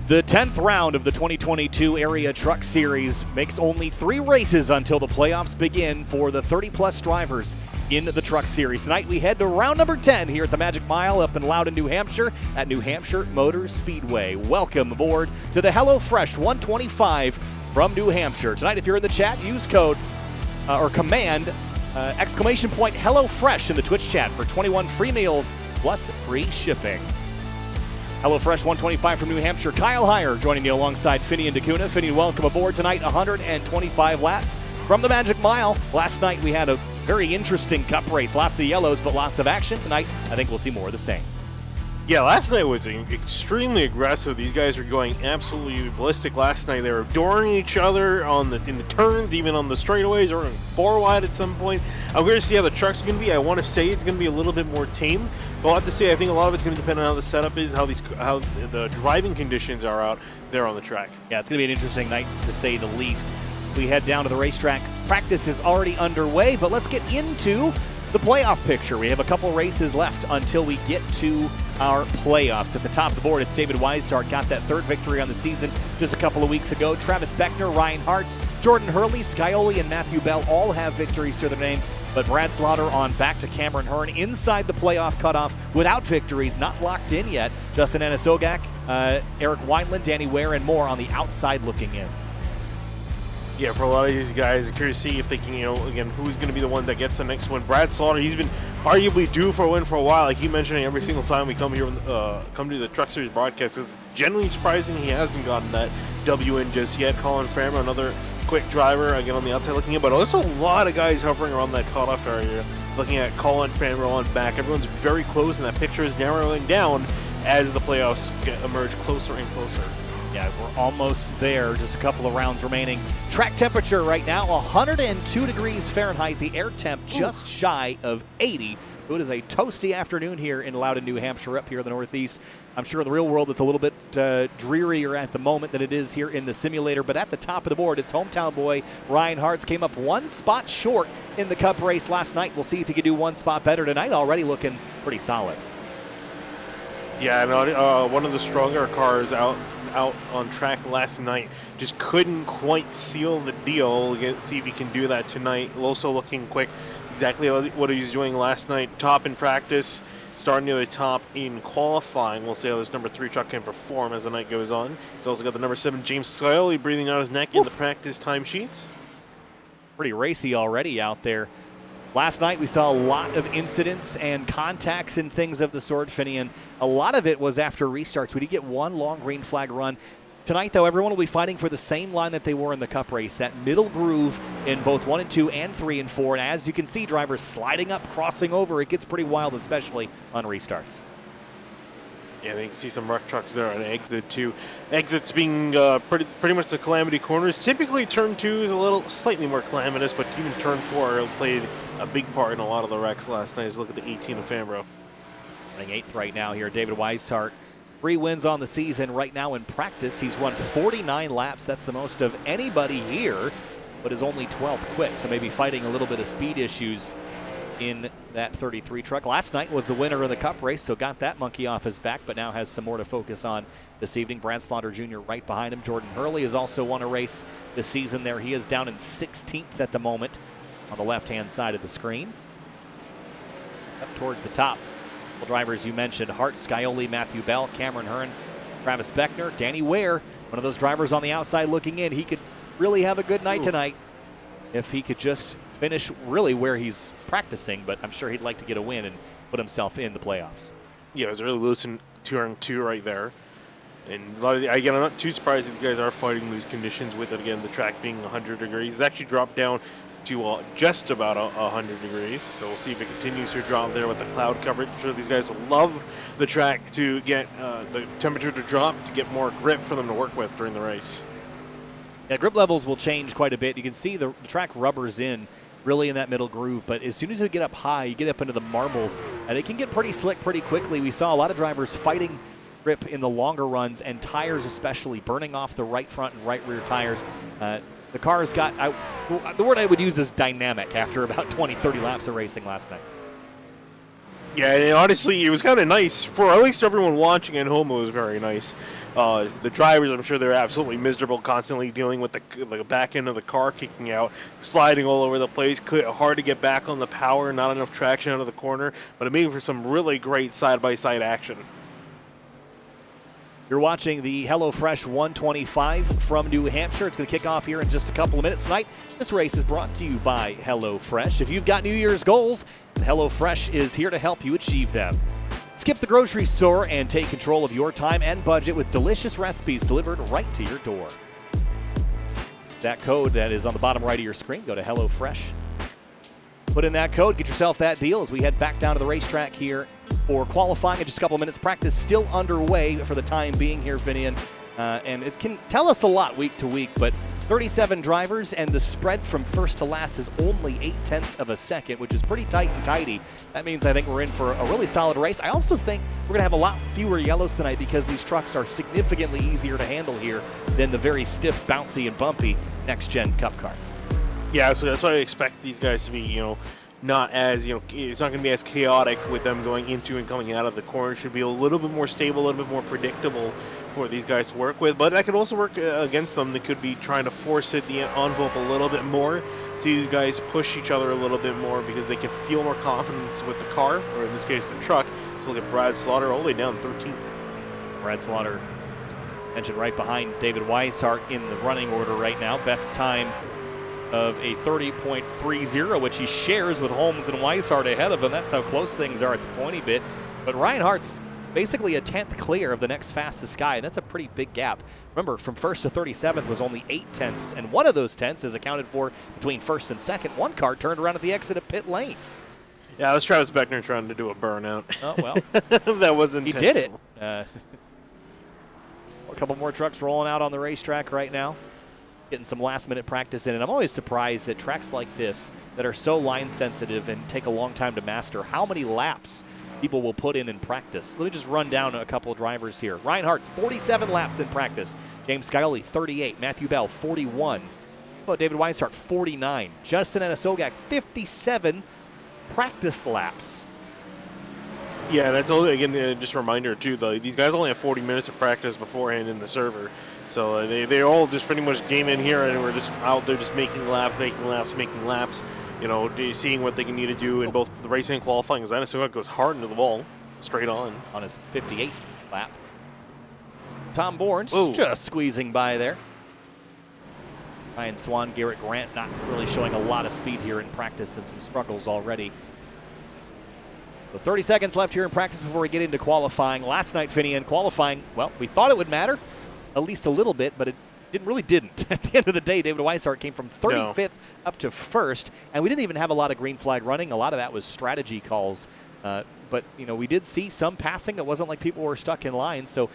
The 10th round of the 2022 Area Truck Series makes only 3 races until the playoffs begin for the 30-plus drivers in the Truck Series. Tonight we head to round number 10 here at the Magic Mile up in Loudon, New Hampshire at New Hampshire Motor Speedway. Welcome aboard to the HelloFresh 125 from New Hampshire. Tonight, if you're in the chat, use code or command exclamation point HelloFresh in the Twitch chat for 21 free meals plus free shipping. HelloFresh 125 from New Hampshire. Kyle Heyer joining me alongside Finian DeCuna. Finian, welcome aboard tonight. 125 laps from the Magic Mile. Last night we had a very interesting cup race. Lots of yellows, but lots of action. Tonight, I think we'll see more of the same. Yeah, last night was extremely aggressive. These guys were going absolutely ballistic last night. They were dooring each other in the turns, even on the straightaways, or 4 wide at some point. I'm going to see how the truck's going to be. I want to say it's going to be a little bit more tame. But I'll have to say, I think a lot of it's going to depend on how the setup is, how the driving conditions are out there on the track. Yeah, it's going to be an interesting night, to say the least. We head down to the racetrack. Practice is already underway, but let's get into the playoff picture. We have a couple races left until we get to our playoffs. At the top of the board, it's David Weishart, got that 3rd victory on the season just a couple of weeks ago. Travis Beckner, Ryan Hartz, Jordan Hurley, Scioli, and Matthew Bell all have victories to their name, but Brad Slaughter on back to Cameron Hearn inside the playoff cutoff without victories, not locked in yet. Justin Anisogak, Eric Wineland, Danny Ware, and more on the outside looking in. Yeah, for a lot of these guys, I'm curious to see if they can, again, who's going to be the one that gets the next one. Brad Slaughter, he's been arguably due for a win for a while. Like you mentioned, every single time we come here, come to the Truck Series broadcast, it's generally surprising he hasn't gotten that W in just yet. Colin Farmer, another quick driver, again on the outside looking in, but also a lot of guys hovering around that cutoff area. Looking at Colin Farmer on back, everyone's very close, and that picture is narrowing down as the playoffs emerge closer and closer. Yeah, we're almost there. Just a couple of rounds remaining. Track temperature right now, 102 degrees Fahrenheit. The air temp just shy of 80. So it is a toasty afternoon here in Loudon, New Hampshire, up here in the Northeast. I'm sure in the real world it's a little bit drearier at the moment than it is here in the simulator. But at the top of the board, it's hometown boy Ryan Hartz. Came up 1 spot short in the Cup race last night. We'll see if he can do 1 spot better tonight. Already looking pretty solid. Yeah, and one of the stronger cars out on track last night just couldn't quite seal the deal. We'll see if he can do that tonight. Also looking quick, exactly what he was doing last night. Top in practice, starting near the top in qualifying. We'll see how this number 3 truck can perform as the night goes on. He's also got the number 7 James Scioli breathing out his neck in the practice timesheets. Pretty racy already out there. Last night we saw a lot of incidents and contacts and things of the sort, Finian. A lot of it was after restarts. We did get 1 long green flag run. Tonight, though, everyone will be fighting for the same line that they were in the Cup race, that middle groove in both 1 and 2 and 3 and 4. And as you can see, drivers sliding up, crossing over. It gets pretty wild, especially on restarts. Yeah, you can see some wreck trucks there on exit 2. Exits being pretty much the calamity corners. Typically, turn 2 is slightly more calamitous, but even turn 4 played a big part in a lot of the wrecks last night. Just look at the 18 of Fambro. Running 8th right now here, David Weishart. 3 wins on the season right now in practice. He's run 49 laps. That's the most of anybody here, but is only 12th quick, so maybe fighting a little bit of speed issues in that 33 truck. Last night was the winner of the Cup race, so got that monkey off his back, but now has some more to focus on this evening. Brad Slaughter Jr. right behind him. Jordan Hurley has also won a race this season there. He is down in 16th at the moment on the left-hand side of the screen. Up towards the top. The drivers you mentioned, Hart, Scioli, Matthew Bell, Cameron Hearn, Travis Beckner, Danny Ware, one of those drivers on the outside looking in. He could really have a good night tonight if he could just finish really where he's practicing, but I'm sure he'd like to get a win and put himself in the playoffs. Yeah, it was really loose in turn 2 right there. And again, I'm not too surprised that the guys are fighting these conditions with it. Again, the track being 100 degrees. It actually dropped down to just about 100 degrees. So we'll see if it continues to drop there with the cloud coverage. I'm sure these guys will love the track to get the temperature to drop to get more grip for them to work with during the race. Yeah, grip levels will change quite a bit. You can see the track rubbers in really in that middle groove, but as soon as you get up high, you get up into the marbles, and it can get pretty slick pretty quickly. We saw a lot of drivers fighting grip in the longer runs, and tires especially, burning off the right front and right rear tires. The car's got, the word I would use is dynamic after about 20, 30 laps of racing last night. Yeah, and honestly, it was kind of nice for at least everyone watching at home. It was very nice. The drivers, I'm sure they're absolutely miserable, constantly dealing with the back end of the car kicking out, sliding all over the place. Hard to get back on the power, not enough traction out of the corner, but it made for some really great side-by-side action. You're watching the HelloFresh 125 from New Hampshire. It's going to kick off here in just a couple of minutes tonight. This race is brought to you by HelloFresh. If you've got New Year's goals, HelloFresh is here to help you achieve them. Skip the grocery store and take control of your time and budget with delicious recipes delivered right to your door. That code that is on the bottom right of your screen, go to HelloFresh. Put in that code, get yourself that deal as we head back down to the racetrack here for qualifying in just a couple of minutes. Practice still underway for the time being here, Finian. And it can tell us a lot week to week, but 37 drivers, and the spread from first to last is only 0.8 of a second, which is pretty tight and tidy. That means I think we're in for a really solid race. I also think we're going to have a lot fewer yellows tonight because these trucks are significantly easier to handle here than the very stiff, bouncy, and bumpy next-gen Cup car. Yeah, so that's why I expect these guys to be, not as, it's not going to be as chaotic with them going into and coming out of the corner. It should be a little bit more stable, a little bit more predictable for these guys to work with. But that could also work against them. They could be trying to force the envelope a little bit more. See these guys push each other a little bit more because they can feel more confidence with the car, or in this case, the truck. So look at Brad Slaughter all the way down 13th. Brad Slaughter mentioned right behind David Weishart in the running order right now. Best time of a 30.30, which he shares with Holmes and Weishart ahead of him. That's how close things are at the pointy bit. But Ryan Hart's basically a 10th clear of the next fastest guy. That's a pretty big gap. Remember, from first to 37th was only 8 tenths, and one of those tenths is accounted for between first and second. One car turned around at the exit of pit lane. Yeah, that was Travis Beckner trying to do a burnout. Oh, well. That wasn't He did it. A couple more trucks rolling out on the racetrack right now, getting some last-minute practice in. And I'm always surprised at tracks like this that are so line-sensitive and take a long time to master, how many laps people will put in practice. Let me just run down a couple of drivers here. Ryan Hart's 47 laps in practice. James Scioli, 38. Matthew Bell, 41. David Weishart, 49. Justin Anasogak, 57 practice laps. Yeah, that's only, again, just a reminder, too, though. These guys only have 40 minutes of practice beforehand in the server. So they all just pretty much came in here and were just out there just making laps, seeing what they need to do in both the racing and qualifying. As Anasogak goes hard into the wall, straight on his 58th lap. Tom Bourne Ooh. just squeezing by there. Ryan Swan, Garrett Grant not really showing a lot of speed here in practice and some struggles already. So 30 seconds left here in practice before we get into qualifying. Last night, Finian, qualifying, well, we thought it would matter at least a little bit, but it really didn't. At the end of the day, David Weishart came from 35th up to 1st, and we didn't even have a lot of green flag running. A lot of that was strategy calls. But, we did see some passing. It wasn't like people were stuck in line. So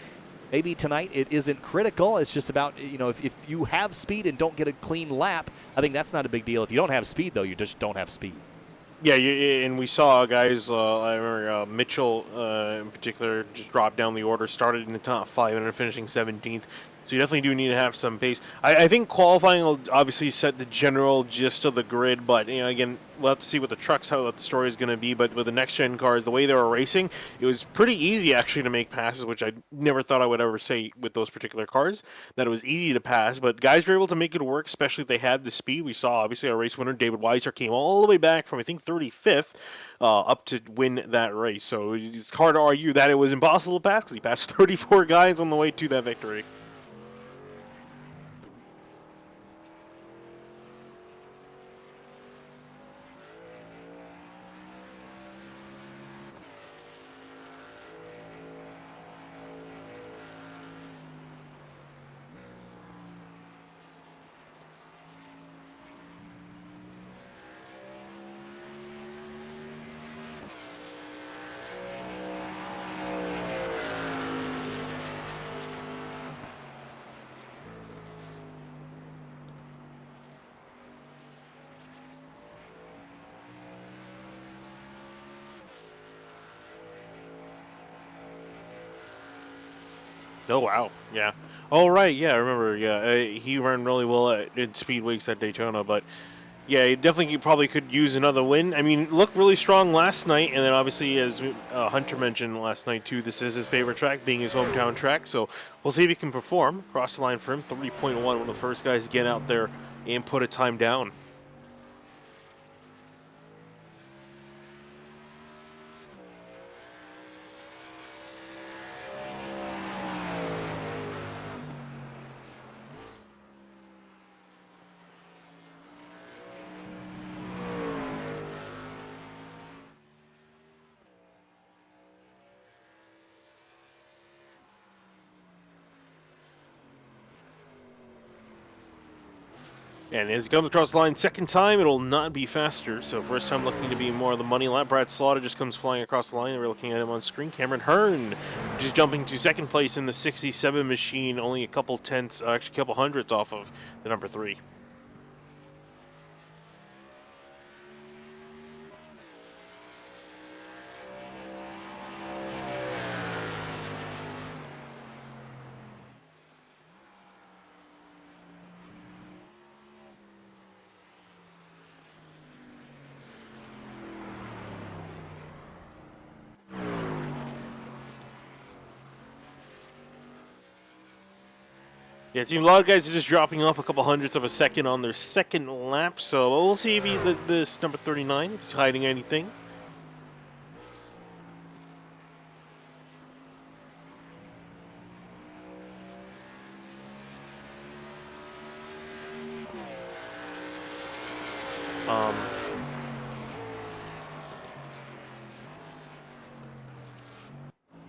maybe tonight it isn't critical. It's just about, if you have speed and don't get a clean lap, I think that's not a big deal. If you don't have speed, though, you just don't have speed. Yeah, and we saw guys, I remember Mitchell in particular, just dropped down the order, started in the top 5, and are finishing 17th. So you definitely do need to have some pace. I think qualifying will obviously set the general gist of the grid, but again, we'll have to see what the trucks, how the story is going to be. But with the next-gen cars, the way they were racing, it was pretty easy actually to make passes, which I never thought I would ever say with those particular cars, that it was easy to pass. But guys were able to make it work, especially if they had the speed. We saw, obviously, our race winner, David Weishart, came all the way back from, I think, 35th up to win that race. So it's hard to argue that it was impossible to pass because he passed 34 guys on the way to that victory. Oh, wow. Yeah. Oh, right. Yeah, I remember. Yeah, he ran really well in speed weeks at Daytona, but Yeah, he definitely probably could use another win. I mean, looked really strong last night, and then obviously, as Hunter mentioned last night too, this is his favorite track, being his hometown track. So we'll see if he can perform. Cross the line for him, 30.1, one of the first guys to get out there and put a time down. And as he comes across the line second time, it'll not be faster. So first time looking to be more of the money lap. Brad Slaughter just comes flying across the line. We're looking at him on screen. Cameron Hearn just jumping to second place in the 67 machine, only a couple tenths, actually a couple hundredths off of the number 3. Yeah, it seems a lot of guys are just dropping off a couple hundredths of a second on their second lap, so we'll see if this number 39 is hiding anything.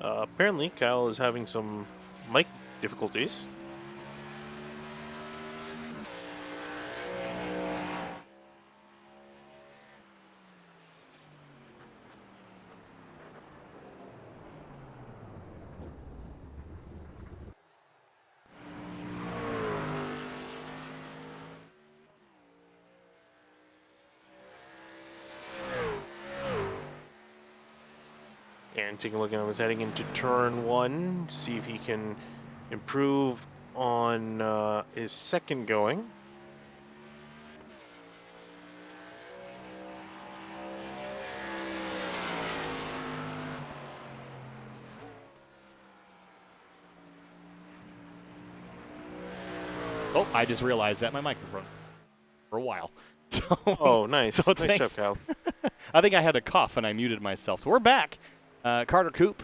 Apparently, Kyle is having some mic difficulties. And taking a look at him, is heading into turn 1, see if he can improve on his second going. Oh, I just realized that my microphone for a while. So, Oh, nice. So nice thanks. job, Kyle. I think I had a cough and I muted myself. So we're back. Carter Coop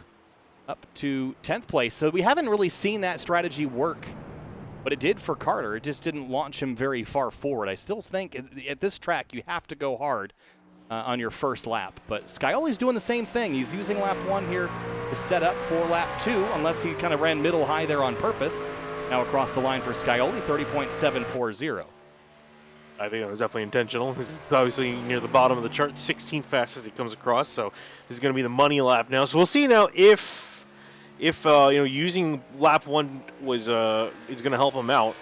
up to 10th place. So we haven't really seen that strategy work, but it did for Carter. It just didn't launch him very far forward. I still think at this track you have to go hard on your first lap. But Scioli's doing the same thing. He's using lap 1 here to set up for lap 2, unless he kind of ran middle high there on purpose. Now across the line for Scioli, 30.740. I think that was definitely intentional. He's obviously near the bottom of the chart, 16th fastest he comes across, so this is going to be the money lap now. So we'll see now if using lap 1 was is going to help him out.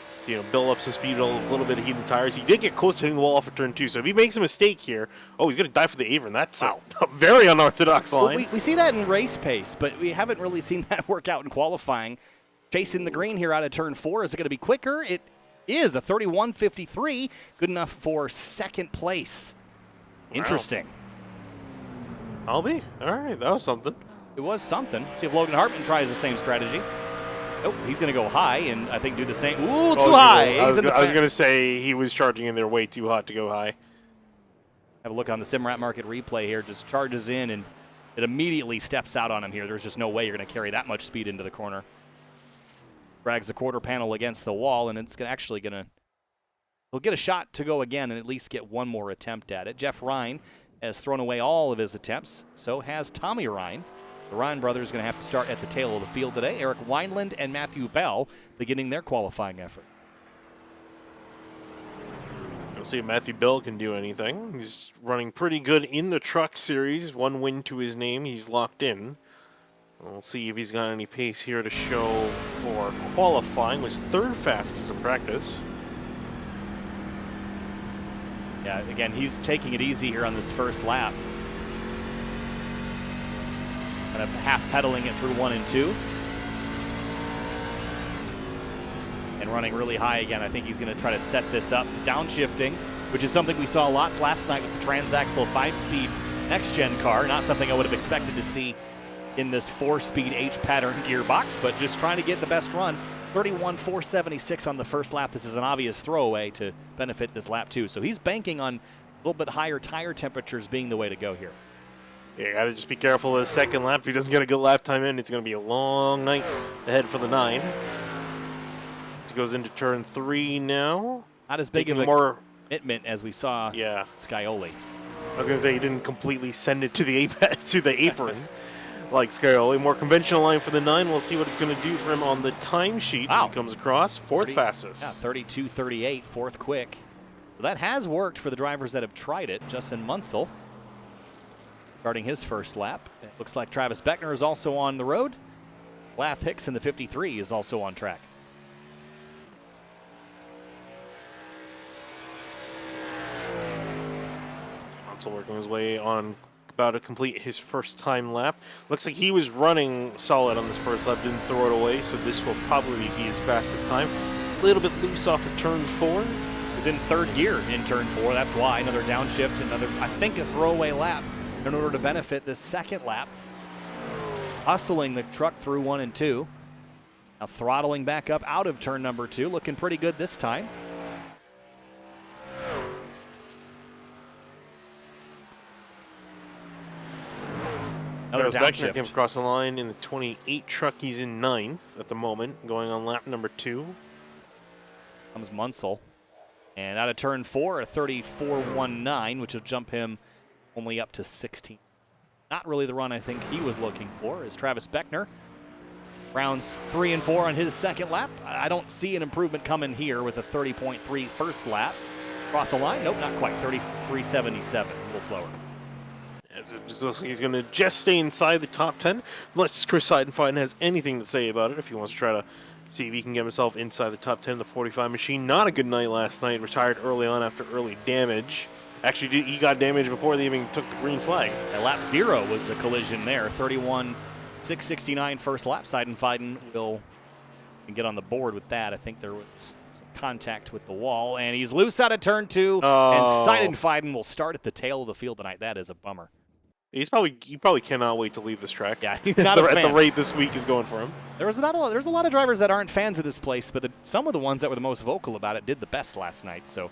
Build up some speed, a little bit of heat in the tires. He did get close to hitting the wall off of turn 2, so if he makes a mistake here, he's going to die for the apron. That's a very unorthodox line. Well, we see that in race pace, but we haven't really seen that work out in qualifying. Chasing the green here out of turn 4. Is it going to be quicker? It is a 31.53, good enough for second place. Interesting. Wow. I'll be. All right, that was something. It was something. See if Logan Hartman tries the same strategy. Oh, he's going to go high and I think do the same. Ooh, too high. I was going to say he was charging in there way too hot to go high. Have a look on the Simrat Market replay here. Just charges in and it immediately steps out on him here. There's just no way you're going to carry that much speed into the corner. Drags the quarter panel against the wall, and it's he'll get a shot to go again and at least get one more attempt at it. Jeff Ryan has thrown away all of his attempts. So has Tommy Ryan. The Ryan brothers are going to have to start at the tail of the field today. Eric Wineland and Matthew Bell beginning their qualifying effort. We'll see if Matthew Bell can do anything. He's running pretty good in the truck series. 1 win to his name. He's locked in. We'll see if he's got any pace here to show for qualifying. Was 3rd fastest in practice. Yeah, again, he's taking it easy here on this first lap. Kind of half-pedaling it through 1 and 2. And running really high again. I think he's going to try to set this up. Downshifting which is something we saw lots last night with the transaxle 5-speed next-gen car. Not something I would have expected to see in this 4-speed H-pattern gearbox, but just trying to get the best run. 31.476 on the first lap. This is an obvious throwaway to benefit this lap too. So he's banking on a little bit higher tire temperatures being the way to go here. Yeah, got to just be careful of the second lap. If he doesn't get a good lap time in, it's going to be a long night ahead for the 9. He goes into turn 3 now. Not as big of a commitment as we saw Scioli. I was going to say he didn't completely send it to the apron like Scioli. More conventional line for the 9. We'll see what it's going to do for him on the timesheet as he comes across. Fourth fastest. Yeah, 32.38, fourth quick. So that has worked for the drivers that have tried it. Justin Munsell starting his first lap. It looks like Travis Beckner is also on the road. Lath Hicks in the 53 is also on track. Munsell working his way on about to complete his first time lap. Looks like he was running solid on this first lap, didn't throw it away, so this will probably be his fastest time. A little bit loose off of turn 4. He's in third gear in turn 4, that's why. Another downshift, another, I think, a throwaway lap in order to benefit this second lap. Hustling the truck through 1 and 2. Now throttling back up out of turn number 2, looking pretty good this time. Another Beckner came downshift. across the line in the 28 truck. He's in 9th at the moment, going on lap number 2. Comes Munsell. And out of turn 4, a 34.19, which will jump him only up to 16. Not really the run I think he was looking for, is Travis Beckner. Rounds 3 and 4 on his second lap. I don't see an improvement coming here with a 30.3 first lap. Cross the line? Nope, not quite. 33.77, a little slower. It just looks like he's going to just stay inside the top 10. Unless Chris Seidenfein has anything to say about it, if he wants to try to see if he can get himself inside the top 10 of the 45 machine. Not a good night last night. Retired early on after early damage. Actually, he got damage before they even took the green flag. At lap 0 was the collision there. 31.669 first lap. Seidenfein will get on the board with that. I think there was some contact with the wall. And he's loose out of turn 2. And Seidenfein will start at the tail of the field tonight. That is a bummer. He probably cannot wait to leave this track. Yeah, he's not at the rate this week is going for him. There's a lot of drivers that aren't fans of this place, but some of the ones that were the most vocal about it did the best last night. So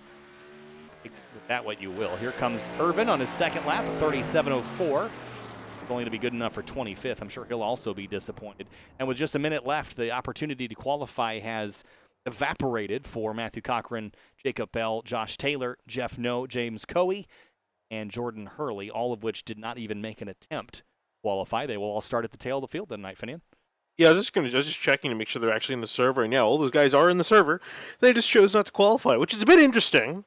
take with that what you will. Here comes Irvin on his second lap at 37.04. Going to be good enough for 25th. I'm sure he'll also be disappointed. And with just a minute left, the opportunity to qualify has evaporated for Matthew Cochran, Jacob Bell, Josh Taylor, Jeff No, James Coey, and Jordan Hurley, all of which did not even make an attempt to qualify. They will all start at the tail of the field tonight, Finian. Yeah, I was just checking to make sure they're actually in the server, and yeah, all those guys are in the server. They just chose not to qualify, which is a bit interesting.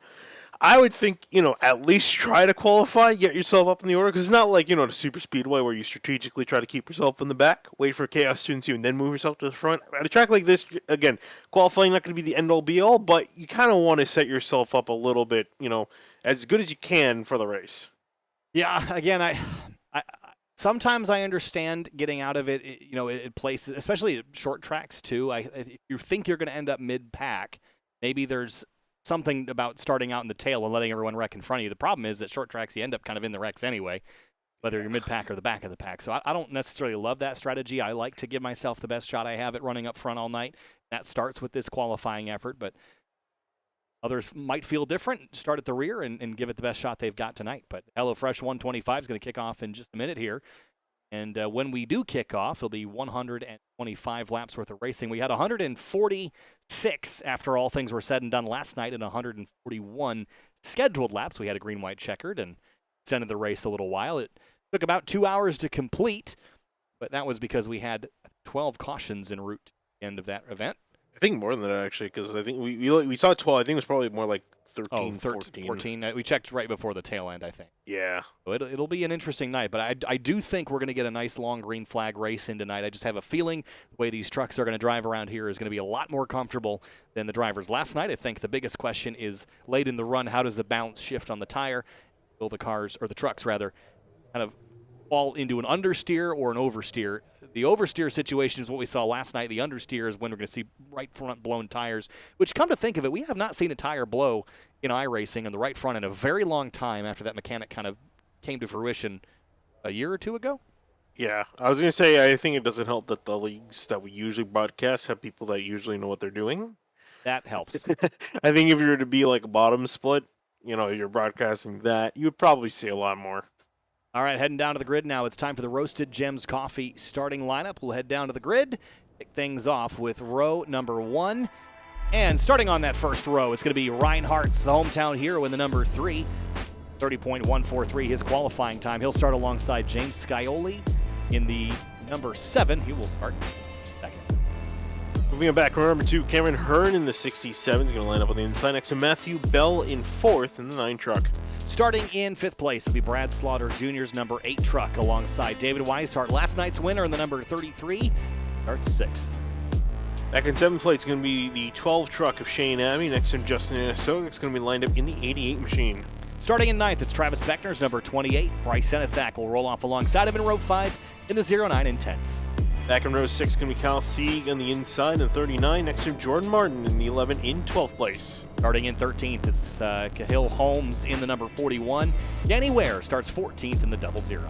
I would think, at least try to qualify, get yourself up in the order, because it's not like, the super speedway where you strategically try to keep yourself in the back, wait for chaos to ensue, and then move yourself to the front. At a track like this, again, qualifying not going to be the end-all be-all, but you kind of want to set yourself up a little bit, as good as you can for the race. Yeah, again, I sometimes I understand getting out of it, it places, especially at short tracks too. If you think you're going to end up mid-pack, maybe there's something about starting out in the tail and letting everyone wreck in front of you. The problem is that short tracks, you end up kind of in the wrecks anyway, whether you're mid-pack or the back of the pack. So I don't necessarily love that strategy. I like to give myself the best shot I have at running up front all night. That starts with this qualifying effort, but others might feel different, start at the rear and give it the best shot they've got tonight. But HelloFresh 125 is going to kick off in just a minute here. And when we do kick off, it'll be 125 laps worth of racing. We had 146 after all things were said and done last night, and 141 scheduled laps. We had a green-white checkered and extended the race a little while. It took about 2 hours to complete, but that was because we had 12 cautions en route to the end of that event. I think more than that, actually, because I think we saw 12. I think it was probably more like 13, 14. We checked right before the tail end, I think. Yeah. So it'll be an interesting night, but I do think we're going to get a nice long green flag race in tonight. I just have a feeling the way these trucks are going to drive around here is going to be a lot more comfortable than the drivers last night. I think the biggest question is late in the run, how does the bounce shift on the tire? Will the cars, or the trucks rather, kind of fall into an understeer or an oversteer. The oversteer situation is what we saw last night. The understeer is when we're going to see right front blown tires, which, come to think of it, we have not seen a tire blow in iRacing in the right front in a very long time after that mechanic kind of came to fruition a year or two ago. Yeah, I was going to say, I think it doesn't help that the leagues that we usually broadcast have people that usually know what they're doing. That helps. I think if you were to be like a bottom split, you're broadcasting that, you would probably see a lot more. All right, heading down to the grid now. It's time for the Roasted Gems Coffee starting lineup. We'll head down to the grid, kick things off with row number 1. And starting on that first row, it's going to be Reinhardt's the hometown hero in the number 3. 30.143, his qualifying time. He'll start alongside James Scioli in the number 7. He will start second. Moving on back, row number 2, Cameron Hearn in the 67 is going to line up on the inside next to Matthew Bell in 4th in the 9 truck. Starting in 5th place will be Brad Slaughter Jr.'s number 8 truck alongside David Weishart. Last night's winner in the number 33 starts 6th. Back in 7th place is going to be the 12 truck of Shane Abbey next to Justin Anasoga. It's going to be lined up in the 88 machine. Starting in 9th, it's Travis Beckner's number 28. Bryce Senesac will roll off alongside him in row 5 in the 09 and 10th. Back in row 6 is going to be Kyle Sieg on the inside in 39 next to Jordan Martin in the 11 in 12th place. Starting in 13th, it's Cahill Holmes in the number 41. Danny Ware starts 14th in the 00.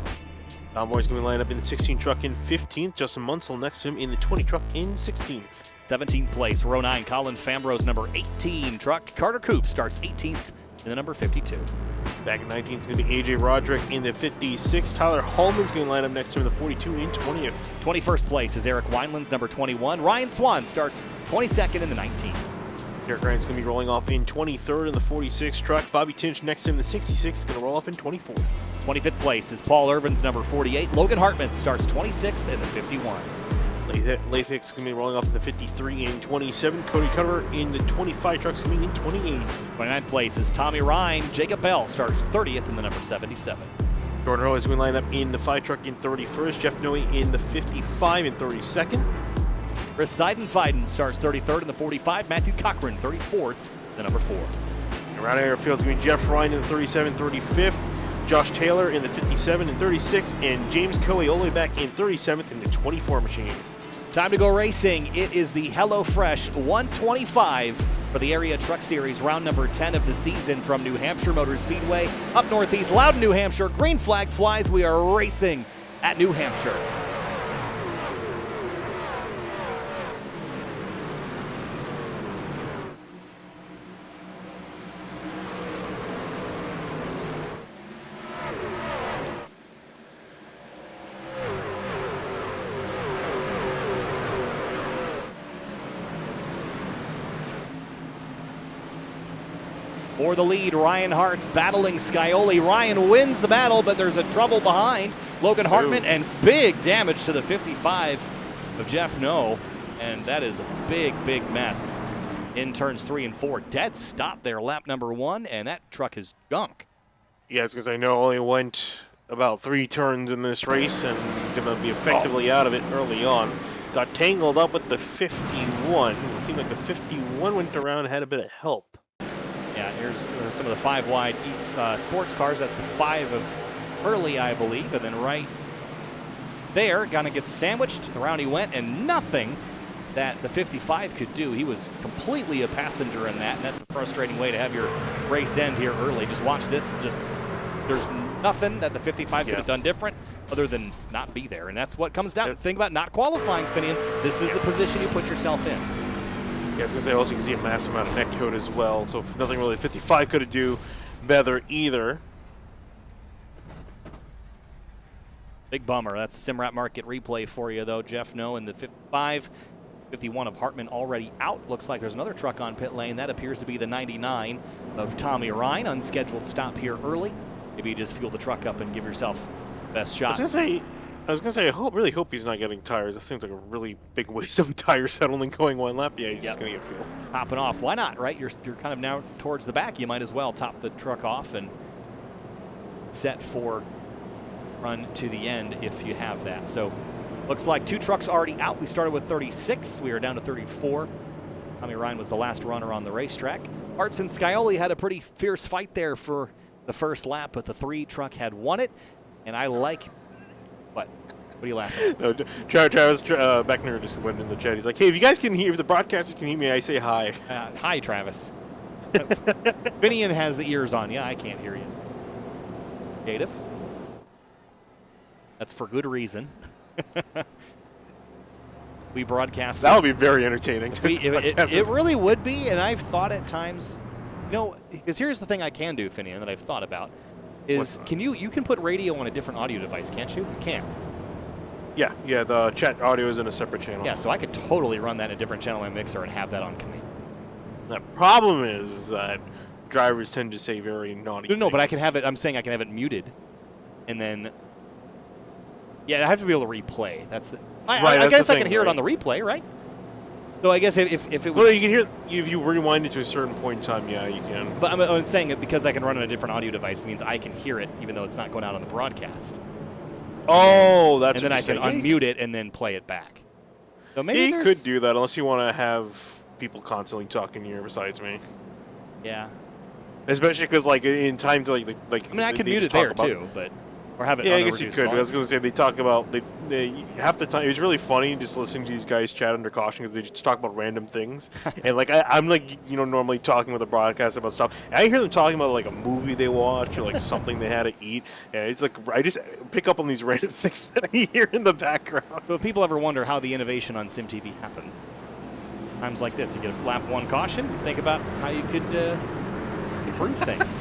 Convoy's going to be lined up in the 16 truck in 15th. Justin Munsell next to him in the 20 truck in 16th. 17th place, row 9, Colin Fambro's number 18 truck. Carter Coop starts 18th in the number 52. Back in 19th is going to be AJ Roderick in the 56. Tyler Hallman's going to line up next to him in the 42 in 20th. 21st place is Eric Wineland's number 21. Ryan Swan starts 22nd in the 19. Derek Ryan's going to be rolling off in 23rd in the 46 truck. Bobby Tinch next to him in the 66 is going to roll off in 24th. 25th place is Paul Irvin's number 48. Logan Hartman starts 26th in the 51. Lathic's going to be rolling off in the 53 in 27. Cody Cutter in the 25 trucks coming in 28th. 29th place is Tommy Ryan. Jacob Bell starts 30th in the number 77. Jordan Rowe is going to line up in the 5 truck in 31st. Jeff Noe in the 55 in 32nd. Chris Seidenfeiden starts 33rd in the 45. Matthew Cochran 34th, the number 4. Around airfield is going to be Jeff Ryan in the 37, 35th. Josh Taylor in the 57 and 36. And James Coey all the way back in 37th in the 24 machine. Time to go racing. It is the HelloFresh 125 for the Area Truck Series, round number 10 of the season from New Hampshire Motor Speedway up northeast, Loudon, New Hampshire. Green flag flies. We are racing at New Hampshire. For the lead, Ryan Hart's battling Scioli. Ryan wins the battle, but there's a trouble behind Logan Hartman and big damage to the 55 of Jeff Noe. And that is a big, big mess in turns 3 and 4. Dead stop there, lap number 1, and that truck is gunk. Yeah, it's because I know only went about 3 turns in this race and going to be effectively out of it early on. Got tangled up with the 51. It seemed like the 51 went around and had a bit of help. Yeah, here's some of the 5 wide East sports cars. That's the 5 of Hurley, I believe. And then right there, gonna get sandwiched. Around he went, and nothing that the 55 could do. He was completely a passenger in that, and that's a frustrating way to have your race end here early. Just watch this. Just there's nothing that the 55 could have done different other than not be there. And that's what comes down to. Think about not qualifying, Finian. This is the position you put yourself in. Yeah, I was going to say, also you can see a massive amount of neck code as well, so nothing really 55 could have do better either. Big bummer. That's a Simrat Market replay for you, though. Jeff Noe in the 55. 51 of Hartman already out. Looks like there's another truck on pit lane. That appears to be the 99 of Tommy Ryan. Unscheduled stop here early. Maybe you just fuel the truck up and give yourself the best shot. I was gonna say, really hope he's not getting tires. That seems like a really big waste of a tire settling going 1 lap. Yeah, he's just gonna get fuel. Hopping off. Why not, right? You're kind of now towards the back. You might as well top the truck off and set for run to the end if you have that. So looks like 2 trucks already out. We started with 36. We are down to 34. Tommy Ryan was the last runner on the racetrack. Hartz and Scioli had a pretty fierce fight there for the first lap, but the 3 truck had won it. And I like What? What are you laughing at? No, Travis Beckner just went in the chat. He's like, hey, if you guys can hear, if the broadcasters can hear me, I say hi. Hi, Travis. Finian has the ears on. Yeah, I can't hear you. Native. That's for good reason. We broadcast. That would be very entertaining. It really would be, and I've thought at times, because here's the thing I can do, Finian, that I've thought about, is you can put radio on a different audio device, can't you? You can. Yeah, the chat audio is in a separate channel. Yeah, so I could totally run that in a different channel on my mixer and have that on command. The problem is that drivers tend to say very naughty things. No, but I can have it, I'm saying I can have it muted, and then, yeah, I have to be able to replay. That's the, I guess I can hear it on the replay, right? So I guess if it was... Well, you can hear, if you rewind it to a certain point in time, yeah, you can. But I'm saying it because I can run on a different audio device, it means I can hear it, even though it's not going out on the broadcast. Oh, that's and then I can unmute it and then play it back. So maybe you could do that unless you want to have people constantly talking to you besides me. Yeah. Especially because, like, in times like I mean, I can mute it there too, but or have it. Yeah, on I guess you could. I was going to say they talk about they half the time. It was really funny just listening to these guys chat under caution because they just talk about random things. And like I'm like normally talking with a broadcast about stuff. And I hear them talking about like a movie they watched or like something they had to eat. And it's like I just pick up on these random things that I hear in the background. So if people ever wonder how the innovation on SimTV happens, times like this, you get a flap one caution. Think about how you could improve things.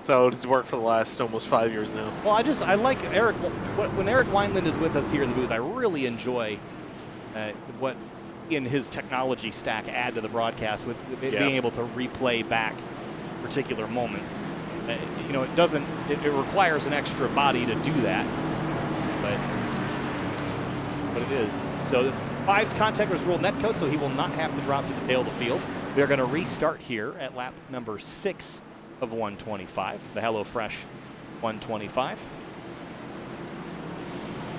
So it's worked for the last almost 5 years now. Well, I like Eric. When Eric Wineland is with us here in the booth, I really enjoy what in his technology stack add to the broadcast with being able to replay back particular moments. It doesn't. It requires an extra body to do that, but it is. So 5's contact was ruled netcode, so he will not have to drop to the tail of the field. We are going to restart here at lap number 6 of 125, the HelloFresh 125.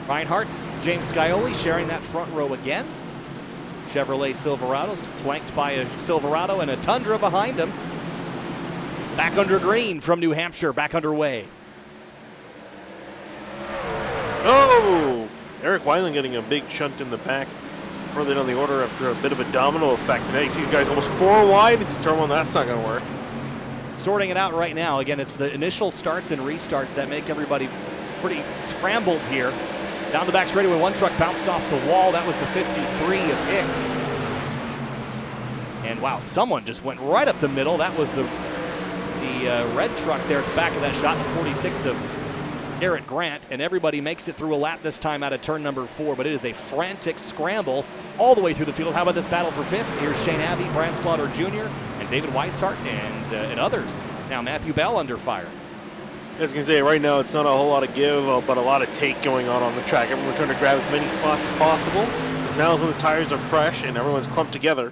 Reinhardt's James Scioli sharing that front row again. Chevrolet Silverados flanked by a Silverado and a Tundra behind him. Back under green from New Hampshire, back underway. Oh! Eric Wineland getting a big shunt in the back further down the order after a bit of a domino effect. Now you see the guys almost 4 wide into turn 1. That's not going to work. Sorting it out right now. Again, it's the initial starts and restarts that make everybody pretty scrambled here. Down the back straightaway, one truck bounced off the wall. That was the 53 of Hicks. And wow, someone just went right up the middle. That was the red truck there at the back of that shot, the 46 of Garrett Grant, and everybody makes it through a lap this time out of turn number 4, but it is a frantic scramble all the way through the field. How about this battle for 5th? Here's Shane Abbey, Brad Slaughter Jr., and David Weishart, and others. Now Matthew Bell under fire. I was going to say, right now it's not a whole lot of give, but a lot of take going on the track. Everyone's trying to grab as many spots as possible, because now when the tires are fresh and everyone's clumped together.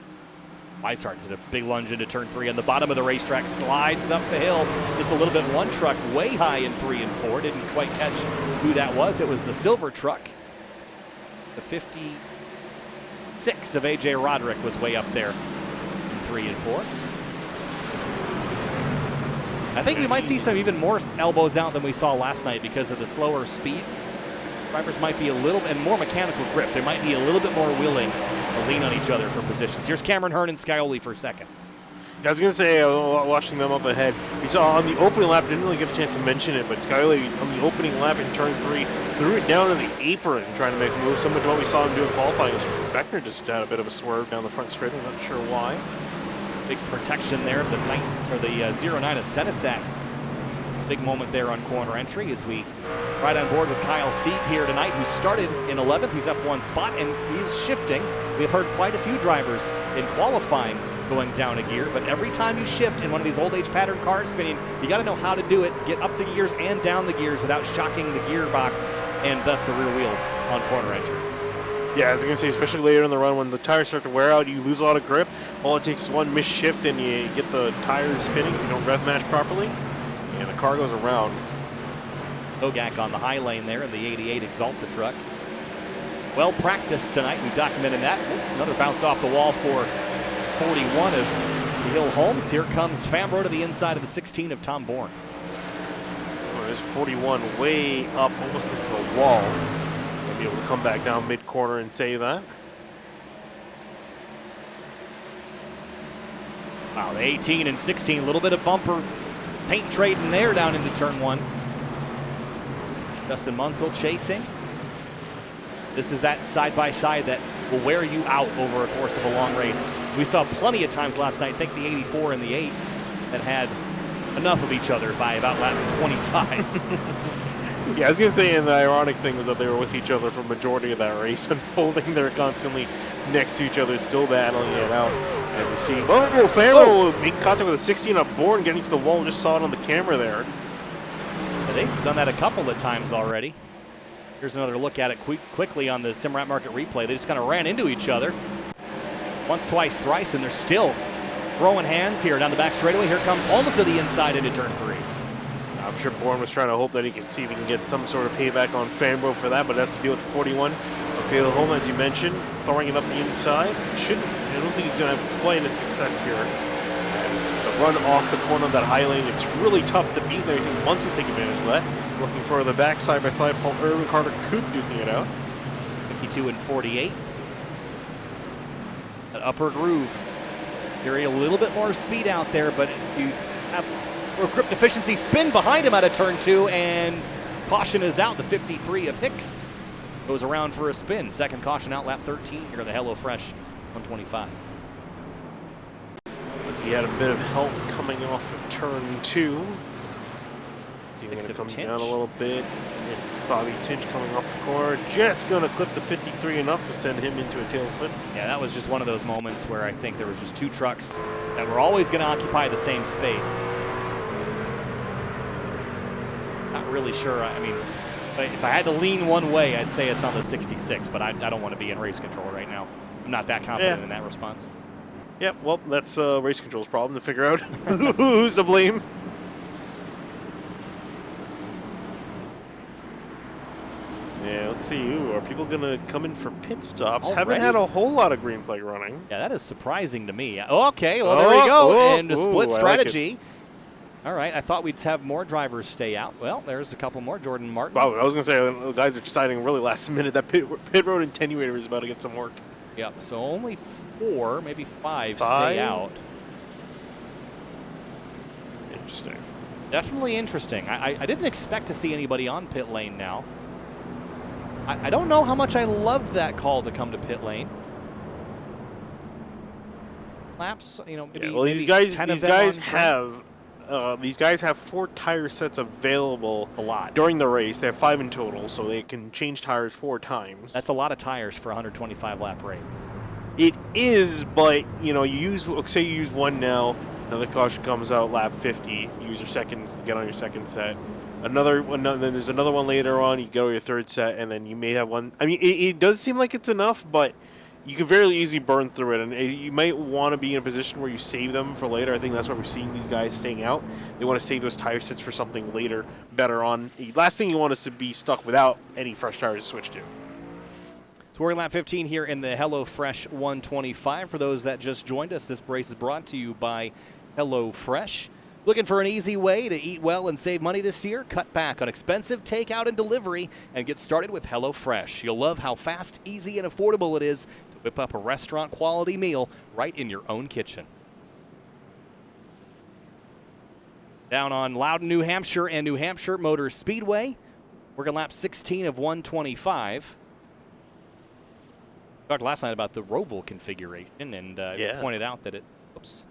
Weishart hit a big lunge into turn 3 on the bottom of the racetrack, slides up the hill just a little bit. One truck way high in 3 and 4. Didn't quite catch who that was. It was the silver truck. The 56 of A.J. Roderick was way up there in 3 and 4. I think we might see some even more elbows out than we saw last night because of the slower speeds. Drivers might be a little, and more mechanical grip. They might be a little bit more willing to lean on each other for positions. Here's Cameron Hearn and Scioli for second. I was going to say, watching them up ahead, we saw on the opening lap, didn't really get a chance to mention it, but Scioli on the opening lap in turn 3 threw it down to the apron trying to make a move, similar to what we saw him do in qualifying. Beckner just had a bit of a swerve down the front straight. I'm not sure why. Big protection there, the 09 of Senesac. Big moment there on corner entry as we ride on board with Kyle Sieg here tonight, who started in 11th. He's up 1 spot and he's shifting. We've heard quite a few drivers in qualifying going down a gear, but every time you shift in one of these old age pattern cars, you got to know how to do it, get up the gears and down the gears without shocking the gearbox and thus the rear wheels on corner entry. Yeah, I was going to say, especially later in the run when the tires start to wear out, you lose a lot of grip. All it takes is one misshift and you get the tires spinning if you don't rev match properly. And the car goes around. Bogak on the high lane there in the 88 Exalta truck. Well practiced tonight. We've documented that. Another bounce off the wall for 41 of Hill Holmes. Here comes Fambro to the inside of the 16 of Tom Bourne. There's 41 way up almost into the wall. They'll be able to come back down mid-corner and save that. Wow, the 18 and 16, a little bit of bumper paint trading there down into turn 1. Justin Munsell chasing. This is that side-by-side that will wear you out over a course of a long race. We saw plenty of times last night, I think the 84 and the 8, that had enough of each other by about lap 25. Yeah, I was going to say, and the ironic thing was that they were with each other for the majority of that race unfolding. They're constantly next to each other, still battling it out. As we see, Fambro making contact with a 16 up board and getting to the wall. Just saw it on the camera there. Yeah, they've done that a couple of times already. Here's another look at it quickly on the Simrat Market replay. They just kind of ran into each other. Once, twice, thrice, and they're still throwing hands here down the back straightaway. Here comes almost to the inside into turn 3. I'm sure Bourne was trying to hope that he could see if he can get some sort of payback on Fambro for that, but that's the deal with 41. Okay, the home, as you mentioned, throwing it up the inside. I don't think he's going to have quite enough success here. And the run off the corner of that high lane, it's really tough to beat there. He's in months to take advantage of that. Looking for the back side by side, Paul Irvin, Carter Coop duking it out. 52 and 48. That upper groove. Carry a little bit more speed out there, but you have grip deficiency. Spin behind him out of turn 2, and caution is out. The 53 of Hicks goes around for a spin. Second caution out, lap 13 here in the HelloFresh 125. He had a bit of help coming off of turn 2. He's going to come down a little bit. And Bobby Tinch coming off the corner. Just going to clip the 53 enough to send him into a tailspin. Yeah, that was just one of those moments where I think there was just 2 trucks that were always going to occupy the same space. Not really sure. I mean, if I had to lean one way, I'd say it's on the 66, but I don't want to be in race control right now. I'm not that confident in that response. Yep, well, that's race control's problem to figure out who's to blame. Yeah, let's see. Ooh, are people going to come in for pit stops? Already? Haven't had a whole lot of green flag running. Yeah, that is surprising to me. Okay, well, there we go. And a split strategy. All right, I thought we'd have more drivers stay out. Well, there's a couple more. Jordan Martin. Wow, I was going to say, the guys are deciding really last minute that pit road attenuator is about to get some work. Yep, so only 4, maybe 5 stay out. Interesting. Definitely interesting. I didn't expect to see anybody on pit lane now. I don't know how much I love that call to come to pit lane. Laps, you know, maybe, yeah, well, maybe these guys have 4 tire sets available a lot during the race. They have 5 in total, so they can change tires 4 times. That's a lot of tires for a 125 lap race. It is, but you know, say you use one now, another caution comes out lap 50. You use your second, get on your second set. Then there's another one later on. You go to your third set, and then you may have one. I mean, it does seem like it's enough, but you can very easily burn through it, and you might want to be in a position where you save them for later. I think that's why we're seeing these guys staying out. They want to save those tire sets for something later, better on. The last thing you want is to be stuck without any fresh tires to switch to. So we're in lap 15 here in the HelloFresh 125. For those that just joined us, this race is brought to you by HelloFresh. Looking for an easy way to eat well and save money this year? Cut back on expensive takeout and delivery and get started with HelloFresh. You'll love how fast, easy, and affordable it is to whip up a restaurant-quality meal right in your own kitchen. Down on Loudon, New Hampshire and New Hampshire Motor Speedway. Working lap 16 of 125. We talked last night about the Roval configuration, and pointed out that it... Oops.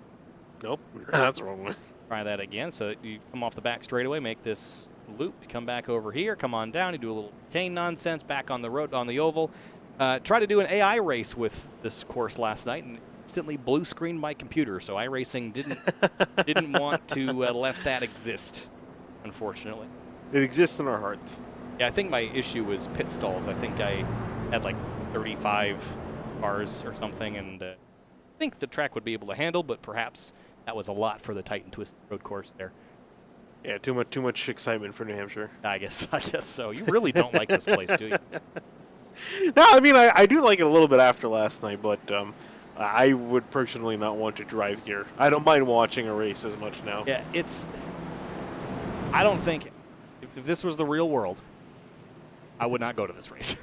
Nope, that's the wrong one. Try that again. So you come off the back straightaway, make this loop, you come back over here, come on down, you do a little cane nonsense, back on the road, on the oval. Try to do an AI race with this course last night, and instantly blue screened my computer. So iRacing didn't want to let that exist, unfortunately. It exists in our hearts. Yeah, I think my issue was pit stalls. I think I had like 35 cars or something, and I think the track would be able to handle, but perhaps that was a lot for the Titan Twist road course there. Yeah, too much excitement for New Hampshire. I guess so. You really don't like this place, do you? No, I mean, I do like it a little bit after last night, but I would personally not want to drive here. I don't mind watching a race as much now. Yeah, I don't think, if this was the real world, I would not go to this race.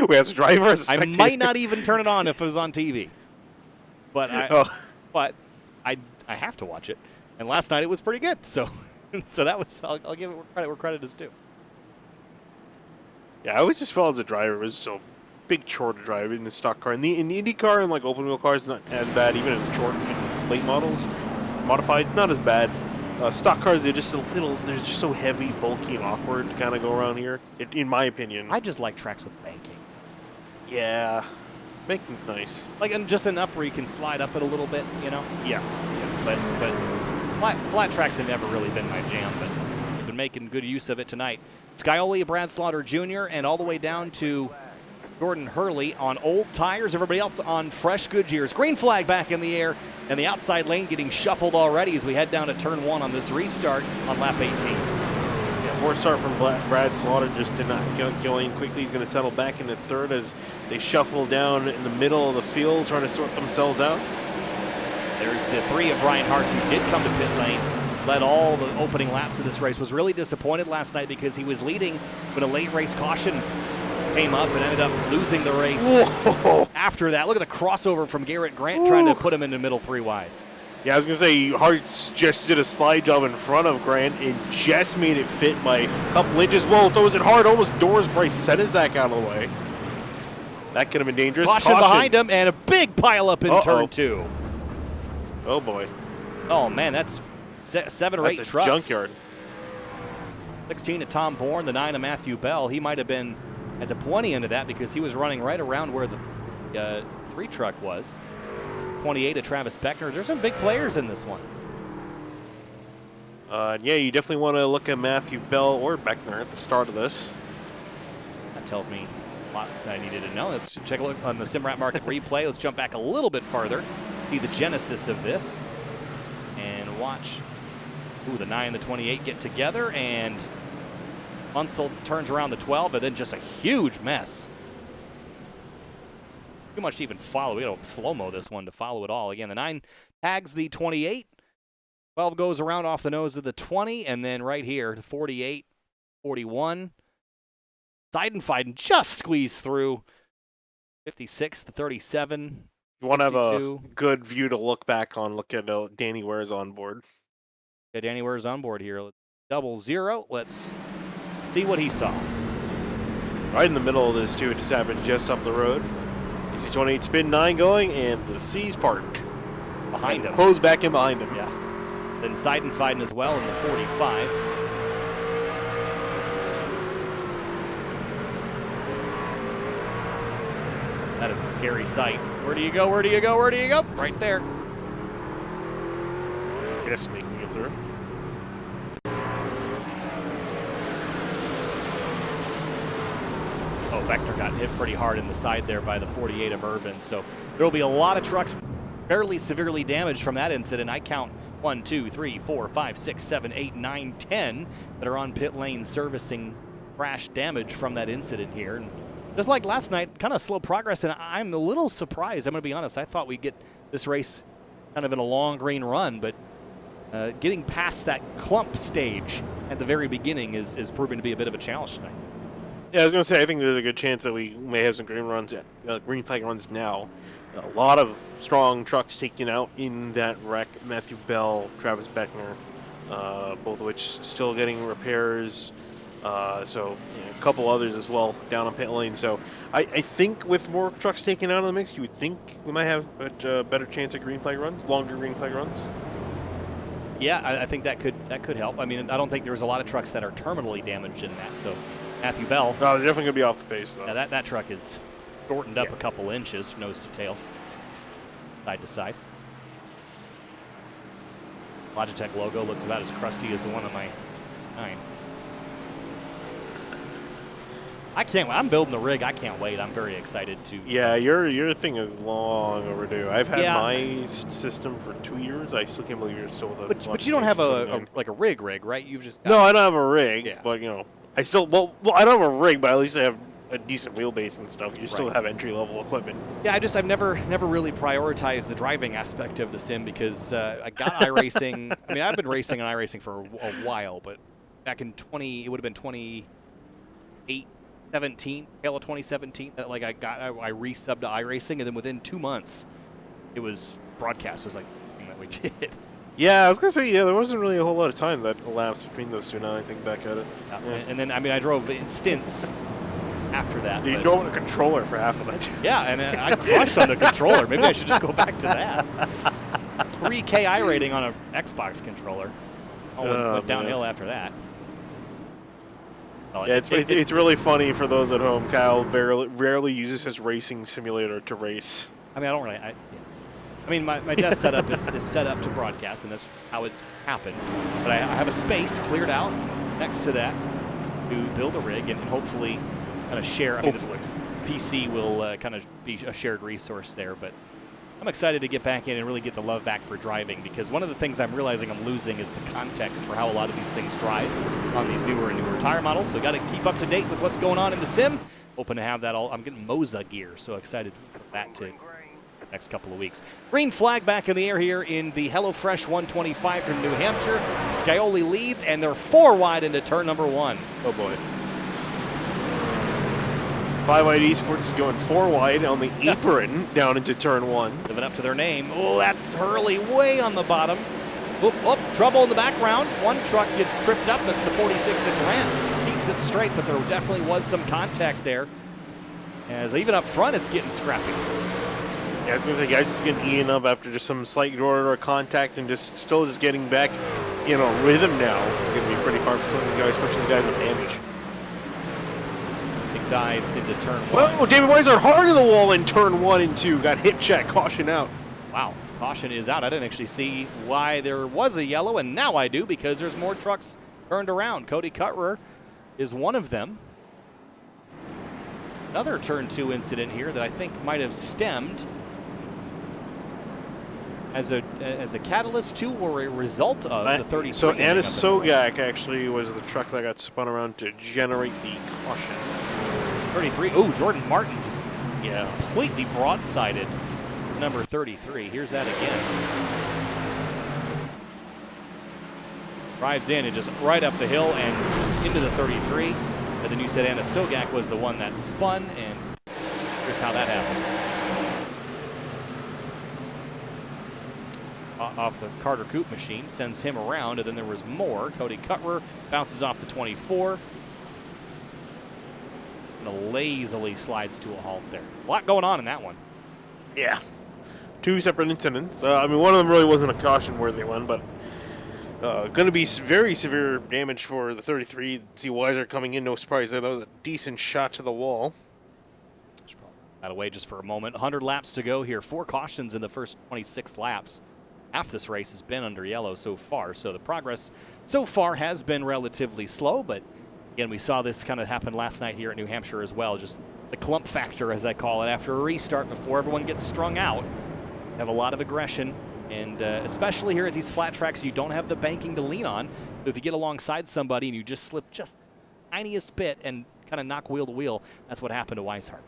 We have to drive as a I spectator. might not even turn it on if it was on TV. But I have to watch it. And last night it was pretty good. So that was I'll give it credit where credit is due. Yeah, I always just felt as a driver it was so big chore to drive in the stock car. In the Indy car and like open wheel cars, not as bad. Even in short and late models, modified, not as bad. Stock cars, they're just so heavy, bulky, and awkward to kind of go around here. In my opinion, I just like tracks with banking. Yeah, banking's nice. Like, and just enough where you can slide up it a little bit, you know. Yeah. But flat tracks have never really been my jam. But we've been making good use of it tonight. Skyoli, Brad Slaughter Jr., and all the way down to Jordan Hurley on old tires. Everybody else on fresh Goodyears. Green flag back in the air, and the outside lane getting shuffled already as we head down to turn 1 on this restart on lap 18. Yeah, poor start from Brad Slaughter, just did not go in quickly. He's going to settle back into third as they shuffle down in the middle of the field, trying to sort themselves out. There's the 3 of Ryan Hartz, who did come to pit lane. Led all the opening laps of this race. Was really disappointed last night because he was leading when a late race caution came up and ended up losing the race. Whoa. After that. Look at the crossover from Garrett Grant trying to put him in the middle 3 wide. Yeah, I was going to say, Hartz just did a slide job in front of Grant and just made it fit by a couple inches. Whoa, throws it hard, almost doors Bryce Senizak out of the way. That could have been dangerous. Caution behind him and a big pileup in turn 2. Oh, boy. Oh, man, that's 7 or 8 trucks. Junkyard. 16 to Tom Bourne, the 9 of Matthew Bell. He might have been at the pointy end of that because he was running right around where the 3 truck was. 28 to Travis Beckner. There's some big players in this one. Yeah, you definitely want to look at Matthew Bell or Beckner at the start of this. That tells me a lot that I needed to know. Let's take a look on the Simrat Market replay. Let's jump back a little bit farther, see the genesis of this, and watch the 9 and the 28 get together, and Munsell turns around the 12, and then just a huge mess. Too much to even follow. We got to slow-mo this one to follow it all. Again, the 9 tags the 28. 12 goes around off the nose of the 20, and then right here, the 48, 41. Seidenfeiden just squeezed through. 56 to 37. You want to have 52. a good view to look back on. Look at Danny Ware's on board. Yeah, Danny Ware's on board here. 00. Let's see what he saw. Right in the middle of this, too. It just happened just up the road. You see 28 spin 9 going, and the C's parked. Behind him. Close back in behind him. Yeah. Then Seidenfeiden as well in the 45. That is a scary sight. Where do you go? Where do you go? Where do you go? Right there. Just making it through. Oh, Vector got hit pretty hard in the side there by the 48 of Irvin. So there will be a lot of trucks fairly severely damaged from that incident. I count 1, 2, 3, 4, 5, 6, 7, 8, 9, 10 that are on pit lane servicing crash damage from that incident here. And just like last night, kind of slow progress, and I'm a little surprised. I'm going to be honest. I thought we'd get this race kind of in a long green run, but getting past that clump stage at the very beginning is proving to be a bit of a challenge tonight. Yeah, I was going to say, I think there's a good chance that we may have some green flag runs now. A lot of strong trucks taken out in that wreck. Matthew Bell, Travis Beckner, both of which still getting repairs. So a couple others as well down on pit lane. So I think with more trucks taken out of the mix, you would think we might have a better chance at green flag runs, longer green flag runs. Yeah, I think that could help. I mean, I don't think there's a lot of trucks that are terminally damaged in that. So Matthew Bell. No, they're definitely going to be off the pace, though. Yeah, that truck is shortened up a couple inches, nose to tail, side to side. Logitech logo looks about as crusty as the one on my 9. I can't wait. I'm building the rig. I can't wait. I'm very excited to. Yeah, your thing is long overdue. I've had my system for 2 years. I still can't believe you're still with it. But you don't have a rig, right? You've just got no, I don't have a rig. Yeah. But I still well I don't have a rig, but at least I have a decent wheelbase and stuff. You still have entry level equipment. Yeah, I've never really prioritized the driving aspect of the sim because I got iRacing. I mean, I've been racing on iRacing for a while, but back in it would have been 2017, tail of 2017, that like I resubbed to iRacing, and then within 2 months, it was broadcast was like the thing that we did. Yeah, I was gonna say, yeah, there wasn't really a whole lot of time that elapsed between those two. Now I think back at it. Yeah. And then, I mean, I drove in stints after that. You drove a controller for half of that. Yeah, and I crushed on the controller. Maybe I should just go back to that. 3K iRating on an Xbox controller. Went downhill after that. Well, yeah, it's really funny for those at home. Kyle rarely uses his racing simulator to race. I mean, I don't really. I mean, my desk setup is set up to broadcast, and that's how it's happened. But I have a space cleared out next to that to build a rig and hopefully kind of share. I mean, Hopefully. the PC will kind of be a shared resource there. But I'm excited to get back in and really get the love back for driving, because one of the things I'm realizing I'm losing is the context for how a lot of these things drive on these newer and newer tire models. So got to keep up to date with what's going on in the sim. Hoping to have that all. I'm getting Moza gear, so excited for that too. Next couple of weeks. Green flag back in the air here in the HelloFresh 125 from New Hampshire. Scioli leads, and they're 4 wide into turn number 1. Oh boy. 5 Wide Esports is going 4 wide on the apron down into turn 1. Living up to their name. Oh, that's Hurley way on the bottom. Oh, trouble in the background. One truck gets tripped up. That's the 46 at Grant. Keeps it straight, but there definitely was some contact there. As even up front, it's getting scrappy. Yeah, I was gonna say, guys just getting eaten up after just some slight door contact and still getting back, rhythm now. It's gonna be pretty hard for some of these guys, especially the guys with damage. Big dives into turn 1. Whoa, David Weiser hard to the wall in turn 1 and 2. Got hip check, caution out. Wow, caution is out. I didn't actually see why there was a yellow, and now I do, because there's more trucks turned around. Cody Cutrer is one of them. Another turn 2 incident here that I think might have stemmed as a catalyst to or a result of the 33. So Anna Sogak actually was the truck that got spun around to generate the caution. 33. Oh, Jordan Martin just completely broadsided number 33. Here's that again. Drives in and just right up the hill and into the 33. And then you said Anna Sogak was the one that spun, and here's how that happened. Off the Carter Coupe machine, sends him around, and then there was more. Cody Cutrer bounces off the 24. And lazily slides to a halt there. A lot going on in that one. Yeah. 2 separate incidents. I mean, one of them really wasn't a caution-worthy one, but going to be very severe damage for the 33. See Weiser coming in, no surprise there. That was a decent shot to the wall. Got away just for a moment. 100 laps to go here. 4 cautions in the first 26 laps. Half this race has been under yellow so far, so the progress so far has been relatively slow, but again, we saw this kind of happen last night here at New Hampshire as well, just the clump factor, as I call it, after a restart before everyone gets strung out. You have a lot of aggression, and especially here at these flat tracks, you don't have the banking to lean on, so if you get alongside somebody and you just slip just the tiniest bit and kind of knock wheel to wheel, that's what happened to Weishart.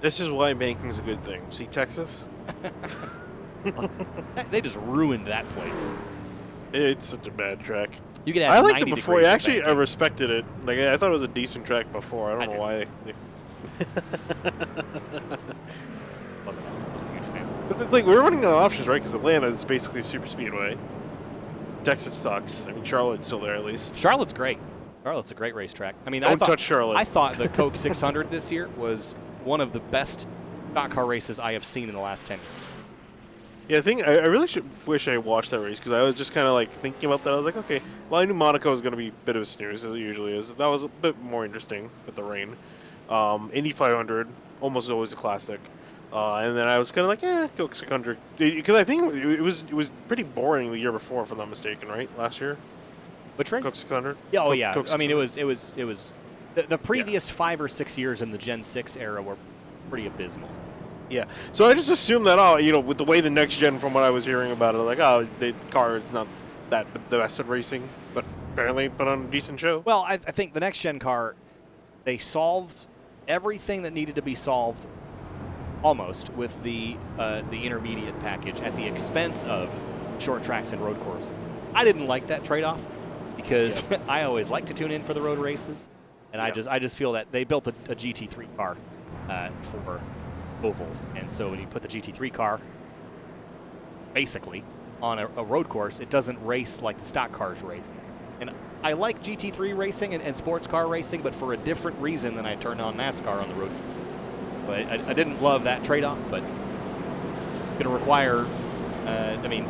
This is why banking's a good thing. See Texas? They just ruined that place. It's such a bad track. You could have I liked 90 it before. degrees of Actually, I banking. respected it. Like I thought it was a decent track before. I don't know why. Wasn't a huge fan. It's like we're running out of options, right? Because Atlanta is basically a super speedway. Texas sucks. I mean, Charlotte's still there at least. Charlotte's great. Charlotte's a great racetrack. I mean, Don't touch Charlotte. I thought the Coke 600 this year was one of the best stock car races I have seen in the last 10 years. Yeah, I really wish I watched that race because I was just kind of like thinking about that. I was like, okay, well, I knew Monaco was going to be a bit of a snooze as it usually is. That was a bit more interesting with the rain. Indy 500, almost always a classic. And then I was kind of like, Coke 600, because I think it was pretty boring the year before, if I'm not mistaken, right? Last year. Which race? Coke 600. Yeah, oh yeah. Coke I mean, it was the previous 5 or 6 years in the Gen 6 era were pretty abysmal. Yeah, so I just assumed that, with the way the next gen, from what I was hearing about it, the car is not the best at racing, but apparently put on a decent show. Well, I think the next gen car, they solved everything that needed to be solved, almost, with the intermediate package at the expense of short tracks and road courses. I didn't like that trade-off. because I always like to tune in for the road races, and I just feel that they built a GT3 car for ovals, and so when you put the GT3 car basically on a road course, it doesn't race like the stock cars race. And I like GT3 racing and sports car racing, but for a different reason than I turned on NASCAR on the road. But I didn't love that trade-off, but it's going to require, I mean,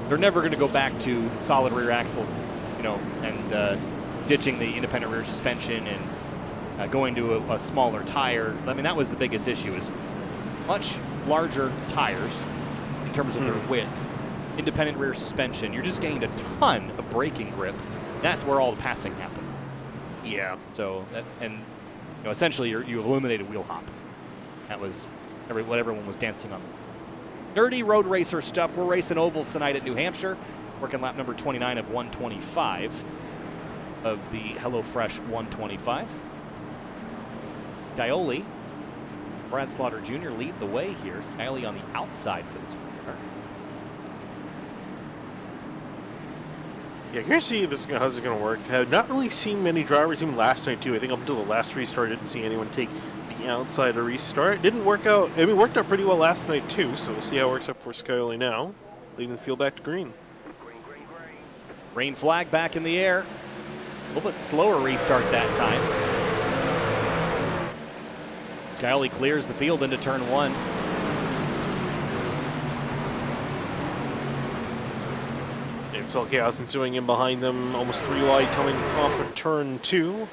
they're never going to go back to solid rear axles, you know, and ditching the independent rear suspension and going to a smaller tire. I mean, that was the biggest issue, is much larger tires in terms of their width, independent rear suspension. You're just gaining a ton of braking grip. That's where all the passing happens. Yeah. So, and you know, essentially you eliminated wheel hop. That was what everyone was dancing on. Dirty road racer stuff. We're racing ovals tonight at New Hampshire. Working lap number 29 of 125 of the HelloFresh 125. Scioli, Brad Slaughter Jr. lead the way here. Scioli on the outside for this car. Yeah, curious to see how's it going to work. Have not really seen many drivers, even last night too. I think up until the last restart, I didn't see anyone take the outside to restart. Didn't work out. I mean, it worked out pretty well last night too. So we'll see how it works out for Scioli now, leading the field back to green. Green flag back in the air. A little bit slower restart that time. Scioli clears the field into turn one. It's all chaos ensuing in behind them, almost 3 wide coming off of turn 2.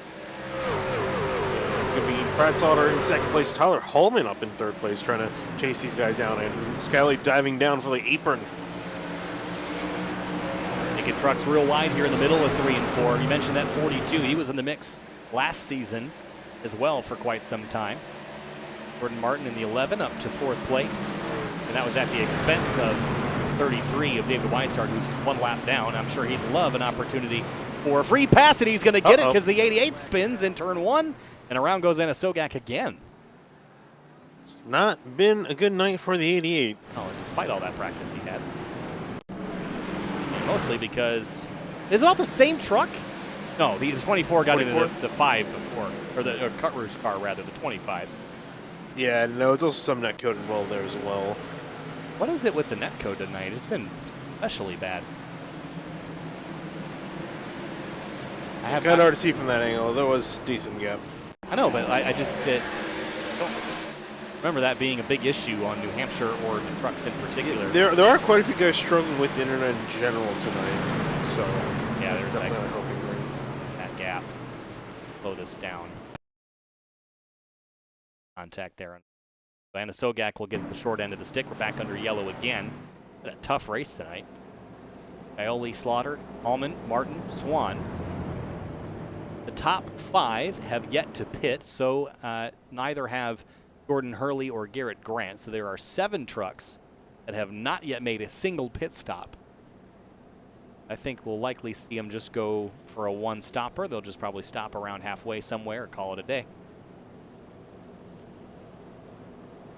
It's going to be Brad Slaughter in second place, Tyler Hallman up in third place, trying to chase these guys down, and Scioli diving down for the apron. Taking trucks real wide here in the middle of 3 and 4. You mentioned that 42. He was in the mix last season as well for quite some time. Gordon Martin in the 11 up to 4th place, and that was at the expense of 33 of David Weishart, who's 1 lap down. I'm sure he'd love an opportunity for a free pass, and he's going to get it because the 88 spins in turn 1, and around goes Anna Sogak again. It's not been a good night for the 88. Oh, and despite all that practice he had. And mostly because, is it off the same truck? No, the 24 got 24? Into the 5 before, or the Cutler's car rather, the 25. Yeah, no, it's also some net code involved there as well. What is it with the net code tonight? It's been especially bad. I have kind of hard to see from that angle. There was decent gap. I know, but I just don't remember that being a big issue on New Hampshire or the trucks in particular. There are quite a few guys struggling with the internet in general tonight. So yeah, there's that gap. Slow this down. Contact there. Anna Sogak will get the short end of the stick. We're back under yellow again. Been a tough race tonight. Scioli, Slaughter, Allman, Martin, Swan. The top 5 have yet to pit, so neither have Gordon Hurley or Garrett Grant. So there are 7 trucks that have not yet made a single pit stop. I think we'll likely see them just go for a 1-stopper. They'll just probably stop around halfway somewhere or call it a day.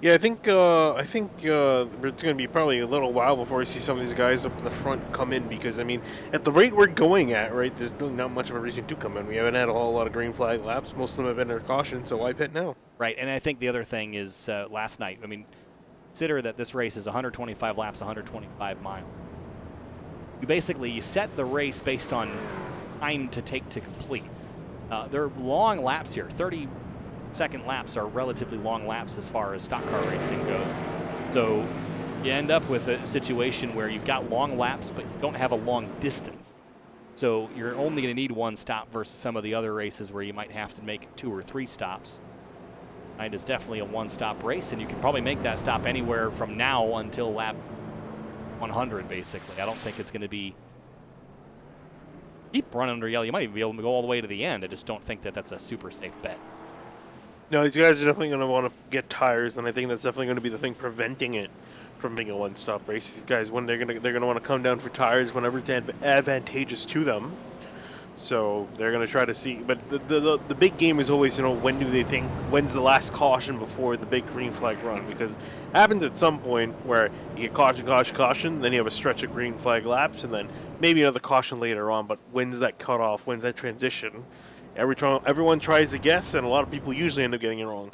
Yeah, I think it's going to be probably a little while before we see some of these guys up in the front come in, because, I mean, at the rate we're going at, right, there's really not much of a reason to come in. We haven't had a whole lot of green flag laps. Most of them have been under caution, so why pit now? Right, and I think the other thing is last night, I mean, consider that this race is 125 laps, 125 miles. You set the race based on time to take to complete. They're long laps here. 30-second laps are relatively long laps as far as stock car racing goes. So you end up with a situation where you've got long laps, but you don't have a long distance. So you're only going to need 1 stop versus some of the other races where you might have to make 2 or 3 stops. Tonight is definitely a 1-stop race, and you can probably make that stop anywhere from now until lap 100, basically. I don't think it's going to be keep running under yellow. You might even be able to go all the way to the end. I just don't think that that's a super safe bet. No, these guys are definitely going to want to get tires, and I think that's definitely going to be the thing preventing it from being a 1-stop race. These guys, when they're going to want to come down for tires whenever it's advantageous to them. So they're going to try to see. But the big game is always, when do they think, when's the last caution before the big green flag run? Because it happens at some point where you get caution, caution, caution, then you have a stretch of green flag laps, and then maybe another caution later on. But when's that cutoff? When's that transition? Everyone tries to guess, and a lot of people usually end up getting it wrong.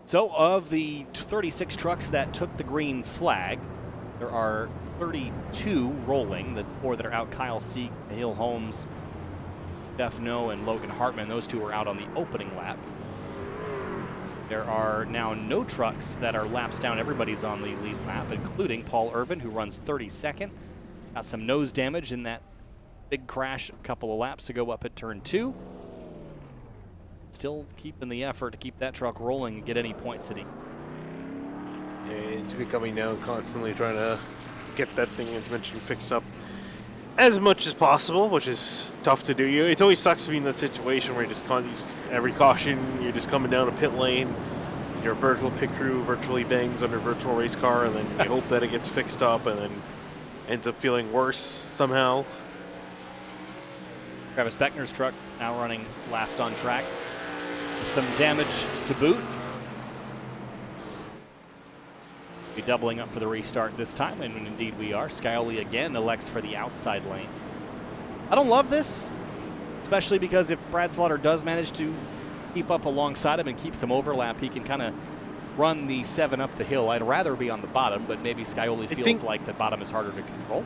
So of the 36 trucks that took the green flag, there are 32 rolling. The 4 that are out, Kyle Seek, Hill Holmes, Jeff No, and Logan Hartman. Those 2 are out on the opening lap. There are now no trucks that are laps down. Everybody's on the lead lap, including Paul Irvin, who runs 32nd. Got some nose damage in that big crash a couple of laps ago up at turn 2. Still keeping the effort to keep that truck rolling and get any points that he. He's been coming down constantly, trying to get that thing, as mentioned, fixed up as much as possible, which is tough to do. It always sucks to be in that situation where every caution, you're just coming down a pit lane, your virtual pit crew virtually bangs on your virtual race car, and then you hope that it gets fixed up, and then ends up feeling worse somehow. Travis Beckner's truck now running last on track. Some damage to boot. Be doubling up for the restart this time, and indeed we are. Scioli again elects for the outside lane. I don't love this, especially because if Brad Slaughter does manage to keep up alongside him and keep some overlap, he can kind of run the 7 up the hill. I'd rather be on the bottom, but maybe Scioli feels like the bottom is harder to control.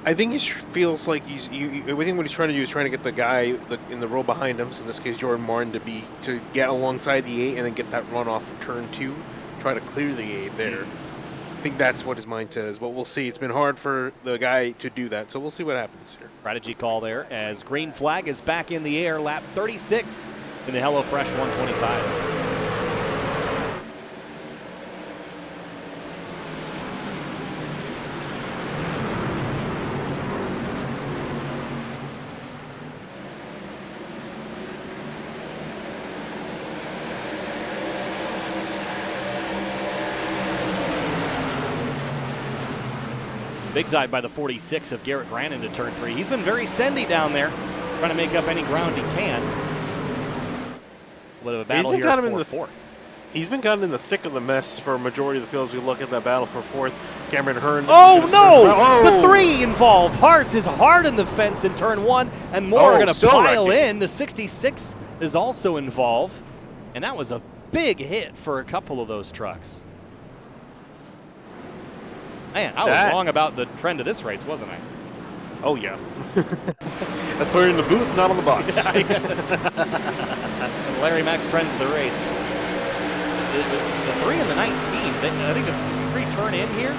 I think he feels like I think what he's trying to do is trying to get the guy in the row behind him, so in this case Jordan Martin, to get alongside the 8 and then get that run off of turn 2, try to clear the 8 there. I think that's what his mind says, but we'll see. It's been hard for the guy to do that, so we'll see what happens here. Strategy call there as green flag is back in the air, lap 36 in the HelloFresh 125. Big dive by the 46 of Garrett Grant into turn 3. He's been very sendy down there, trying to make up any ground he can. A bit of a battle here for fourth. He's been kind of in the thick of the mess for a majority of the field. As you look at that battle for fourth, Cameron Hearn. Oh no! The 3 involved. Hartz is hard in the fence in turn 1, and more are going to pile in. The 66 is also involved, and that was a big hit for a couple of those trucks. Man, I was wrong about the trend of this race, wasn't I? Oh, yeah. That's where you're in the booth, not on the box. Larry Max trends the race. It's the 3 and the 19. I think the 3 turn in here.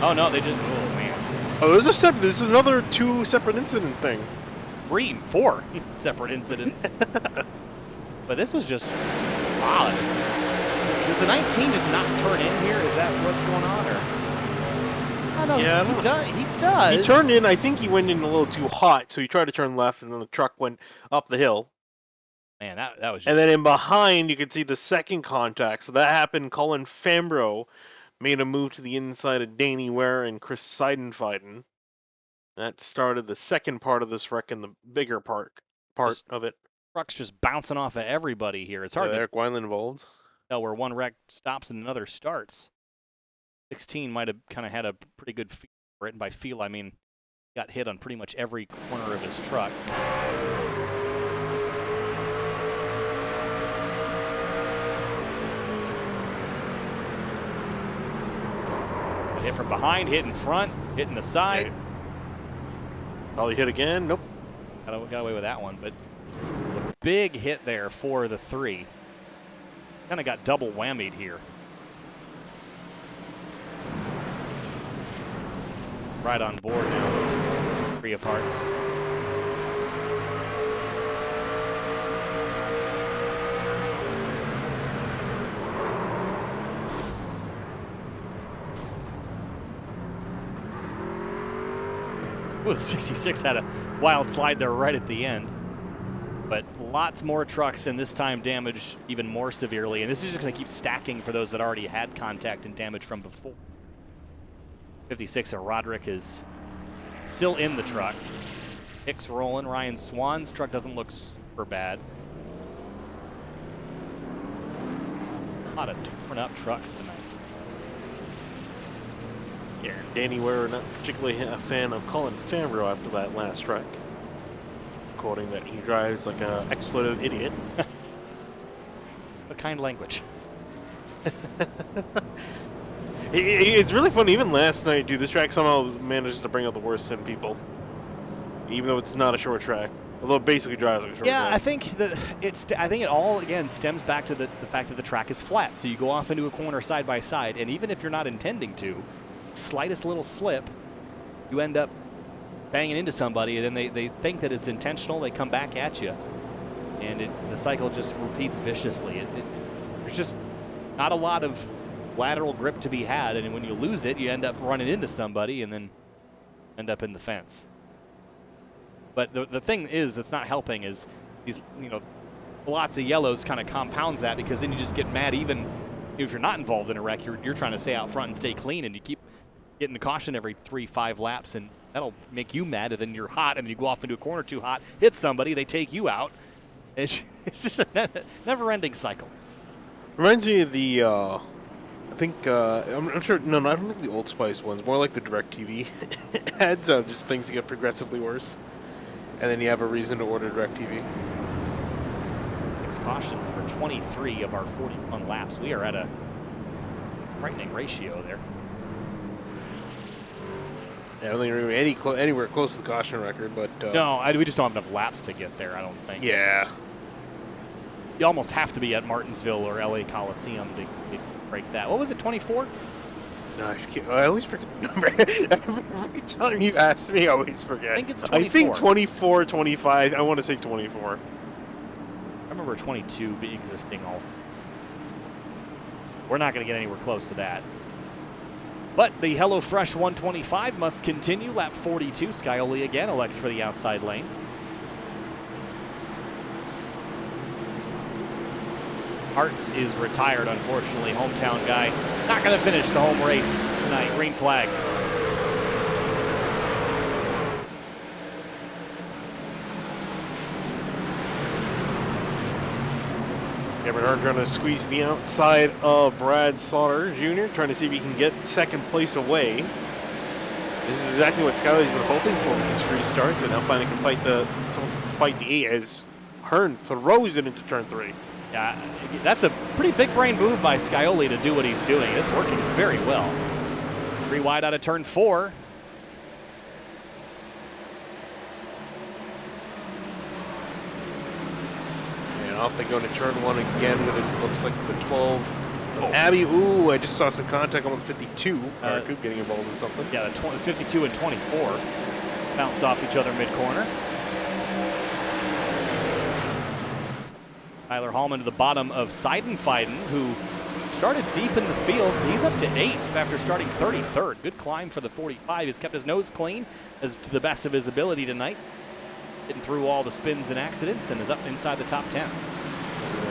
Oh, no, they just, oh, man. Oh, this is another 2 separate incident thing. 4 separate incidents. But this was just odd. Does the 19 just not turn in here? Is that what's going on, or? Yeah, he does. He turned in. I think he went in a little too hot, so he tried to turn left, and then the truck went up the hill. Man, that was just... And then in behind, you could see the second contact. So that happened. Colin Fambro made a move to the inside of Danny Ware and Chris Seidenfeiden. That started the second part of this wreck and the bigger part of it. Truck's just bouncing off of everybody here. It's hard to... Eric Wineland involved. Tell where one wreck stops and another starts. 16 might have kind of had a pretty good feel for it, and by feel I mean got hit on pretty much every corner of his truck. Hit from behind, hit in front, hit in the side. Probably hit again. Nope. Got away with that one, but a big hit there for the 3. Kind of got double whammied here. Right on board now with 3 of Hearts. Ooh, the 66 had a wild slide there right at the end. But lots more trucks, and this time damaged even more severely. And this is just going to keep stacking for those that already had contact and damage from before. 56 of Roderick is still in the truck. Hicks rolling. Ryan Swan's truck doesn't look super bad. A lot of torn up trucks tonight. Yeah, Danny Ware not particularly a fan of Colin Fambro after that last wreck, quoting that he drives like an expletive idiot. What kind language? It's really fun. Even last night, dude, this track somehow manages to bring out the worst in people, even though it's not a short track. Although it basically drives like a short track. I think I think it all again stems back to the fact that the track is flat. So you go off into a corner side by side, and even if you're not intending to, slightest little slip, you end up banging into somebody, and then they think that it's intentional. They come back at you, and the cycle just repeats viciously. There's just not a lot of lateral grip to be had, and when you lose it, you end up running into somebody and then end up in the fence. But the thing is that's not helping is these, lots of yellows kind of compounds that, because then you just get mad. Even if you're not involved in a wreck, you're trying to stay out front and stay clean, and you keep getting the caution every 3-5 laps, and that'll make you mad, and then you're hot, and then you go off into a corner too hot, hit somebody, they take you out. It's just a never-ending cycle. Reminds me of the, I think, I'm not sure, no, I don't think the Old Spice ones, more like the DirecTV ads, just things get progressively worse. And then you have a reason to order DirecTV. 6 cautions for 23 of our 41 laps. We are at a frightening ratio there. Yeah, I don't think we're going to be anywhere close to the caution record, but... No, we just don't have enough laps to get there, I don't think. Yeah. You almost have to be at Martinsville or LA Coliseum to break that. What was it, 24? No, I always forget the number. Every time you ask me, I always forget. I think it's 24. I think 24, 25. I want to say 24. I remember 22 existing also. We're not going to get anywhere close to that. But the HelloFresh 125 must continue. Lap 42. Scioli again elects for the outside lane. Hartz is retired, unfortunately. Hometown guy. Not going to finish the home race tonight. Green flag. Cameron Hart trying to squeeze the outside of Brad Sauter Jr., trying to see if he can get second place away. This is exactly what Skyler's been hoping for with these free starts, and now finally can fight the eight as Hearn throws it into turn 3. Yeah, that's a pretty big brain move by Scioli to do what he's doing. It's working very well. 3 wide out of turn 4. And off they go to turn 1 again with it looks like the 12. Oh. Abby, ooh, I just saw some contact on the 52. Coop getting involved in something. Yeah, the 52 and 24 bounced off each other mid-corner. Tyler Hallman to the bottom of Seidenfeiden, who started deep in the field. He's up to 8th after starting 33rd. Good climb for the 45. He's kept his nose clean as to the best of his ability tonight. Getting through all the spins and accidents and is up inside the top 10.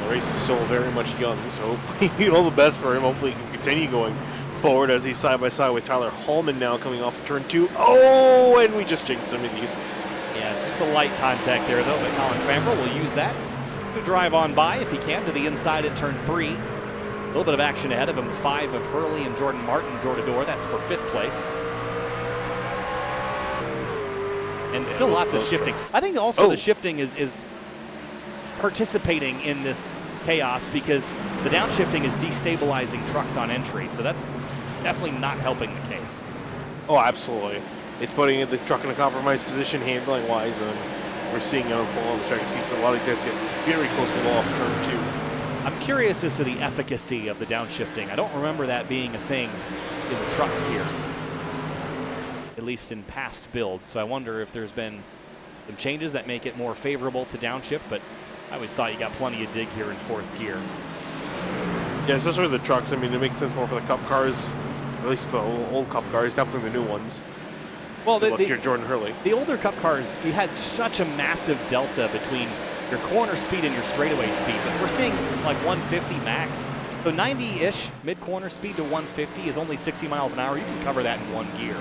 The race is still very much young, so hopefully all the best for him. Hopefully he can continue going forward as he's side by side with Tyler Hallman now coming off of turn 2. Oh, and we just jinxed him as he gets... Yeah, just a light contact there though, but Colin Fambro will use that to drive on by if he can to the inside at turn 3. A little bit of action ahead of him. 5 of Hurley and Jordan Martin door to door. That's for 5th place. And still lots of shifting. I think also the shifting is participating in this chaos because the downshifting is destabilizing trucks on entry. So that's definitely not helping the case. Oh, absolutely. It's putting the truck in a compromised position handling wise, and we're seeing it unfold on the track. You see a lot of these guys get very close to the wall off turn 2. I'm curious as to the efficacy of the downshifting. I don't remember that being a thing in the trucks here, at least in past builds. So I wonder if there's been some changes that make it more favorable to downshift, but I always thought you got plenty of dig here in 4th gear. Yeah, especially with the trucks. I mean, it makes sense more for the Cup cars, at least the old Cup cars, definitely the new ones. Well, so your Jordan Hurley. The older Cup cars, you had such a massive delta between your corner speed and your straightaway speed. But we're seeing like 150 max. So 90-ish mid-corner speed to 150 is only 60 miles an hour. You can cover that in 1 gear.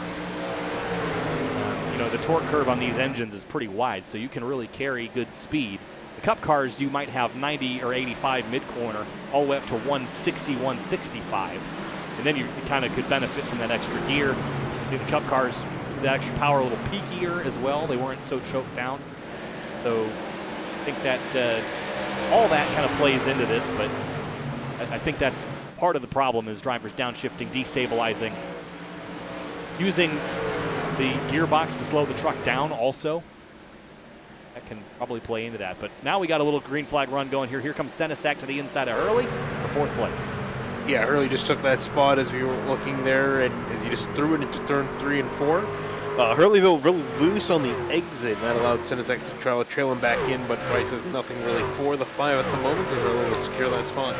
you know, the torque curve on these engines is pretty wide, so you can really carry good speed. The Cup cars, you might have 90 or 85 mid-corner, all the way up to 160, 165. And then you kind of could benefit from that extra gear. The Cup cars, the extra power a little peakier as well. They weren't so choked down. So I think that all that kind of plays into this, but I think that's part of the problem is drivers downshifting, destabilizing, using the gearbox to slow the truck down also. That can probably play into that. But now we got a little green flag run going here. Here comes Senesac to the inside of Hurley for 4th place. Yeah, Hurley just took that spot as we were looking there, and as he just threw it into turn 3 and 4. Hurley, though, really loose on the exit. That allowed Senesac to trail him back in, but Bryce has nothing really for the 5 at the moment, so Hurley will secure that spot.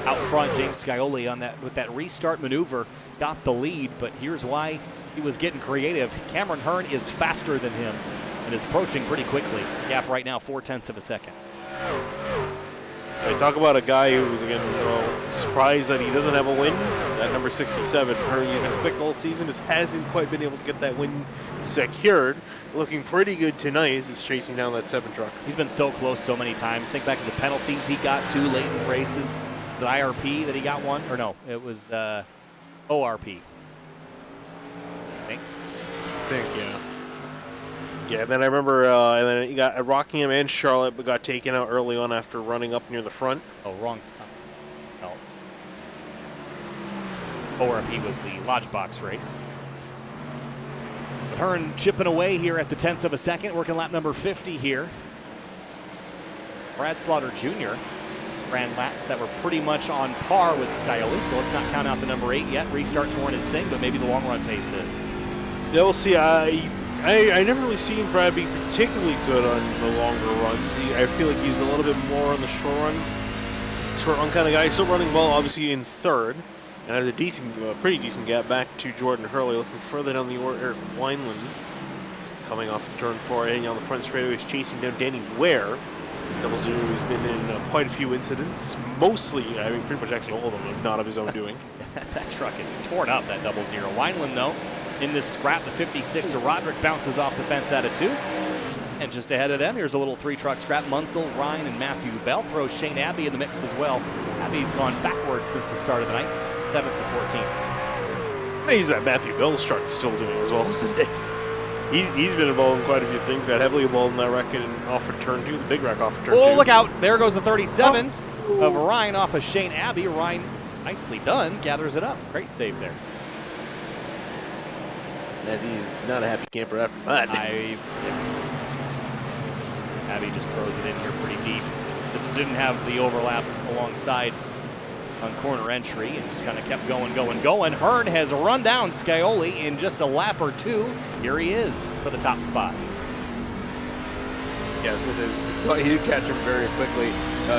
Out front, James Scioli on that with that restart maneuver got the lead, but here's why he was getting creative. Cameron Hearn is faster than him and is approaching pretty quickly. Gap right now, 0.4 of a second. I talk about a guy who's, again, surprised that he doesn't have a win. That number 67, Hearn, he's been quick all season, just hasn't quite been able to get that win secured. Looking pretty good tonight as he's chasing down that 7 truck. He's been so close so many times. Think back to the penalties he got to late in the races. The IRP that he got one, or no, it was ORP. I think, yeah. Yeah, then I remember, and then he got Rockingham and Charlotte, but got taken out early on after running up near the front. Oh, wrong. Else. ORP was the Lodge Box race. But Hearn chipping away here at the 10th of a second, working lap number 50 here. Brad Slaughter Jr. ran laps that were pretty much on par with Scioli, so let's not count out the number 8 yet. Restart's weren't his thing, but maybe the long run pace is. Yeah, we'll see. I never really seen Brad be particularly good on the longer runs. I feel like he's a little bit more on the short run kind of guy. Still running well, obviously in 3rd, and has a pretty decent gap back to Jordan Hurley. Looking further down the Eric Wineland, coming off of turn 4, heading on the front straightaway, is chasing down Danny Ware. 00 has been in quite a few incidents, mostly, I mean, pretty much actually all of them, not of his own doing. That truck is torn up, that 00. Wineland, though, in this scrap, the 56 of Roderick bounces off the fence out of 2. And just ahead of them, here's a little 3-truck scrap. Munsell, Ryan, and Matthew Bell throws Shane Abbey in the mix as well. Abbey's gone backwards since the start of the night, 7th to 14th. Amazing that Matthew Bell's truck is still doing as well as it is. He's been involved in quite a few things. Got heavily involved in that wreck and off of turn 2, the big wreck off of turn 2. Oh, look out. There goes the 37 of Ryan off of Shane Abbey. Ryan, nicely done, gathers it up. Great save there. And he's not a happy camper after that. Abbey just throws it in here pretty deep. Didn't have the overlap alongside on corner entry and just kind of kept going. Hearn has run down Scioli in just a lap or 2. Here he is for the top spot. Yeah, he did catch him very quickly.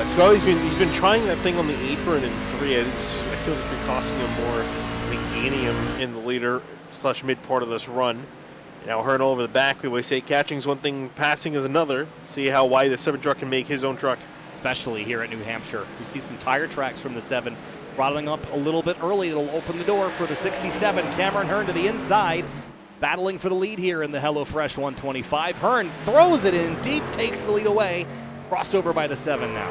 Scioli's been trying that thing on the apron in 3. I feel like it's been costing him more than gaining him in the later / mid part of this run. Now Hearn all over the back. We always say catching is one thing, passing is another. See how wide the 7 truck can make his own truck. Especially here at New Hampshire. We see some tire tracks from the 7 throttling up a little bit early. It'll open the door for the 67. Cameron Hearn to the inside, battling for the lead here in the HelloFresh 125. Hearn throws it in deep, takes the lead away. Crossover by the 7 now.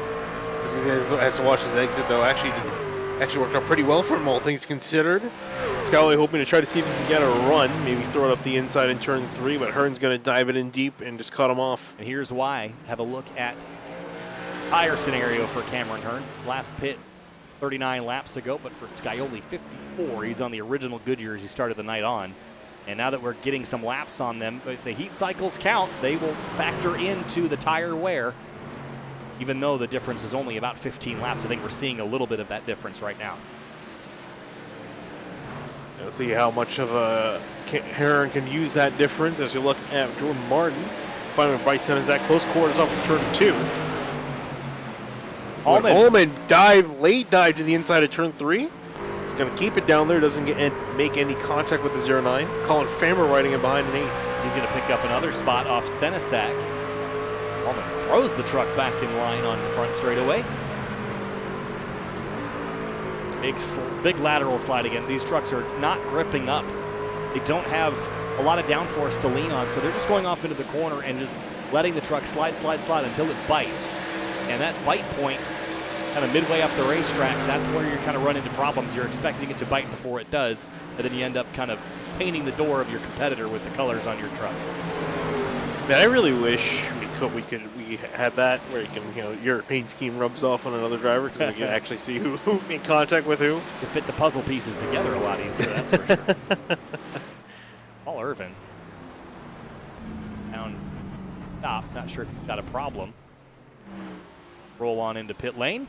He has to watch his exit, though. Actually worked out pretty well for him, all things considered. Scioli hoping to try to see if he can get a run, maybe throw it up the inside in turn 3, but Hearn's going to dive it in deep and just cut him off. And here's why. Have a look at tire scenario for Cameron Hearn. Last pit 39 laps ago, but for Scioli 54. He's on the original Goodyear as he started the night on. And now that we're getting some laps on them, if the heat cycles count, they will factor into the tire wear. Even though the difference is only about 15 laps, I think we're seeing a little bit of that difference right now. Let's see how much of Hearn can use that difference as you look at Jordan Martin. Finally, Bryce Senesac close quarters off of turn 2. Holman late dive to the inside of turn 3. He's going to keep it down there, doesn't make any contact with the 09. Colin Farmer riding him behind an 8th. He's going to pick up another spot off Senesac. Holman throws the truck back in line on the front straightaway. Big lateral slide again. These trucks are not gripping up. They don't have a lot of downforce to lean on, so they're just going off into the corner and just letting the truck slide until it bites. And that bite point, kind of midway up the racetrack, that's where you kind of run into problems. You're expecting it to bite before it does, and then you end up kind of painting the door of your competitor with the colors on your truck. Man, I really wish we had that where you can, your paint scheme rubs off on another driver because you can actually see who in contact with who. To fit the puzzle pieces together a lot easier, that's for sure. Paul Irvin down top, not sure if he's got a problem. Roll on into pit lane.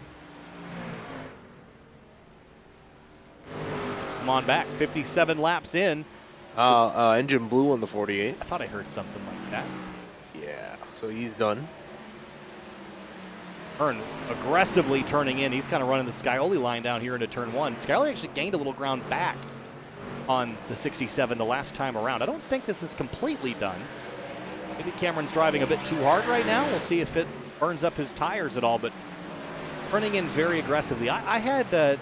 Come on back, 57 laps in. Engine blew on the 48. I thought I heard something like that. Yeah, so he's done. Hearn aggressively turning in. He's kind of running the Scioli line down here into turn one. Scioli actually gained a little ground back on the 67 the last time around. I don't think this is completely done. Maybe Cameron's driving a bit too hard right now. We'll see if it burns up his tires at all, but turning in very aggressively. I had an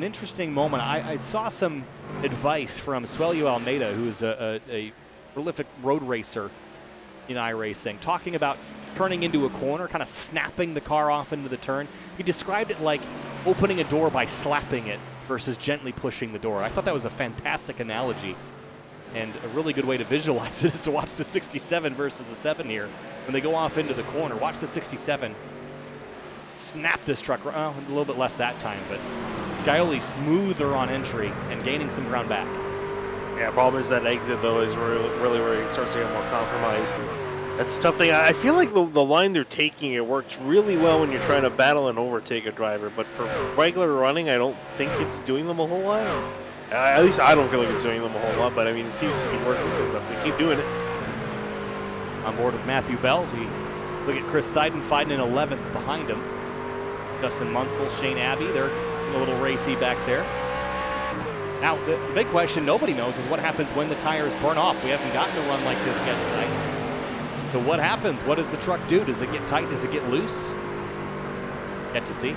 interesting moment. I saw some advice from Suelio Almeida, who's a prolific road racer in iRacing, talking about turning into a corner, kind of snapping the car off into the turn. He described it like opening a door by slapping it versus gently pushing the door. I thought that was a fantastic analogy, and a really good way to visualize it is to watch the 67 versus the 7 here. When they go off into the corner, watch the 67 snap this truck. Well, a little bit less that time, but Scioli smoother on entry and gaining some ground back. Yeah, problem is that exit, though, is really where it starts to get more compromised. That's a tough thing. I feel like the line they're taking, it works really well when you're trying to battle and overtake a driver, but for regular running, I don't think it's doing them a whole lot. At least I don't feel like it's doing them a whole lot, but I mean, it seems to be working because they keep doing it. On board with Matthew Bell, we look at Chris Seiden fighting in 11th behind him. Justin Munsell, Shane Abbey, they're a little racy back there. Now, the big question nobody knows is what happens when the tires burn off. We haven't gotten a run like this yet tonight. So what happens? What does the truck do? Does it get tight? Does it get loose? Yet to see.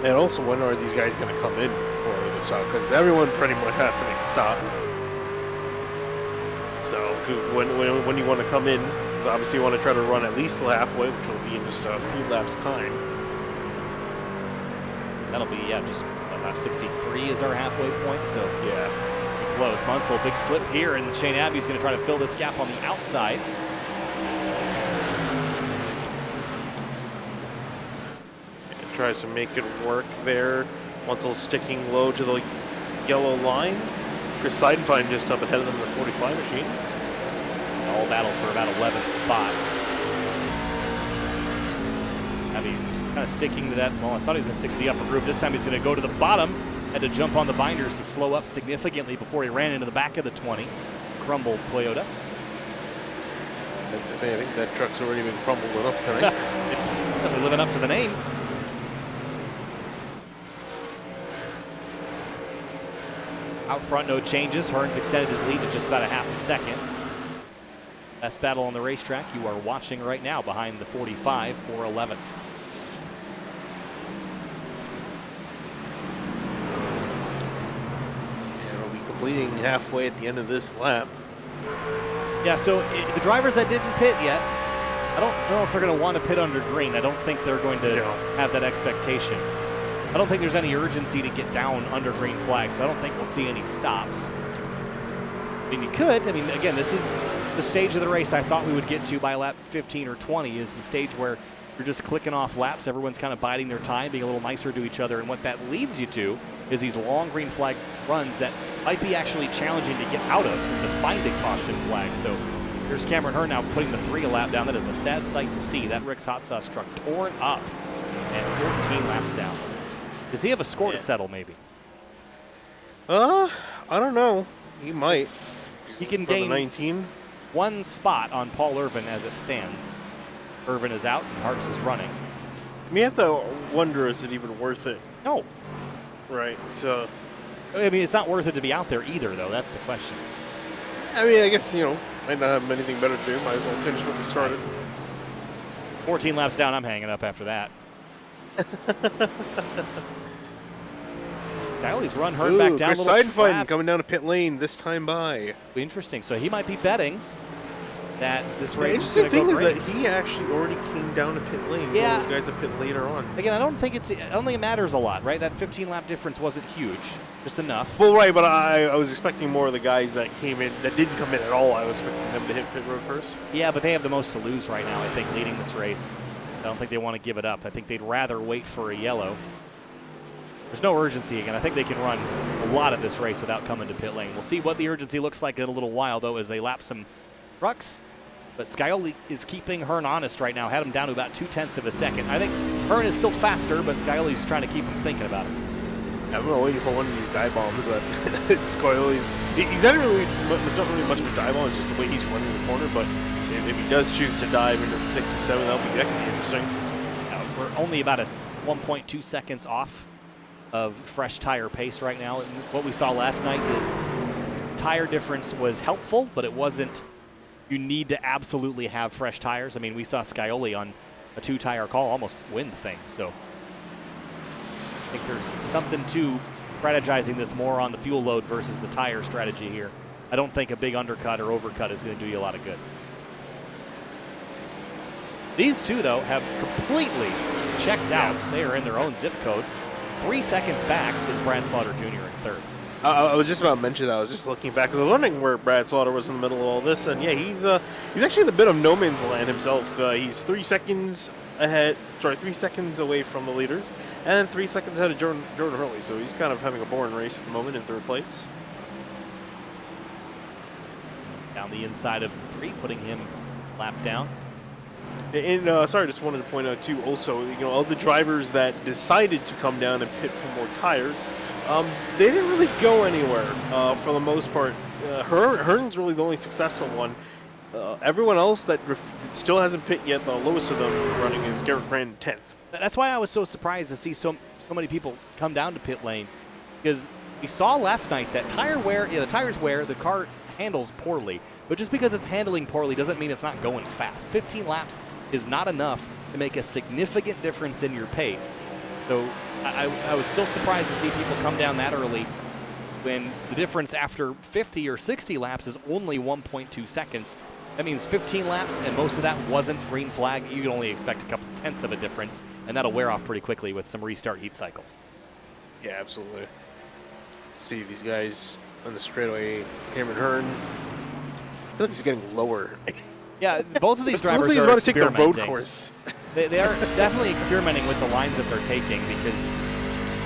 And also, when are these guys going to come in for the stop? Because everyone pretty much has to make a stop. So when you want to come in, obviously you want to try to run at least halfway, which will be in just a few laps' time. That'll be, just lap 63 is our halfway point, so yeah, close. Munsell, big slip here, and Shane Abbey's going to try to fill this gap on the outside. And tries to make it work there. Munsell sticking low to the yellow line. Chris Seidenfein just up ahead of them in the 45 machine. All battle for about 11th spot. Abbey just kind of sticking to that. Well, I thought he was going to stick to the upper groove. This time he's going to go to the bottom. Had to jump on the binders to slow up significantly before he ran into the back of the 20. Crumbled Toyota. I was going to say, I think that truck's already been crumbled enough tonight. It's definitely living up to the name. Out front, no changes. Hearn's extended his lead to just about a half a second. Best battle on the racetrack you are watching right now behind the 45 for 11th. And we'll be completing halfway at the end of this lap. Yeah, so the drivers that didn't pit yet, I don't know if they're going to want to pit under green. I don't think they're going to have that expectation. I don't think there's any urgency to get down under green flag, so I don't think we'll see any stops. I mean, you could. I mean, again, this is the stage of the race I thought we would get to by lap 15 or 20 is the stage where you're just clicking off laps. Everyone's kind of biding their time, being a little nicer to each other. And what that leads you to is these long green flag runs that might be actually challenging to get out of to find a caution flag. So here's Cameron Hearn now putting the 3 a lap down. That is a sad sight to see. That Rick's Hot Sauce truck torn up and 14 laps down. Does he have a score to settle, maybe? I don't know. He might. He can For the gain 19. 1 spot on Paul Irvin as it stands. Irvin is out and Hartz is running. I mean, you have to wonder, is it even worth it? No. Right. So, I mean, it's not worth it to be out there either, though. That's the question. I mean, I guess, might not have anything better to do. Might as well finish what we started. 14 laps down, I'm hanging up after that. Scully's run Hearn back down. Chris Seidenfeld coming down to pit lane this time by. Interesting. So he might be betting that this race The is going interesting to go thing great. is that he actually already came down to pit lane. Yeah. Those guys that pit later on. Again, I don't think it matters a lot, right? That 15-lap difference wasn't huge, just enough. Well, right, but I was expecting more of the guys that came in, that didn't come in at all. I was expecting them to hit pit road first. Yeah, but they have the most to lose right now, I think, leading this race. I don't think they want to give it up. I think they'd rather wait for a yellow. There's no urgency again. I think they can run a lot of this race without coming to pit lane. We'll see what the urgency looks like in a little while, though, as they lap some trucks. But Scioli is keeping Hearn honest right now. Had him down to about 0.2 of a second. I think Hearn is still faster, but Scioli's trying to keep him thinking about it. I'm waiting for one of these dive bombs that Scioli's. He's not really, it's not really much of a dive bomb. It's just the way he's running the corner. But if he does choose to dive into the 67, that could be interesting. We're only about 1.2 seconds off of fresh tire pace right now. And what we saw last night is tire difference was helpful, but it wasn't. You need to absolutely have fresh tires. I mean, we saw Scioli on a 2-tire call almost win the thing. So I think there's something to strategizing this more on the fuel load versus the tire strategy here. I don't think a big undercut or overcut is going to do you a lot of good. These two, though, have completely checked out. They are in their own zip code. 3 seconds back is Brad Slaughter Jr. in third. I was just about to mention that. I was just looking back. I was wondering where Brad Slaughter was in the middle of all this. And yeah, he's actually in the bit of no man's land himself. He's 3 seconds ahead, 3 seconds away from the leaders, and 3 seconds ahead of Jordan Hurley. So he's kind of having a boring race at the moment in third place. Down the inside of the 3, putting him lap down. And sorry, just wanted to point out too. Also, all the drivers that decided to come down and pit for more tires, they didn't really go anywhere for the most part. Hearn's really the only successful one. Everyone else that still hasn't pit yet, the lowest of them running is Garrett Grant 10th. That's why I was so surprised to see so many people come down to pit lane, because we saw last night that the tires wear, the car handles poorly. But just because it's handling poorly doesn't mean it's not going fast. 15 laps is not enough to make a significant difference in your pace. So I was still surprised to see people come down that early when the difference after 50 or 60 laps is only 1.2 seconds. That means 15 laps, and most of that wasn't green flag. You can only expect a couple tenths of a difference, and that'll wear off pretty quickly with some restart heat cycles. Yeah, absolutely. See these guys on the straightaway, Cameron Hearn. I feel like he's getting lower. Yeah, both of these drivers looks like he's are about to take the road experimenting. course. They are definitely experimenting with the lines that they're taking, because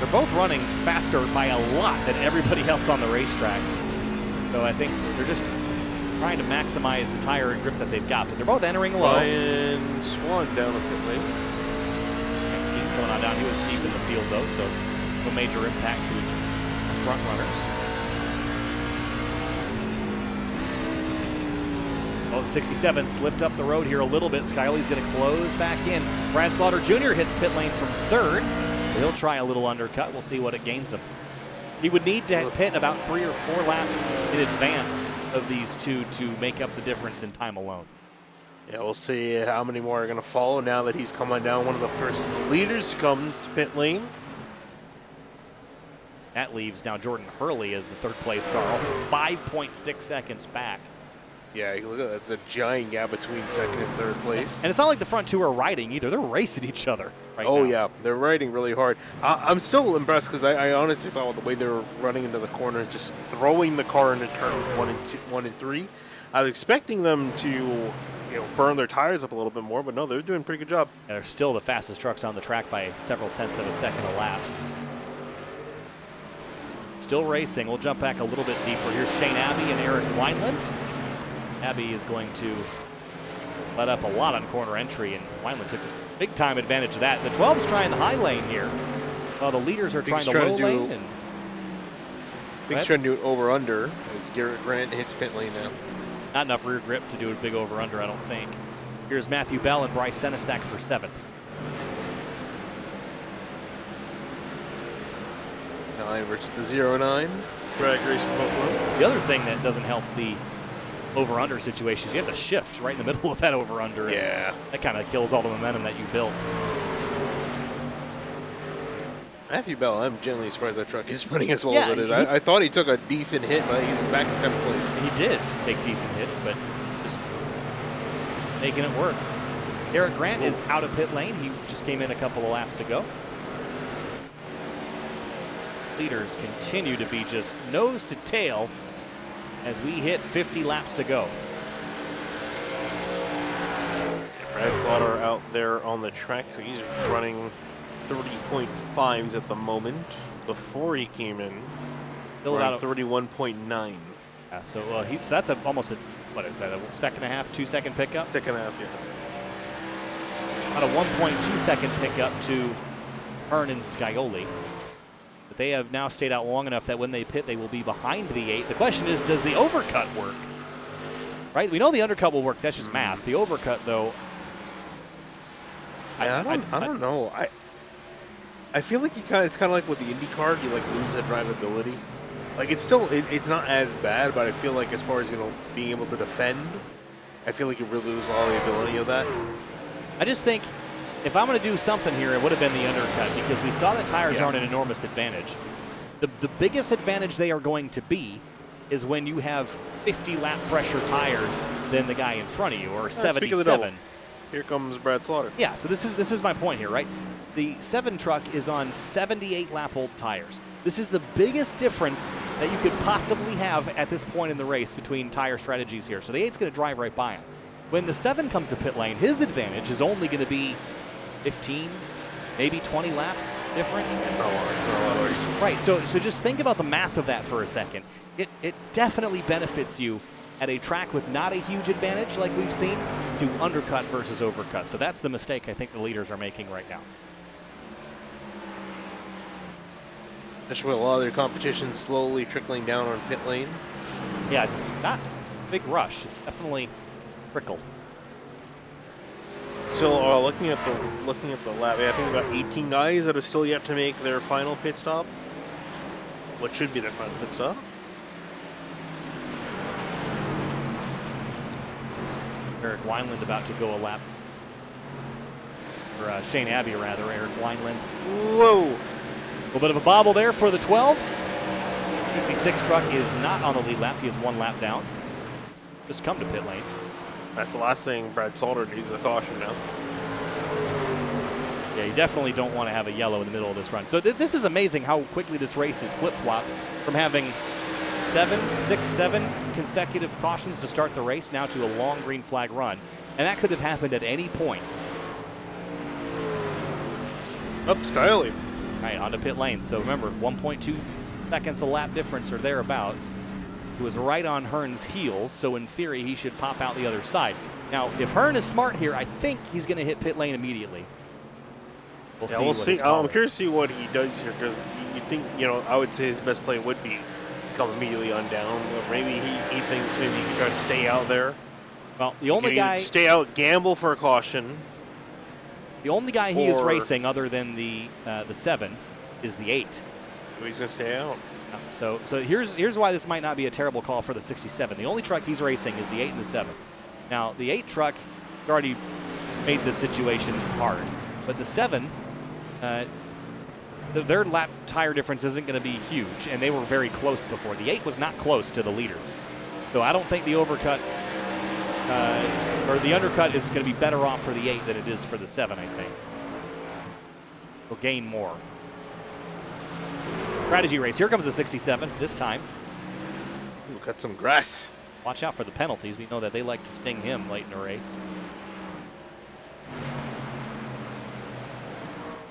they're both running faster by a lot than everybody else on the racetrack. So I think they're just trying to maximize the tire and grip that they've got. But they're both entering low. Ryan Swan down the pit lane. 19 going on down. He was deep in the field, though, so no major impact to the front runners. Oh, 67 slipped up the road here a little bit. Scioli's going to close back in. Brad Slaughter Jr. hits pit lane from third. He'll try a little undercut. We'll see what it gains him. He would need to pit about 3 or 4 laps in advance of these two to make up the difference in time alone. Yeah, we'll see how many more are going to follow now that he's come on down. One of the first leaders to come to pit lane. That leaves now Jordan Hurley as the third place car, 5.6 seconds back. Yeah, look at that. It's a giant gap between second and third place. And it's not like the front two are riding either. They're racing each other right now. Oh, yeah. They're riding really hard. I'm still impressed because I honestly thought with the way they were running into the corner, just throwing the car into turns 1 and 3. I was expecting them to burn their tires up a little bit more, but no, they're doing a pretty good job. And they're still the fastest trucks on the track by several tenths of a second a lap. Still racing. We'll jump back a little bit deeper. Here's Shane Abbey and Eric Wineland. Abbey is going to let up a lot on corner entry, and Wineland took a big-time advantage of that. The 12's trying the high lane here, while the leaders are trying the low lane. And I think he's trying to do it over-under as Garrett Grant hits pit lane now. not enough rear grip to do a big over-under, I don't think. Here's Matthew Bell and Bryce Senesac for 7th. 9 versus the 0-9. Drag race from Buffalo. The other thing that doesn't help the over-under situation is you have to shift right in the middle of that over-under. Yeah. That kind of kills all the momentum that you built. Matthew Bell, I'm genuinely surprised that truck is running as well Yeah, as it is. I thought he took a decent hit, but he's back in 10th place. He did take decent hits, but just making it work. Eric Grant is out of pit lane. He just came in a couple of laps ago. Leaders continue to be just nose to tail as we hit 50 laps to go. Brad Slaughter out there on the track, so he's running 30.5s at the moment. Before he came in, Still about 31.9. Yeah, so so that's almost a, what is that, a second and a half, 2 second pickup? Second half, yeah. About a 1.2 second pickup to Hearn and Scioli. But they have now stayed out long enough that when they pit, they will be behind the 8. The question is, does the overcut work? Right? We know the undercut will work. That's just math. The overcut, though. Yeah, I don't know. I feel like it's kind of like with the IndyCar, you like lose that drivability. Like it's still it's not as bad, but I feel like as far as being able to defend, I feel like you really lose all the ability of that. I just think if I'm going to do something here, it would have been the undercut because we saw that tires aren't an enormous advantage. The biggest advantage they are going to be is when you have 50 lap fresher tires than the guy in front of you, or 77. Here comes Brad Slaughter. Yeah, so this is my point here, right? The 7 truck is on 78 lap old tires. This is the biggest difference that you could possibly have at this point in the race between tire strategies here. So the 8's going to drive right by him. When the 7 comes to pit lane, his advantage is only going to be 15, maybe 20 laps different. It's not a lot of racing. Right, so just think about the math of that for a second. It definitely benefits you at a track with not a huge advantage like we've seen to undercut versus overcut. So that's the mistake I think the leaders are making right now. Especially with a lot of their competition slowly trickling down on pit lane. Yeah, it's not a big rush. It's definitely trickle. So looking at the lap, I think about 18 guys that are still yet to make their final pit stop. What should be their final pit stop? Eric Wineland about to go a lap. Or Shane Abbey, rather, Eric Wineland. Whoa! A little bit of a bobble there for the 12. 56 truck is not on the lead lap. He is 1 lap down. Just come to pit lane. That's the last thing Brad Salter needs, a caution now. Yeah, you definitely don't want to have a yellow in the middle of this run. So this is amazing how quickly this race is flip-flopped from having 7 consecutive cautions to start the race now to a long green flag run. And that could have happened at any point. Up, Scioli. Right, onto pit lane. So remember, 1.2 seconds a lap difference or thereabouts. He was right on Hearn's heels, so in theory, he should pop out the other side. Now, if Hearn is smart here, I think he's going to hit pit lane immediately. We'll see. I'm curious to see what he does here, because you think, I would say his best play would be come immediately on down. Or maybe he thinks maybe he can try to stay out there. Well, the only guy... Stay out, gamble for a caution. The only guy he is racing other than the 7 is the 8. So he's going to stay out. So here's why this might not be a terrible call for the 67. The only truck he's racing is the 8 and the 7. Now, the 8 truck already made this situation hard. But the 7, their lap tire difference isn't going to be huge, and they were very close before. The 8 was not close to the leaders. So I don't think the overcut or the undercut is going to be better off for the 8 than it is for the 7, I think. They'll gain more. Strategy race. Here comes the 67 this time. Ooh, cut some grass. Watch out for the penalties. We know that they like to sting him late in the race.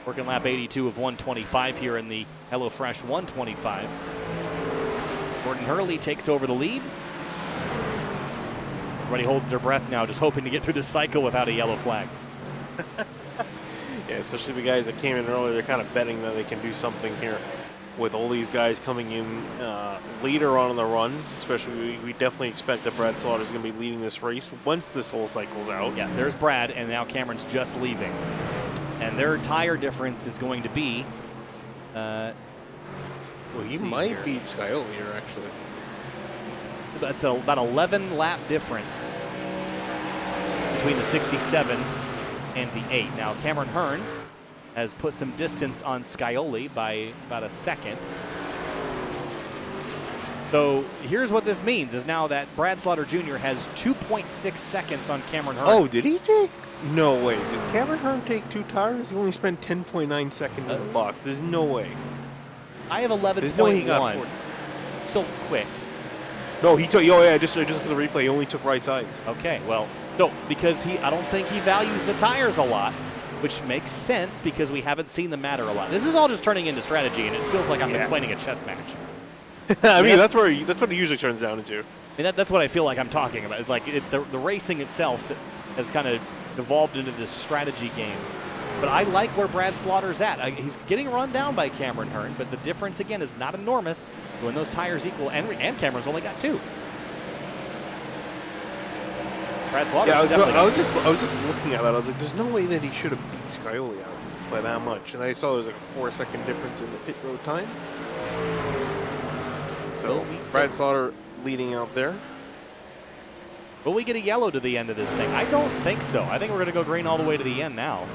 Working lap 82 of 125 here in the HelloFresh 125. Gordon Hurley takes over the lead. Everybody holds their breath now, just hoping to get through this cycle without a yellow flag. Yeah, especially the guys that came in earlier, they're kind of betting that they can do something here. With all these guys coming in later on in the run, especially we definitely expect that Brad Slaughter is going to be leading this race once this whole cycle's out. Yes, there's Brad, and now Cameron's just leaving. And their tire difference is going to be... well, he might beat Scioli here, actually. That's about 11 lap difference between the 67 and the 8. Now, Cameron Hearn has put some distance on Scioli by about a second. So here's what this means, is now that Brad Slaughter Jr. has 2.6 seconds on Cameron Hearn. Oh, did he take? No way. Did Cameron Hearn take 2 tires? He only spent 10.9 seconds in the box. There's no way. I have 11.1. There's no way he got 40. Still quick. No, he took. Oh yeah, just because of the replay, he only took right sides. Okay, well, so because I don't think he values the tires a lot, which makes sense because we haven't seen them matter a lot. This is all just turning into strategy, and it feels like I'm explaining a chess match. I mean, that's what it usually turns down into. I mean, that's what I feel like I'm talking about. It's like the racing itself has kind of evolved into this strategy game. But I like where Brad Slaughter's at. He's getting run down by Cameron Hearn, but the difference, again, is not enormous. So when those tires equal, and Cameron's only got 2. Brad Slaughter's I was just looking at that. I was like, there's no way that he should have beat Scioli out by that much. And I saw there was like a 4-second difference in the pit road time. So Brad Slaughter leading out there. Will we get a yellow to the end of this thing? I don't think so. I think we're going to go green all the way to the end now.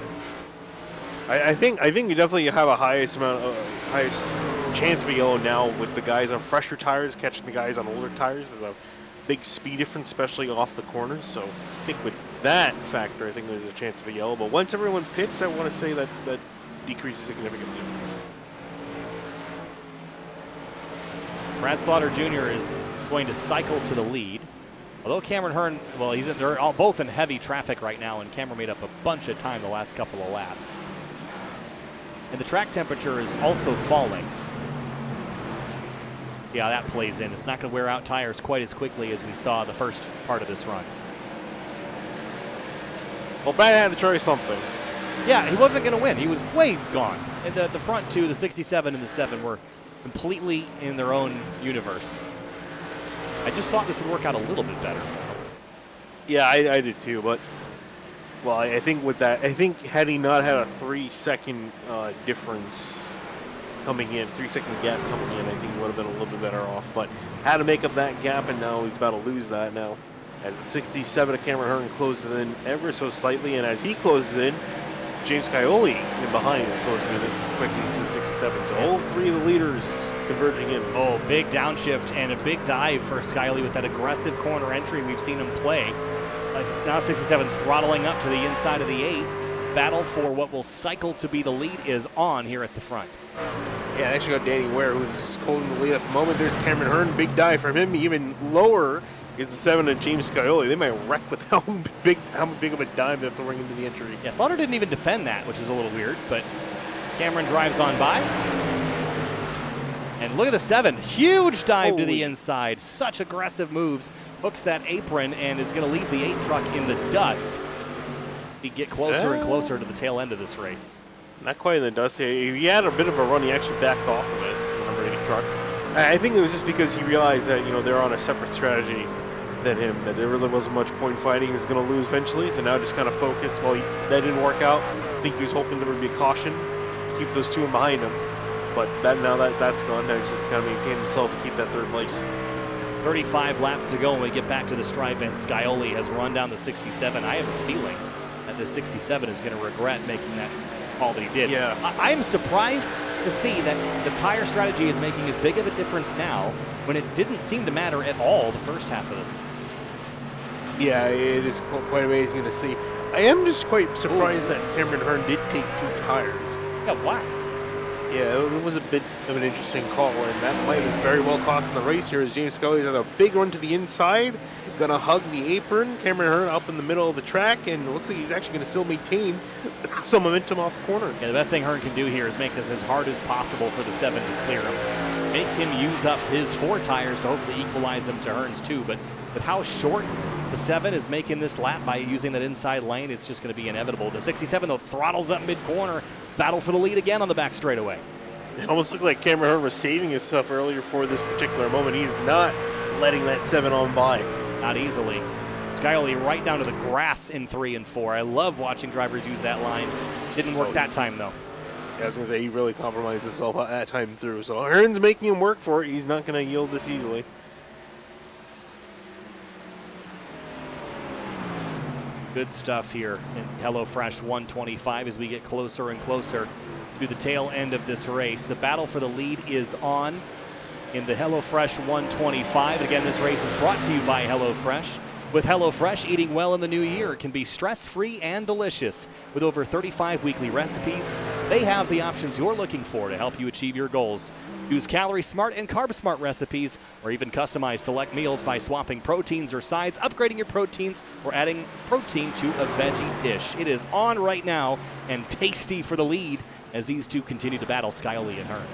I think you definitely have a highest chance of a yellow now with the guys on fresher tires catching the guys on older tires. There's a big speed difference, especially off the corners. So I think with that factor, I think there's a chance of a yellow. But once everyone pits, I want to say that decreases significantly. Brad Slaughter Jr. is going to cycle to the lead. Although Cameron Hearn, well, they're all both in heavy traffic right now, and Cameron made up a bunch of time the last couple of laps. And the track temperature is also falling. Yeah, that plays in. It's not going to wear out tires quite as quickly as we saw the first part of this run. Well, Brad had to try something. Yeah, he wasn't going to win. He was way gone. And the front two, the 67 and the 7, were completely in their own universe. I just thought this would work out a little bit better for him. Yeah, I did too, but well, I think with that, had he not had a 3-second difference coming in, 3-second gap coming in, I think he would have been a little bit better off. But had to make up that gap, and now he's about to lose that now. As the 67 of Cameron Hearn closes in ever so slightly, and as he closes in, James Scioli in behind is closing in quickly to the 67. So all 3 of the leaders converging in. Oh, big downshift and a big dive for Scioli with that aggressive corner entry we've seen him play. It's now 67's throttling up to the inside of the 8. Battle for what will cycle to be the lead is on here at the front. Yeah, I actually got Danny Ware, who's holding the lead at the moment. There's Cameron Hearn, big dive from him. Even lower is the 7 of James Scioli. They might wreck with how big of a dive they're throwing into the entry. Yeah, Slaughter didn't even defend that, which is a little weird, but Cameron drives on by. And look at the 7. Huge dive to the inside. Such aggressive moves. Hooks that apron and is going to leave the 8 truck in the dust. We get closer and closer to the tail end of this race. Not quite in the dust. He had a bit of a run. He actually backed off of it, the number 80 truck. I think it was just because he realized that, they're on a separate strategy than him, that there really wasn't much point fighting. He was going to lose eventually, so now just kind of focused. Well, that didn't work out. I think he was hoping there would be a caution, keep those 2 in behind him. But now that's gone. Now he's just kind of maintain himself and keep that 3rd place. 35 laps to go when we get back to the stripe, and Scioli has run down the 67. I have a feeling that the 67 is going to regret making that call that he did. Yeah. I'm surprised to see that the tire strategy is making as big of a difference now when it didn't seem to matter at all the first half of this. Yeah, it is quite amazing to see. I am just quite surprised that Cameron Hearn did take 2 tires. Yeah, why? Yeah, it was a bit of an interesting call, and that might have very well cost in the race here as James Scioli has a big run to the inside, going to hug the apron. Cameron Hearn up in the middle of the track, and it looks like he's actually going to still maintain some momentum off the corner. Yeah, the best thing Hearn can do here is make this as hard as possible for the 7 to clear him. Make him use up his 4 tires to hopefully equalize him to Hearn's 2, but with how short the 7 is making this lap by using that inside lane, it's just going to be inevitable. The 67, though, throttles up mid-corner. Battle for the lead again on the back straightaway. It almost looked like Cameron Hearn was saving himself earlier for this particular moment. He's not letting that 7 on by. Not easily. Scioli right down to the grass in 3 and 4. I love watching drivers use that line. Didn't work that time, though. Yeah, I was going to say, he really compromised himself that time through. So Hearn's making him work for it. He's not going to yield this easily. Good stuff here in HelloFresh 125 as we get closer and closer to the tail end of this race. The battle for the lead is on in the HelloFresh 125. Again, this race is brought to you by HelloFresh. With HelloFresh, eating well in the new year can be stress-free and delicious. With over 35 weekly recipes, they have the options you're looking for to help you achieve your goals. Use Calorie Smart and Carb Smart recipes, or even customize select meals by swapping proteins or sides, upgrading your proteins, or adding protein to a veggie dish. It is on right now and tasty for the lead as these two continue to battle Skyly and Hearn.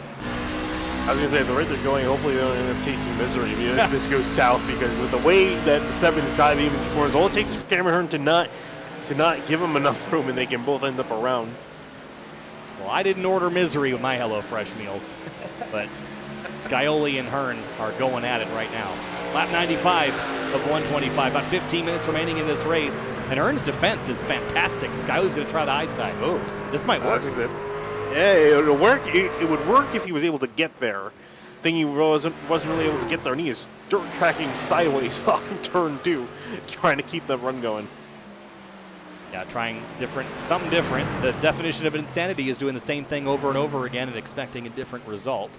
I was going to say, the rate they're going, hopefully they don't end up tasting misery if this goes south, because with the way that the 7s dive even corners, all it takes is for Cameron Hearn to not give them enough room, and they can both end up around. Well, I didn't order misery with my HelloFresh meals, but Skyly and Hearn are going at it right now. Lap 95 of 125, about 15 minutes remaining in this race, and Hearn's defense is fantastic. Skyly's going to try the high side. Oh, this might work. Yeah, it would work. It would work if he was able to get there. Thing he wasn't really able to get there, and he is dirt tracking sideways off of turn 2, trying to keep that run going. Yeah, trying something different. The definition of insanity is doing the same thing over and over again and expecting a different result.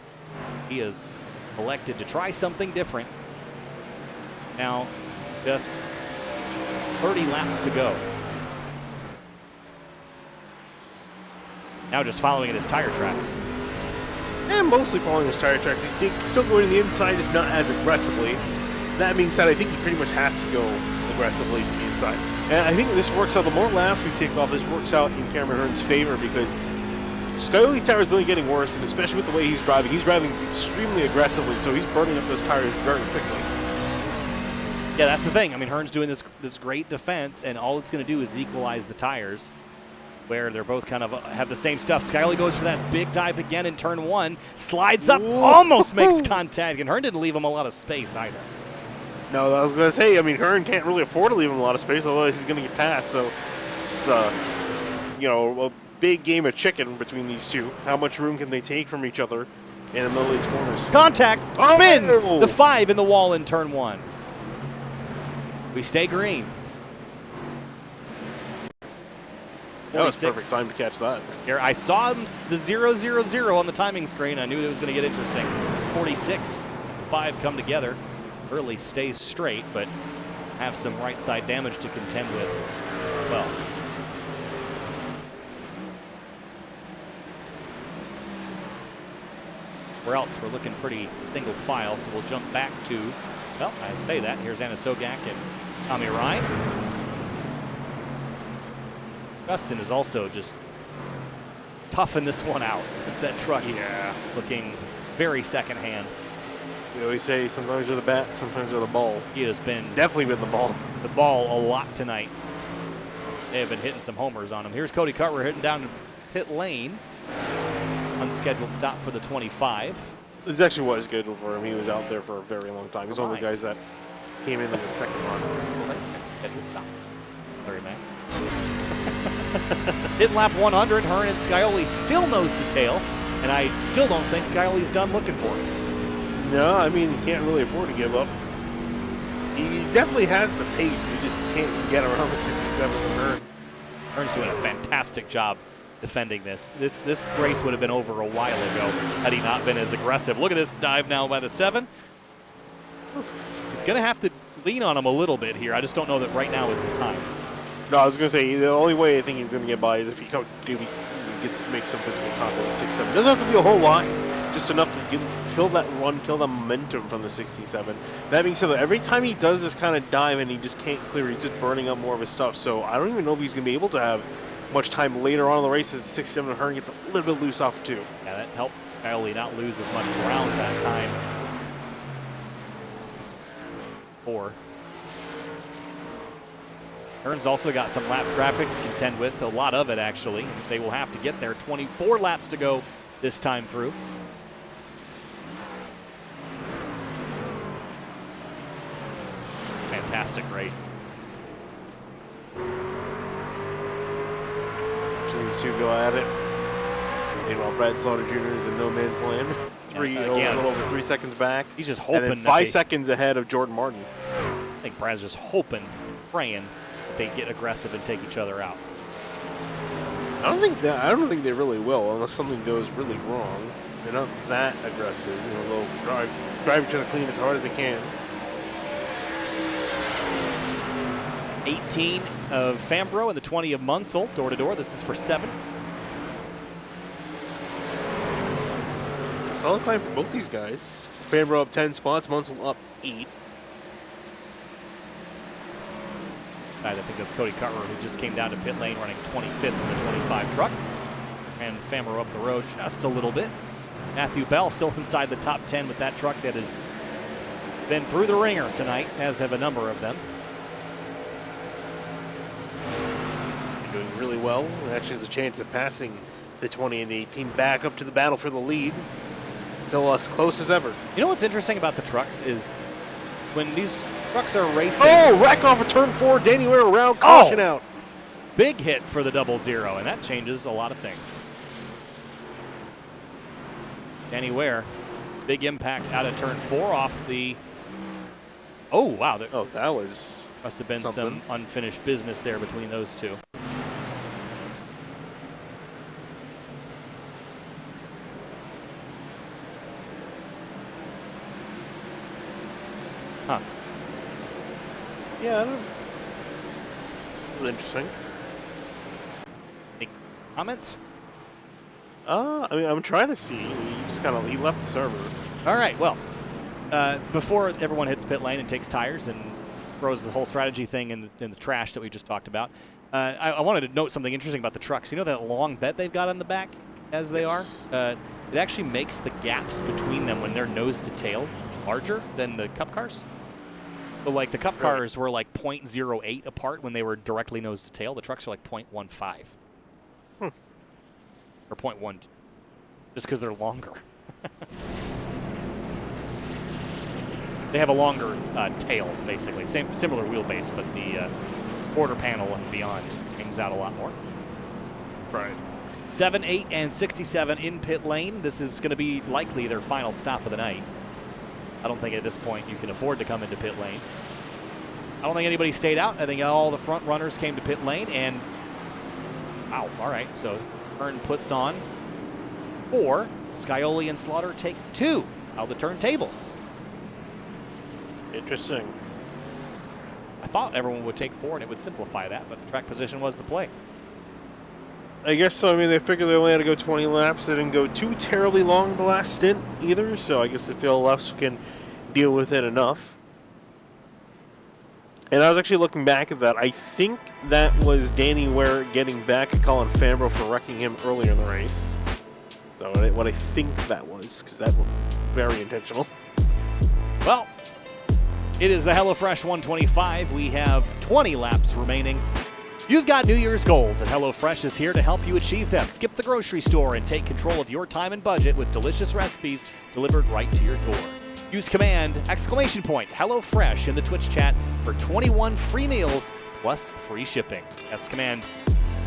He has elected to try something different. Now, just 30 laps to go. Now just following in his tire tracks. And mostly following his tire tracks. He's still going to the inside, just not as aggressively. That being said, I think he pretty much has to go aggressively to the inside. And I think this works out. The more laps we take off, this works out in Cameron Hearn's favor, because Skyly's tire is only getting worse, and especially with the way he's driving extremely aggressively, so he's burning up those tires very quickly. Yeah, that's the thing. I mean, Hearn's doing this great defense, and all it's going to do is equalize the tires, where they're both kind of have the same stuff. Skyly goes for that big dive again in turn 1, slides up, almost makes contact, and Hearn didn't leave him a lot of space either. No, I was going to say, I mean, Hearn can't really afford to leave him a lot of space, otherwise he's going to get past. So it's a big game of chicken between these two. How much room can they take from each other in the middle of these corners? Contact, spin, oh! The 5 in the wall in turn 1. We stay green. That was perfect time to catch that. Here, I saw the 0-0-0 on the timing screen. I knew it was going to get interesting. 46, 5 come together. Early stays straight, but have some right side damage to contend with. Well, where else we're looking pretty single file, so we'll jump back to, well, I say that. Here's Anna Sogak and Tommy Ryan. Justin is also just toughing this one out. That truck, looking very secondhand. We always say sometimes they're the bat, sometimes they're the ball. He has been definitely been the ball a lot tonight. They have been hitting some homers on him. Here's Cody Carter hitting down to pit lane. Unscheduled stop for the 25. This actually was scheduled for him. He was out there for a very long time. He's one of the guys that came in the second run. Scheduled stop. Larry Mack. Hit lap 100. Hearn and Skyly still nose to tail, and I still don't think Skyly's done looking for it. No, I mean, he can't really afford to give up. He definitely has the pace. He just can't get around the 67 with Hearn. Hearn's doing a fantastic job defending this. This race would have been over a while ago had he not been as aggressive. Look at this dive now by the 7. He's going to have to lean on him a little bit here. I just don't know that right now is the time. No, I was going to say, the only way I think he's going to get by is if he gets to make some physical contact with the 67. Doesn't have to be a whole lot, just enough to kill that run, kill the momentum from the 67. That being said, every time he does this kind of dive and he just can't clear, he's just burning up more of his stuff. So I don't even know if he's going to be able to have much time later on in the race as the 67 and Hearn gets a little bit loose off too. Yeah, that helps Skyly not lose as much ground that time. 4. Hearn's also got some lap traffic to contend with, a lot of it actually. They will have to get there. 24 laps to go this time through. Fantastic race. These two go at it. Meanwhile, Brad Slaughter Jr. is in no man's land. A little over 3 seconds back. He's just hoping. And then 5 seconds ahead of Jordan Martin. I think Brad's just hoping, praying they get aggressive and take each other out. I don't think they really will unless something goes really wrong. They're not that aggressive. You know, they'll drive each other clean as hard as they can. 18 of Fambro and the 20 of Munsell, door to door. This is for 7th. Solid climb for both these guys. Fambro up 10 spots, Munsell up 8. I think that's Cody Carter, who just came down to pit lane running 25th in the 25 truck. And Fambro up the road just a little bit. Matthew Bell still inside the top 10 with that truck that has been through the ringer tonight, as have a number of them. Doing really well. Actually has a chance of passing the 20 and the 18 back up to the battle for the lead. Still as close as ever. You know what's interesting about the trucks is when these trucks are racing. Oh, rack off of turn 4. Danny Ware around, caution out. Big hit for the 0-0, and that changes a lot of things. Danny Ware, big impact out of turn 4 off the. Oh, wow. Oh, that was. Must have been something. some unfinished business there between those two. Huh. Yeah, I don't. This is interesting. Any comments? I mean, I'm trying to see. He just he left the server. All right, well, before everyone hits pit lane and takes tires and throws the whole strategy thing in the trash that we just talked about, I wanted to note something interesting about the trucks. You know that long bed they've got on the back as they are? It actually makes the gaps between them when they're nose to tail larger than the Cup cars. So, like, the Cup cars were like 0.08 apart when they were directly nose to tail. The trucks are like 0.15. Or 0.1, just because they're longer. They have a longer tail, basically. Similar wheelbase, but the quarter panel and beyond hangs out a lot more. Right. 7, 8, and 67 in pit lane. This is going to be likely their final stop of the night. I don't think at this point you can afford to come into pit lane. I don't think anybody stayed out. I think all the front runners came to pit lane, and wow, all right. So Hearn puts on 4. Scioli and Slaughter take 2 out of the turntables. Interesting. I thought everyone would take 4 and it would simplify that, but the track position was the play. I guess so. I mean, they figured they only had to go 20 laps. They didn't go too terribly long the last stint either, so I guess the field lefts can deal with it enough. And I was actually looking back at that. I think that was Danny Ware getting back at Colin Fambro for wrecking him earlier in the race. So what I think that was, because that was very intentional. Well, it is the HelloFresh 125. We have 20 laps remaining. You've got New Year's goals, and HelloFresh is here to help you achieve them. Skip the grocery store and take control of your time and budget with delicious recipes delivered right to your door. Use command HelloFresh in the Twitch chat for 21 free meals plus free shipping. That's command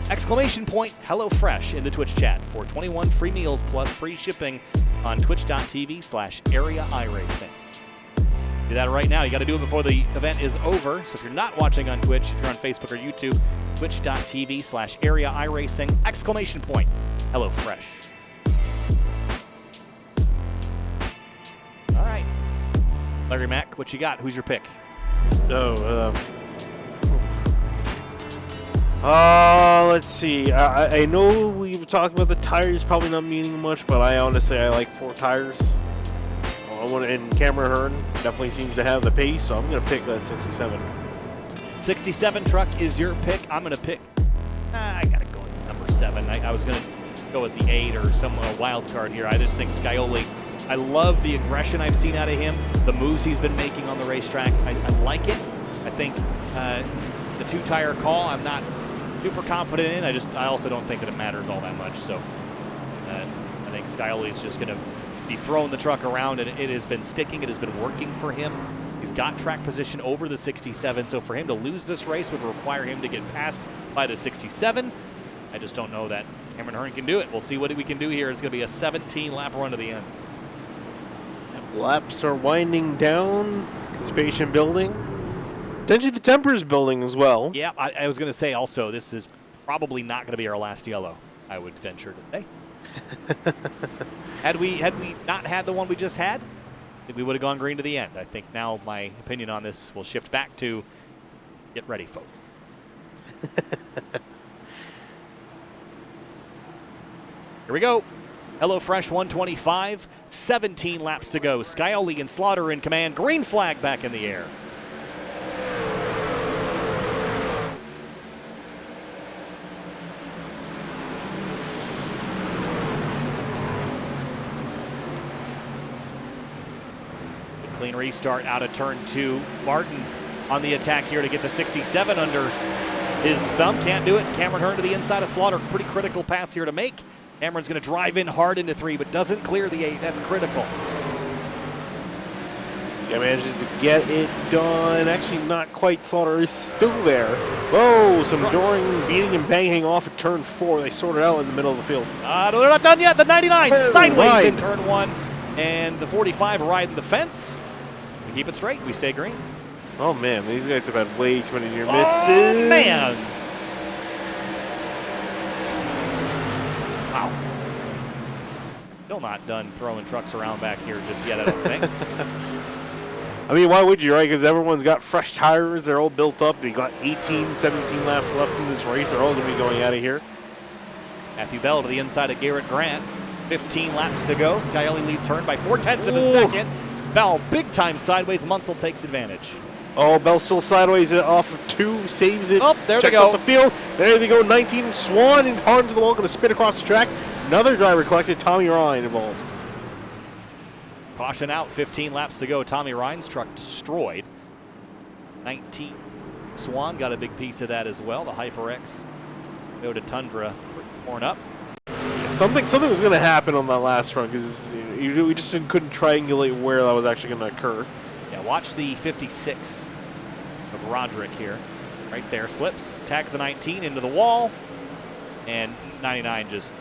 HelloFresh in the Twitch chat for 21 free meals plus free shipping on twitch.tv/area iRacing. Do that right now. You got to do it before the event is over. So if you're not watching on Twitch, if you're on Facebook or YouTube, twitch.tv/area iRacing HelloFresh. All right. Larry Mack, what you got? Who's your pick? Let's see. I know we were talking about the tires probably not meaning much, but I like 4 tires. And Cameron Hearn definitely seems to have the pace, so I'm going to pick that 67. 67 truck is your pick. I'm going to pick. I got to go with number 7. I was going to go with the 8 or some wild card here. I just think Scioli. I love the aggression I've seen out of him, the moves he's been making on the racetrack. I like it. I think the 2-tire call, I'm not super confident in. I also don't think that it matters all that much. So I think Scioli is just going to be throwing the truck around, and it has been sticking. It has been working for him. He's got track position over the 67, so for him to lose this race would require him to get passed by the 67. I just don't know that Cameron Hearn can do it. We'll see what we can do here. It's going to be a 17-lap run to the end. Laps are winding down, anticipation building. Potentially the temper is building as well. Yeah, I was going to say also, this is probably not going to be our last yellow, I would venture to say. Had we not had the one we just had, I think we would have gone green to the end. I think now my opinion on this will shift back to get ready, folks. Here we go. HelloFresh 125, 17 laps to go. Scioli and Slaughter in command. Green flag back in the air. Clean restart out of turn 2. Martin on the attack here to get the 67 under his thumb. Can't do it. Cameron Hearn to the inside of Slaughter. Pretty critical pass here to make. Cameron's going to drive in hard into 3, but doesn't clear the 8. That's critical. Yeah, manages to get it done. Actually, not quite. Slaughter is still there. Whoa, some dooring, beating, and banging off at turn 4. They sort it out in the middle of the field. No, they're not done yet. The 99 sideways right in turn 1, and the 45 riding the fence. We keep it straight. We stay green. Oh, man, these guys have had way too many near misses. Oh, man. Wow. Still not done throwing trucks around back here just yet, I don't think. I mean, why would you, right? Because everyone's got fresh tires. They're all built up. You got 18, 17 laps left in this race. They're all going to be going out of here. Matthew Bell to the inside of Garrett Grant. 15 laps to go. Scioli leads Hearn by 0.4 of a second. Bell big time sideways. Munsell takes advantage. Oh, Bell still sideways off of 2, saves it. Oh, there they checks go. Up the field. There they go. 19. Swan and hard to the wall, going to spin across the track. Another driver collected. Tommy Ryan involved. Caution out. 15 laps to go. Tommy Ryan's truck destroyed. 19. Swan got a big piece of that as well. The HyperX Toyota Tundra torn up. Something was going to happen on that last run because we just couldn't triangulate where that was actually going to occur. Yeah, watch the 56 of Roderick here. Right there, slips, tags the 19 into the wall, and 99 just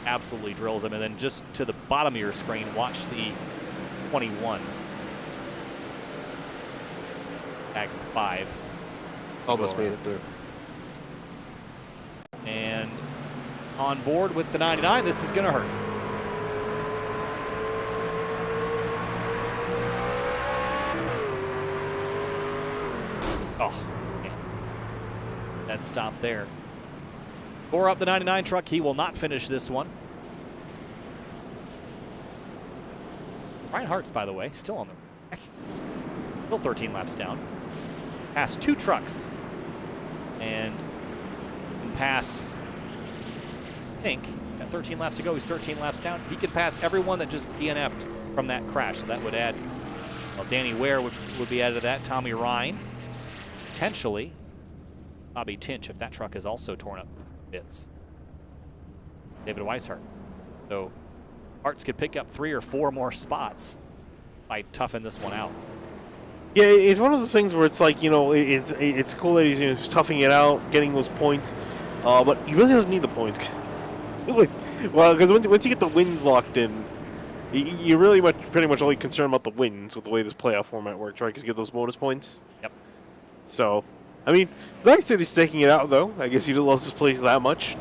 absolutely drills him. And then just to the bottom of your screen, watch the 21. Tags the 5. Almost made it through. And on board with the 99, this is going to hurt. Oh, man. That stop there. Tore up the 99 truck. He will not finish this one. Ryan Hartz, by the way, still on the back. Still 13 laps down. Passed 2 trucks. And can pass, I think, at 13 laps to go, he's 13 laps down. He could pass everyone that just DNF'd from that crash. So that would add, well, Danny Ware would be added to that. Tommy Ryan. Potentially Bobby Tinch if that truck is also torn up bits. David Weishart. So Hartz could pick up 3 or 4 more spots by toughing this one out. Yeah, it's one of those things where it's like, it's cool that he's toughing it out, getting those points, but he really doesn't need the points. Well, because once you get the wins locked in, you're really pretty much only concerned about the wins with the way this playoff format works, right? Because you get those bonus points. Yep. So, I mean, nice that he's taking it out, though. I guess he loves this place that much.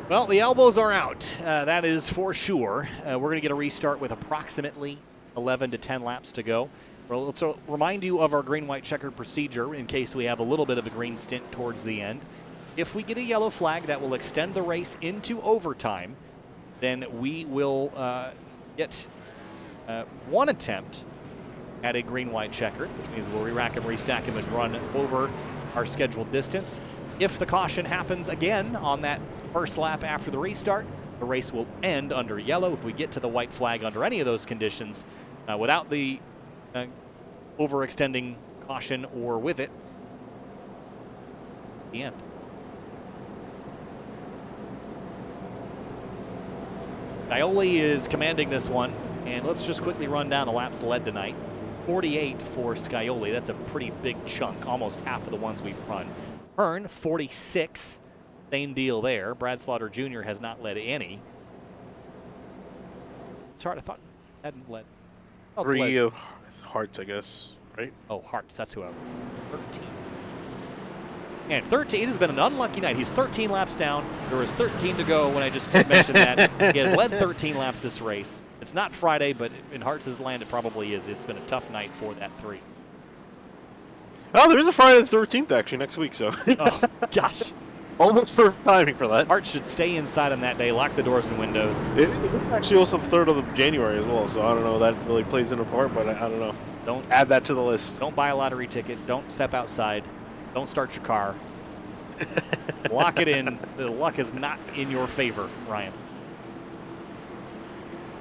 Well, the elbows are out. That is for sure. We're going to get a restart with approximately 11 to 10 laps to go. Well, let's remind you of our green-white checkered procedure in case we have a little bit of a green stint towards the end. If we get a yellow flag that will extend the race into overtime, then we will get one attempt at a green-white checkered, which means we'll re-rack him, restack him, and run over our scheduled distance. If the caution happens again on that first lap after the restart, the race will end under yellow. If we get to the white flag under any of those conditions, without the overextending caution or with it, the end. Scioli is commanding this one, and let's just quickly run down the laps led tonight. 48 for Scioli. That's a pretty big chunk, almost half of the ones we've run. Hearn, 46. Same deal there. Brad Slaughter Jr. has not led any. It's hard. I thought hadn't led. Three of Hearts, I guess, right? Oh, Hearts, that's who I was. 13. And 13, it has been an unlucky night. He's 13 laps down. There was 13 to go when I just mentioned that. He has led 13 laps this race. It's not Friday, but in Hearts' land, it probably is. It's been a tough night for that 3. Oh, there is a Friday the 13th, actually, next week, so. Oh, gosh. Almost perfect timing for that. Hearts should stay inside on that day, lock the doors and windows. It's actually also the 3rd of January as well, so I don't know. That really plays into part, but I don't know. Don't add that to the list. Don't buy a lottery ticket. Don't step outside. Don't start your car. Lock it in. The luck is not in your favor, Ryan.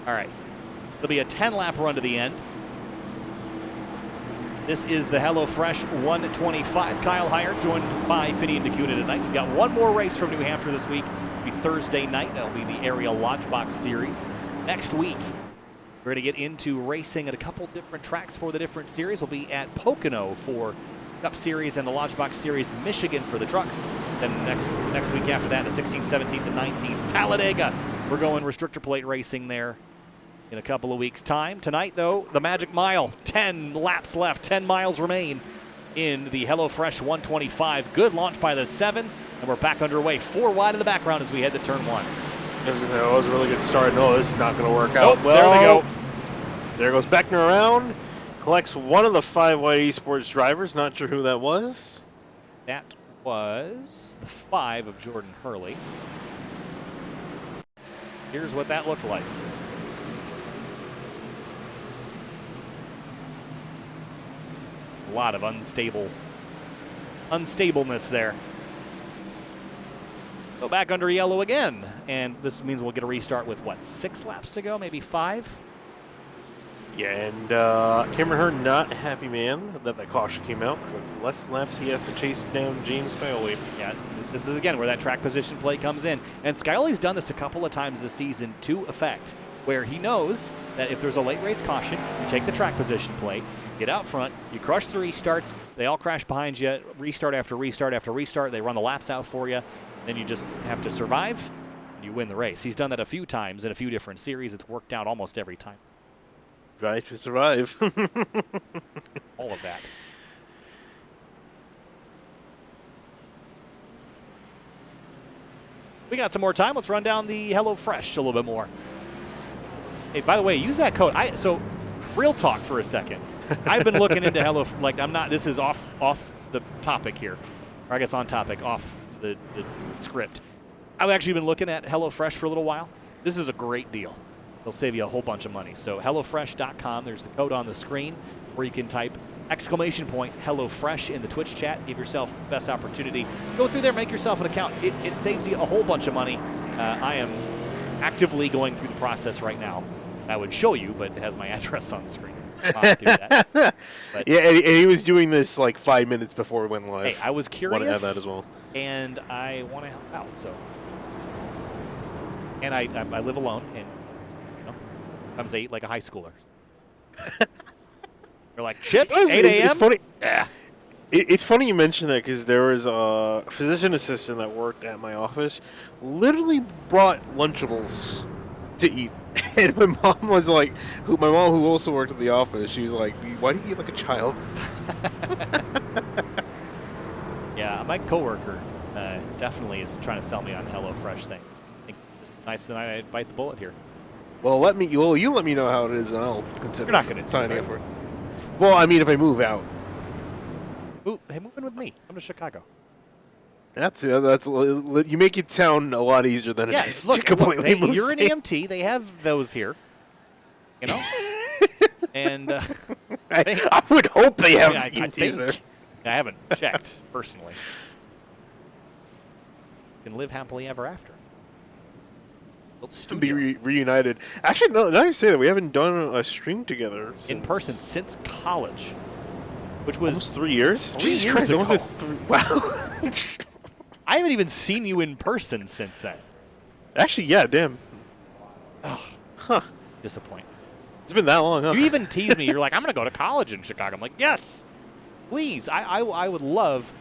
All right. It'll be a 10-lap run to the end. This is the HelloFresh 125. Kyle Hire joined by Finney and Dakota tonight. We've got one more race from New Hampshire this week. It'll be Thursday night. That'll be the Area Launchbox Series. Next week, we're going to get into racing at a couple different tracks for the different series. We'll be at Pocono for Cup Series and the Launchbox Series, Michigan for the trucks. Then next week after that, the 16th, 17th, and 19th, Talladega. We're going restrictor plate racing there in a couple of weeks' time. Tonight, though, the Magic Mile. 10 laps left, 10 miles remain in the HelloFresh 125. Good launch by the 7, and we're back underway. 4 wide in the background as we head to turn 1. That was a really good start. No, this is not going to work out. Nope, well, there they go. There goes Beckner around. Collects one of the 5 White Esports drivers. Not sure who that was. That was the 5 of Jordan Hurley. Here's what that looked like. A lot of unstableness there. Go back under yellow again, and this means we'll get a restart with what, 6 laps to go, maybe 5? Yeah, and Cameron Hearn not a happy man that caution came out, because that's less laps he has to chase down James Scully. Yeah, this is again where that track position play comes in, and Scully's done this a couple of times this season to effect, where he knows that if there's a late race caution, you take the track position plate, get out front, you crush the restarts, they all crash behind you, restart after restart after restart, they run the laps out for you, then you just have to survive, and you win the race. He's done that a few times in a few different series. It's worked out almost every time. Try to survive. All of that. We got some more time. Let's run down the HelloFresh a little bit more. Hey, by the way, use that code. So, real talk for a second. I've been looking into this is off the topic here. Or I guess on topic, off the script. I've actually been looking at HelloFresh for a little while. This is a great deal. They'll save you a whole bunch of money. So HelloFresh.com, there's the code on the screen where you can type !HelloFresh in the Twitch chat. Give yourself the best opportunity. Go through there, make yourself an account. It saves you a whole bunch of money. I am actively going through the process right now. I would show you, but it has my address on the screen. I'll do that. But, yeah, and he was doing this like 5 minutes before we went live. Hey, I was curious. Want to have that as well. And I want to help out. So, and I live alone, and sometimes I eat like a high schooler. You're like, chips, 8 a.m.? It's funny. Yeah. It's funny you mentioned that because there was a physician assistant that worked at my office, literally brought Lunchables to eat. And my mom was like, my mom who also worked at the office, she was like, why do you eat like a child? Yeah, my coworker definitely is trying to sell me on HelloFresh thing. I think tonight's the night I bite the bullet here. Well, you let me know how it is, and I'll consider. You're not going to signing up for it. Well, I mean, if I move out. Hey, move in with me. Come to Chicago. That's you make it sound a lot easier than it is. Look, to completely move you're an state. EMT. They have those here. You know? And I would hope they have I EMTs there. I haven't checked personally. You can live happily ever after. Be reunited. Actually, no, now you say that, we haven't done a stream together in person since college, which was almost 3 years. 3 years ago. Wow. I haven't even seen you in person since then. Actually, yeah, damn. Oh, huh. Disappointing. It's been that long, huh? You even teased me. You're like, I'm going to go to college in Chicago. I'm like, yes, please. I would love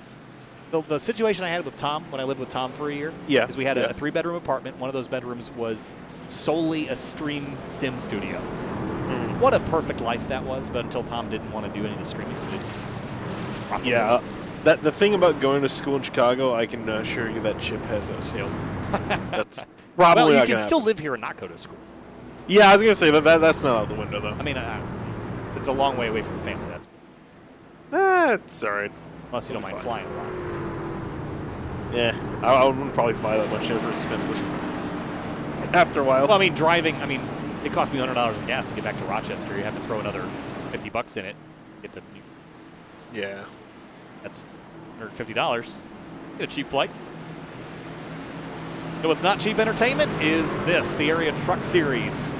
the situation I had with Tom when I lived with Tom for a year. Yeah. Because we had a 3-bedroom apartment. One of those bedrooms was solely a stream sim studio. What a perfect life that was, but until Tom didn't want to do any of the streaming, so didn't profit. Yeah, the thing about going to school in Chicago, I can assure you that ship has sailed. That's probably well, you not can gonna still happen. live here and not go to school. Yeah, I was gonna say that's not out the window though. I mean, it's a long way away from family. That's It's all right. unless you don't mind flying a lot. Yeah, I wouldn't probably fly that much. Ever expensive. After a while. Well, I mean, driving. I mean, it cost me $100 in gas to get back to Rochester. You have to throw another $50 in it. Get to. Yeah. That's $150. Get a cheap flight. You know what's not cheap entertainment is this, the Area Truck Series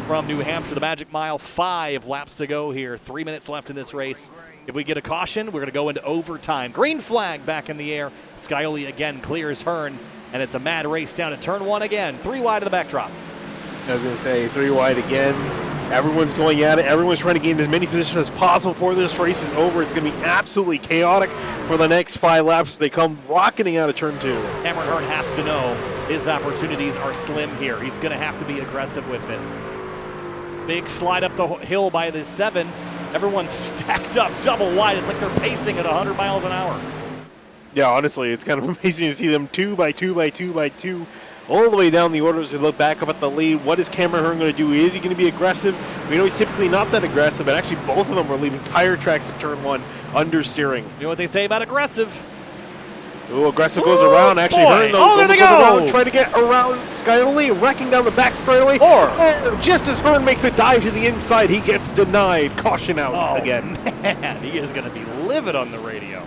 from New Hampshire. The Magic Mile, 5 laps to go here. 3 minutes left in this race. If we get a caution, we're going to go into overtime. Green flag back in the air. Scioli again clears Hearn, and it's a mad race down to turn 1 again. 3 wide of the backdrop. I was going to say 3 wide again. Everyone's going at it. Everyone's trying to gain as many positions as possible before this race is over. It's going to be absolutely chaotic for the next 5 laps as they come rocketing out of turn 2. Cameron Hearn has to know his opportunities are slim here. He's going to have to be aggressive with it. Big slide up the hill by the 7. Everyone's stacked up double wide. It's like they're pacing at 100 miles an hour. Yeah, honestly, it's kind of amazing to see them 2 by 2 by 2 by 2 all the way down the orders. We look back up at the lead. What is Cameron Hearn going to do? Is he going to be aggressive? We know he's typically not that aggressive, but actually both of them were leaving tire tracks at turn 1 understeering. You know what they say about aggressive? Ooh, aggressive goes around. Actually, boy. Hearn Oh, there they goes go. around, trying to get around Scioli, wrecking down the back straightaway. Just as Hearn makes a dive to the inside, he gets denied. Caution out again. Man, he is going to be livid on the radio.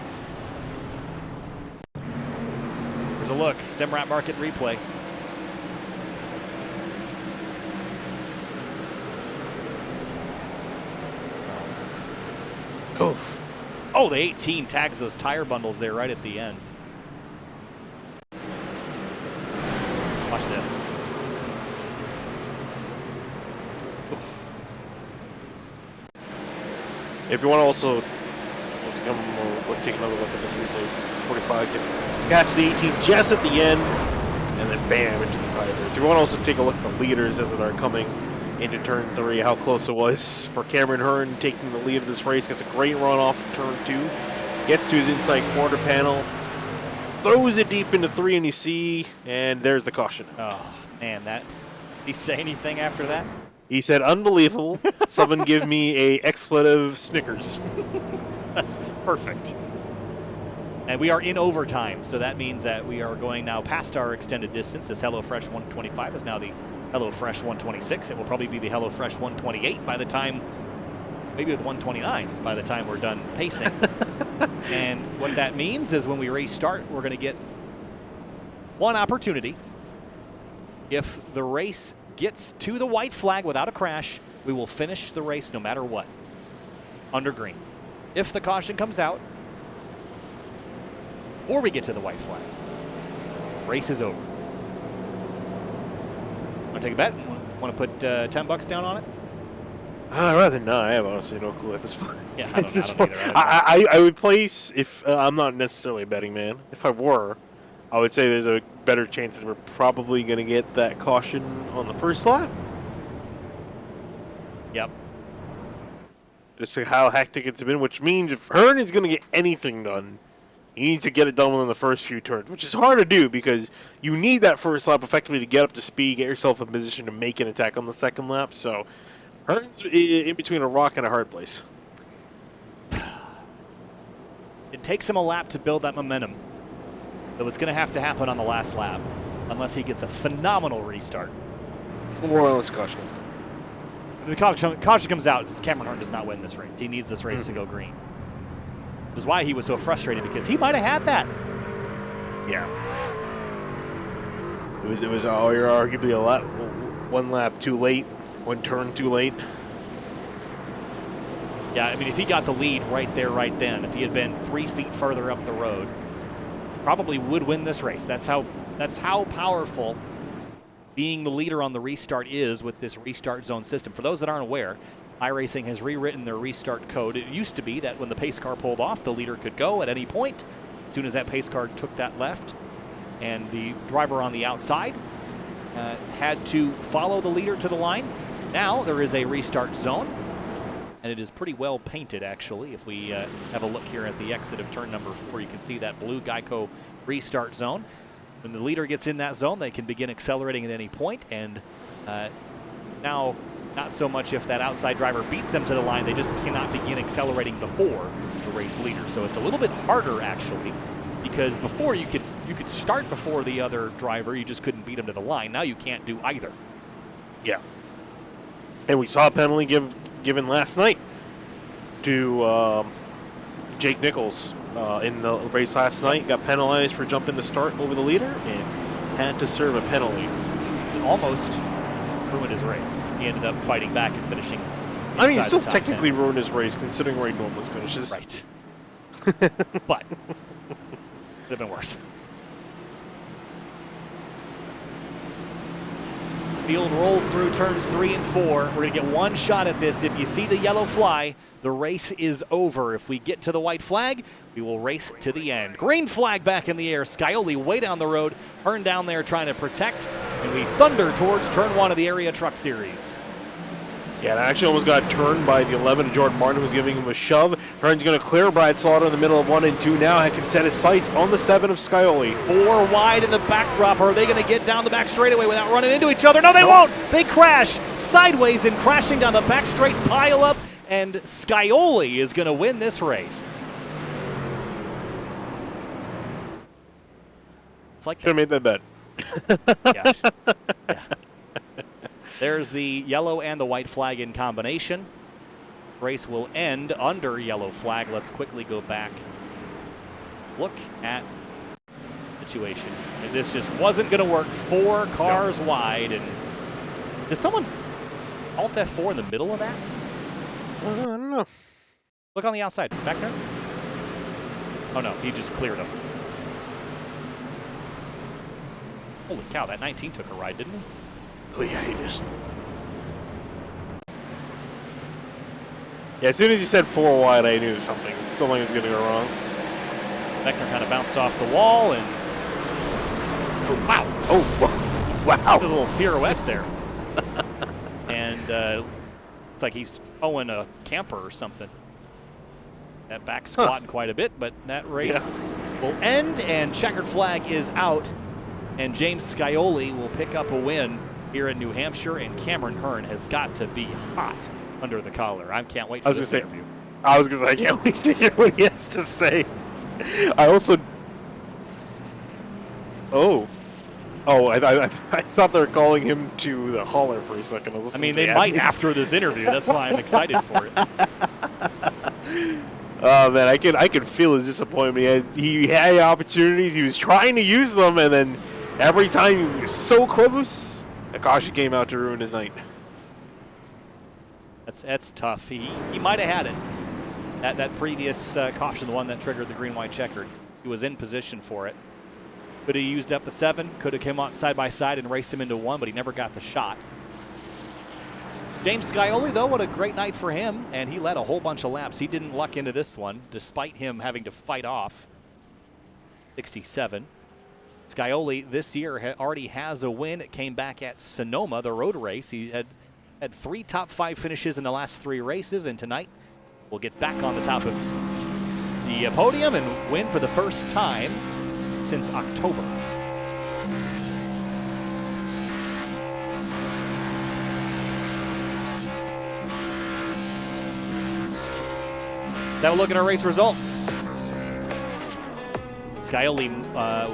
Here's a look. Simrat Market replay. Oh, the 18 tags those tire bundles there right at the end. Watch this. If you want to also, let's come, we'll take another look at this replays. 45 can catch the 18 just at the end, and then bam, into the tires. If you want to also take a look at the leaders as they are coming into turn 3, how close it was for Cameron Hearn taking the lead of this race. Gets a great run off of turn 2, gets to his inside quarter panel, throws it deep into 3, and you see, and there's the caution. Oh, man, that. Did he say anything after that? He said, unbelievable. Someone give me a expletive Snickers. That's perfect. And we are in overtime, so that means that we are going now past our extended distance. This HelloFresh 125 is now the HelloFresh 126. It will probably be the HelloFresh 128 by the time, maybe with 129 by the time we're done pacing. And what that means is when we restart, we're going to get one opportunity. If the race gets to the white flag without a crash, we will finish the race no matter what, under green. If the caution comes out, or we get to the white flag, race is over. Want to take a bet? Want to put $10 down on it? I'd rather not. I have honestly no clue at this point. Yeah, I don't either. I would place, if I'm not necessarily a betting man, if I were, I would say there's a better chance that we're probably going to get that caution on the first lap. Yep. Just how hectic it's been, which means if Hearn is going to get anything done, he needs to get it done within the first few turns, which is hard to do because you need that first lap effectively to get up to speed, get yourself in position to make an attack on the second lap. So Hearn's in between a rock and a hard place. It takes him a lap to build that momentum. So it's going to have to happen on the last lap, unless he gets a phenomenal restart. Or unless caution comes out. If the caution comes out, Cameron Hearn does not win this race. He needs this race to go green. Which is why he was so frustrated, because he might have had that. Yeah. It was arguably one lap too late, one turn too late. Yeah, I mean, if he got the lead right there, right then, if he had been 3 feet further up the road, probably would win this race. That's how powerful being the leader on the restart is with this restart zone system. For those that aren't aware, iRacing has rewritten their restart code. It used to be that when the pace car pulled off, the leader could go at any point. As soon as that pace car took that left, and the driver on the outside had to follow the leader to the line. Now there is a restart zone, and it is pretty well painted, actually. If we have a look here at the exit of turn number 4, you can see that blue Geico restart zone. When the leader gets in that zone, they can begin accelerating at any point, and now not so much if that outside driver beats them to the line, they just cannot begin accelerating before the race leader. So it's a little bit harder, actually, because before you could start before the other driver, you just couldn't beat him to the line. Now you can't do either. Yeah. And we saw a penalty given last night to Jake Nichols in the race last night. Got penalized for jumping the start over the leader and had to serve a penalty. Almost ruined his race. He ended up fighting back and finishing. I mean, he still technically ruined his race considering where he normally finishes. Right. But could have been worse. Field rolls through turns 3 and 4. We're going to get one shot at this. If you see the yellow fly, the race is over. If we get to the white flag, we will race to the end. Green flag back in the air. Scioli way down the road. Hearn down there trying to protect. And we thunder towards turn 1 of the Area Truck Series. Yeah, and actually almost got turned by the 11 of Jordan Martin, who was giving him a shove. Hearn's going to clear Brad Slaughter in the middle of 1 and 2 now. Can set his sights on the 7 of Scioli. 4 wide in the backdrop. Are they going to get down the back straightaway without running into each other? No, they won't. They crash sideways and crashing down the back straight pile up, and Scioli is going to win this race. It's like should have made that bet. Yeah. Yeah. There's the yellow and the white flag in combination. Race will end under yellow flag. Let's quickly go back. Look at the situation. And this just wasn't going to work. 4 cars wide. And did someone alt F4 in the middle of that? I don't know. Look on the outside. Back there? Oh, no. He just cleared him. Holy cow. That 19 took a ride, didn't he? Oh, yeah, he just... Yeah, as soon as he said 4 wide, I knew something was going to go wrong. Beckner kind of bounced off the wall and... Oh, wow. Oh, wow. A little pirouette there. And it's like he's towing a camper or something. That back squatting quite a bit, but that race will end, and checkered flag is out. And James Scioli will pick up a win here in New Hampshire, and Cameron Hearn has got to be hot under the collar. I can't wait for this interview. I was going to say, I can't wait to hear what he has to say. I also... I thought they were calling him to the hauler for a second. I mean, they might after this interview. That's why I'm excited for it. Oh, man, I could feel his disappointment. He had opportunities. He was trying to use them, and then every time he was so close, a caution came out to ruin his night. That's tough. He might have had it. That previous caution, the one that triggered the green-white checkered, he was in position for it. Could have used up the 7, could have come on side by side and raced him into 1, but he never got the shot. James Scioli, though, what a great night for him, and he led a whole bunch of laps. He didn't luck into this one, despite him having to fight off 67. Scioli this year already has a win. It came back at Sonoma, the road race. He had 3 top 5 finishes in the last 3 races, and tonight we'll get back on the top of the podium and win for the first time since October. Let's have a look at our race results. Scioli,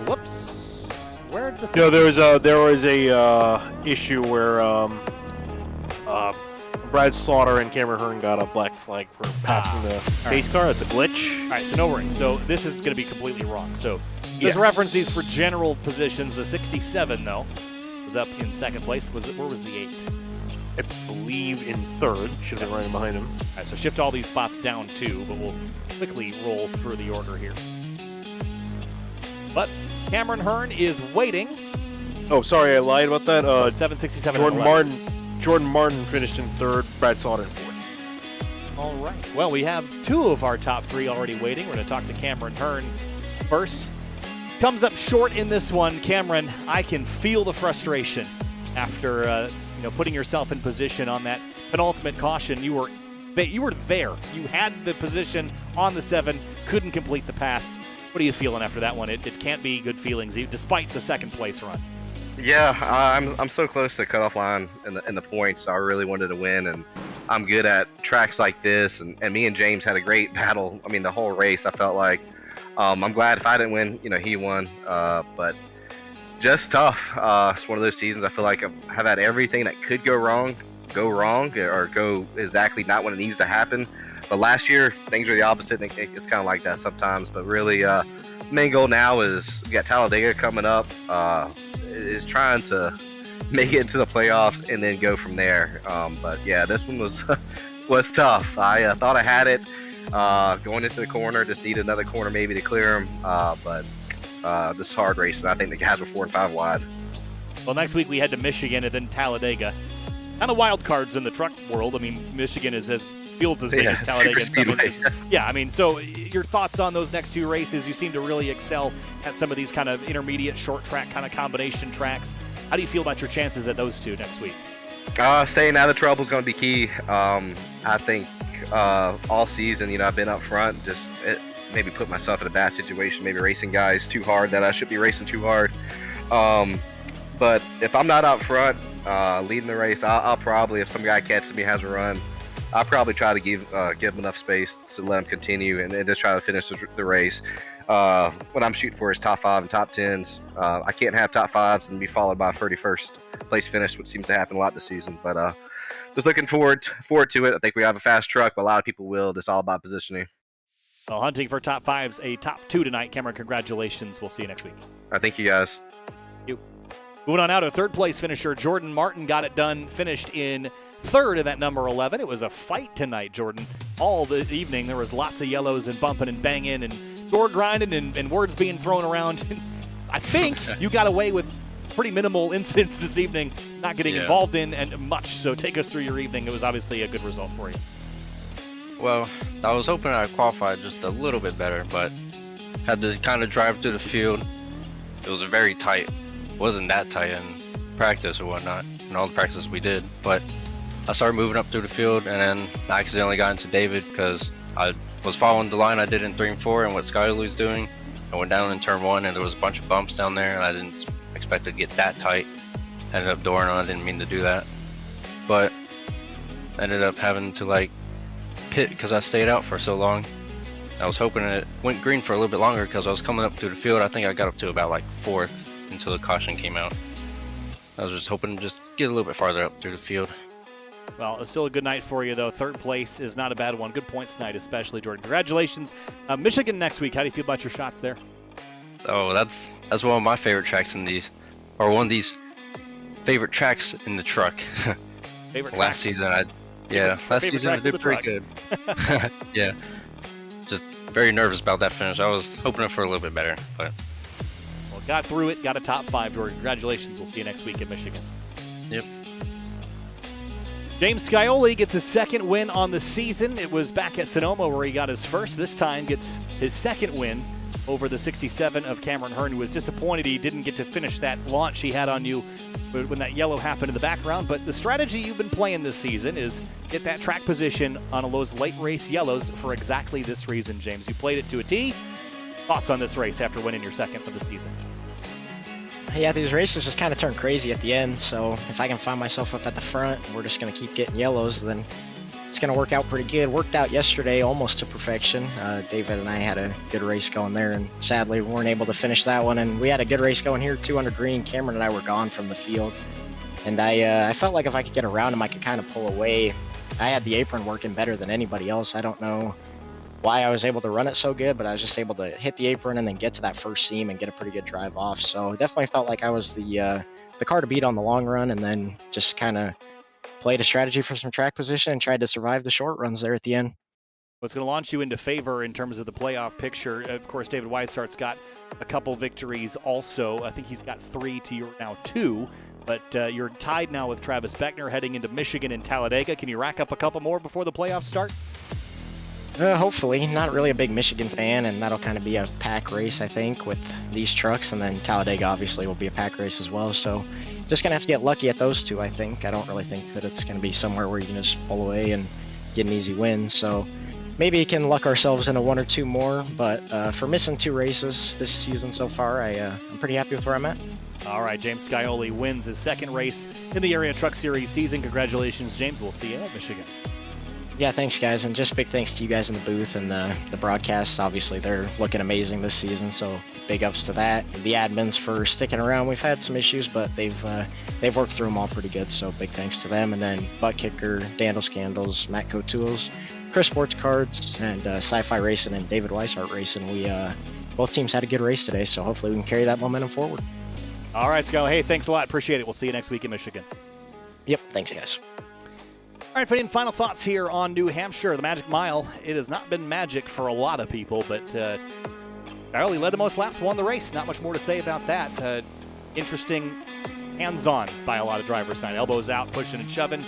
whoops. Where did the... No, there was a issue where Brad Slaughter and Cameron Hearn got a black flag for passing the pace car. It's a glitch. All right, so no worries. So this is going to be completely wrong. So he's referenced these for general positions. The 67, though, was up in 2nd place. Where was the 8th? I believe in 3rd. Should have been running behind him. All right, so shift all these spots down 2, but we'll quickly roll through the order here. But Cameron Hearn is waiting. Oh, sorry, I lied about that. 767. Jordan Martin finished in 3rd. Brad Slaughter in 4th. All right. Well, we have 2 of our top 3 already waiting. We're going to talk to Cameron Hearn first. Comes up short in this one. Cameron, I can feel the frustration after putting yourself in position on that penultimate caution. You were there. You had the position on the 7, couldn't complete the pass. What are you feeling after that one? It can't be good feelings, despite the second place run. Yeah, I'm so close to the cutoff line in the points. So I really wanted to win, and I'm good at tracks like this. And me and James had a great battle. I mean, the whole race, I felt like. I'm glad if I didn't win, he won. But just tough. It's one of those seasons I feel like I've had everything that could go wrong, or go exactly not when it needs to happen. But last year, things were the opposite. And it's kind of like that sometimes. But really, main goal now is we got Talladega coming up. Is trying to make it into the playoffs and then go from there. But yeah, this one was tough. I thought I had it going into the corner. Just need another corner maybe to clear them. But this hard race, and I think the guys were 4 and 5 wide. Well, next week we head to Michigan and then Talladega. Kind of wild cards in the truck world. I mean, Michigan feels as big as Talladega in some instances. Yeah, I mean, so your thoughts on those next 2 races? You seem to really excel at some of these kind of intermediate short track kind of combination tracks. How do you feel about your chances at those 2 next week? Staying out of trouble is going to be key. I think all season, I've been up front, maybe put myself in a bad situation, maybe racing guys too hard that I should be racing too hard. But if I'm not out front leading the race, I'll probably, if some guy catches me, has a run, I'll probably try to give him enough space to let him continue and just try to finish the race. What I'm shooting for is top 5 and top 10s. I can't have top 5s and be followed by a 31st place finish, which seems to happen a lot this season. But just looking forward to it. I think we have a fast truck, but a lot of people will. It's all about positioning. Well, hunting for top 5s, a top 2 tonight. Cameron, congratulations. We'll see you next week. Thank you, guys. Thank you. Moving on out, a third-place finisher, Jordan Martin, got it done, finished in 3rd in that number 11. It was a fight tonight, Jordan. All the evening, there was lots of yellows and bumping and banging and door grinding and words being thrown around. I think you got away with pretty minimal incidents this evening, not getting involved in and much. So take us through your evening. It was obviously a good result for you. Well, I was hoping I qualified just a little bit better, but had to kind of drive through the field. It was very tight. It wasn't that tight in practice or whatnot, in all the practices we did, but I started moving up through the field, and then I accidentally got into David because I was following the line I did in 3 and 4 and what Skyler's doing. I went down in turn 1 and there was a bunch of bumps down there, and I didn't expect it to get that tight. Ended up dooring on. I didn't mean to do that, but ended up having to pit because I stayed out for so long. I was hoping it went green for a little bit longer because I was coming up through the field. I think I got up to about 4th until the caution came out. I was just hoping to just get a little bit farther up through the field. Well, it's still a good night for you, though. 3rd place is not a bad one. Good points tonight, especially, Jordan. Congratulations. Michigan next week. How do you feel about your shots there? Oh, that's one of my favorite tracks in these, or one of these favorite tracks in the truck. Favorite tracks? Last season, last season I did pretty good. Yeah, just very nervous about that finish. I was hoping for a little bit better, but well, got through it. Got a top 5, Jordan. Congratulations. We'll see you next week in Michigan. Yep. James Scioli gets his 2nd win on the season. It was back at Sonoma where he got his first. This time gets his 2nd win over the 67 of Cameron Hearn, who was disappointed he didn't get to finish that launch he had on you when that yellow happened in the background. But the strategy you've been playing this season is get that track position on those late race yellows for exactly this reason, James. You played it to a T. Thoughts on this race after winning your 2nd of the season? Yeah, these races just kind of turn crazy at the end, so if I can find myself up at the front, we're just going to keep getting yellows, then it's going to work out pretty good. Worked out yesterday almost to perfection. David and I had a good race going there, and sadly we weren't able to finish that one, and we had a good race going here, 200 green. Cameron and I were gone from the field, and I felt like if I could get around him, I could kind of pull away. I had the apron working better than anybody else. I don't know why I was able to run it so good, but I was just able to hit the apron and then get to that first seam and get a pretty good drive off. So definitely felt like I was the car to beat on the long run, and then just kind of played a strategy for some track position and tried to survive the short runs there at the end. What's going to launch you into favor in terms of the playoff picture? Of course, David Weishart's got a couple victories also. I think he's got 3 to your now 2, but you're tied now with Travis Beckner heading into Michigan and Talladega. Can you rack up a couple more before the playoffs start? Hopefully. Not really a big Michigan fan, and that'll kind of be a pack race, I think, with these trucks. And then Talladega obviously will be a pack race as well. So just going to have to get lucky at those two, I think. I don't really think that it's going to be somewhere where you can just pull away and get an easy win. So maybe we can luck ourselves into one or two more. But for missing 2 races this season so far, I'm pretty happy with where I'm at. All right, James Scioli wins his second race in the Area Truck Series season. Congratulations, James. We'll see you at Michigan. Yeah, thanks, guys. And just big thanks to you guys in the booth and the broadcast. Obviously, they're looking amazing this season, so big ups to that. The admins for sticking around. We've had some issues, but they've worked through them all pretty good, so big thanks to them. And then Butt Kicker, Dandle Scandals, Matt Tools, Chris Sports Cards, and Sci-Fi Racing and David Weishart Racing. We both teams had a good race today, so hopefully we can carry that momentum forward. All right, Sco. Hey, thanks a lot. Appreciate it. We'll see you next week in Michigan. Yep, thanks, guys. All right, Finn, final thoughts here on New Hampshire, the Magic Mile. It has not been magic for a lot of people, but Scioli led the most laps, won the race. Not much more to say about that. Interesting hands-on by a lot of drivers tonight. Elbows out, pushing and shoving.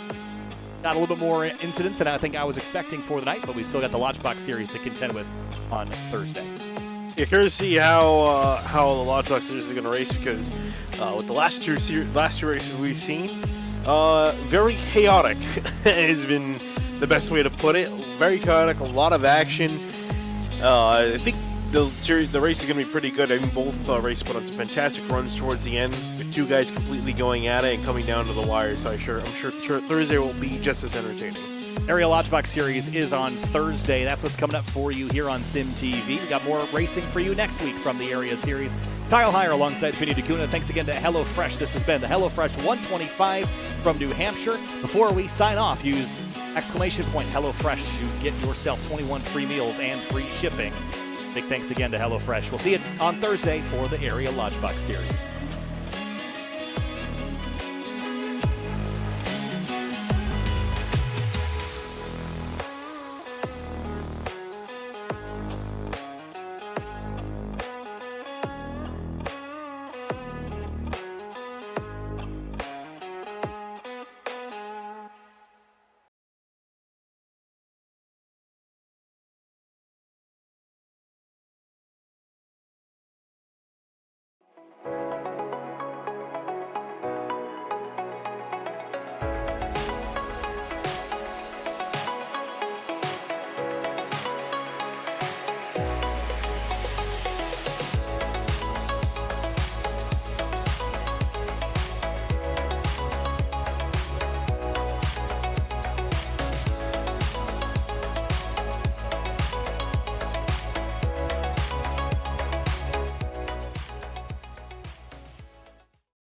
Got a little bit more incidents than I think I was expecting for the night, but we still got the Lodgebox Series to contend with on Thursday. Yeah, curious to see how the Lodgebox Series is going to race, because with the last two races we've seen, very chaotic has been the best way to put it. Very chaotic, a lot of action. I think the race is going to be pretty good. I mean, both races put on some fantastic runs towards the end, with 2 guys completely going at it and coming down to the wire. So I'm sure Thursday will be just as entertaining. Area Lodgebox Series is on Thursday. That's what's coming up for you here on Sim TV. We got more racing for you next week from the Area Series. Kyle Heyer alongside Vinny DeCuna. Thanks again to HelloFresh. This has been the HelloFresh 125 from New Hampshire. Before we sign off, use !HelloFresh to get yourself 21 free meals and free shipping. Big thanks again to HelloFresh. We'll see you on Thursday for the Area Lodgebox Series.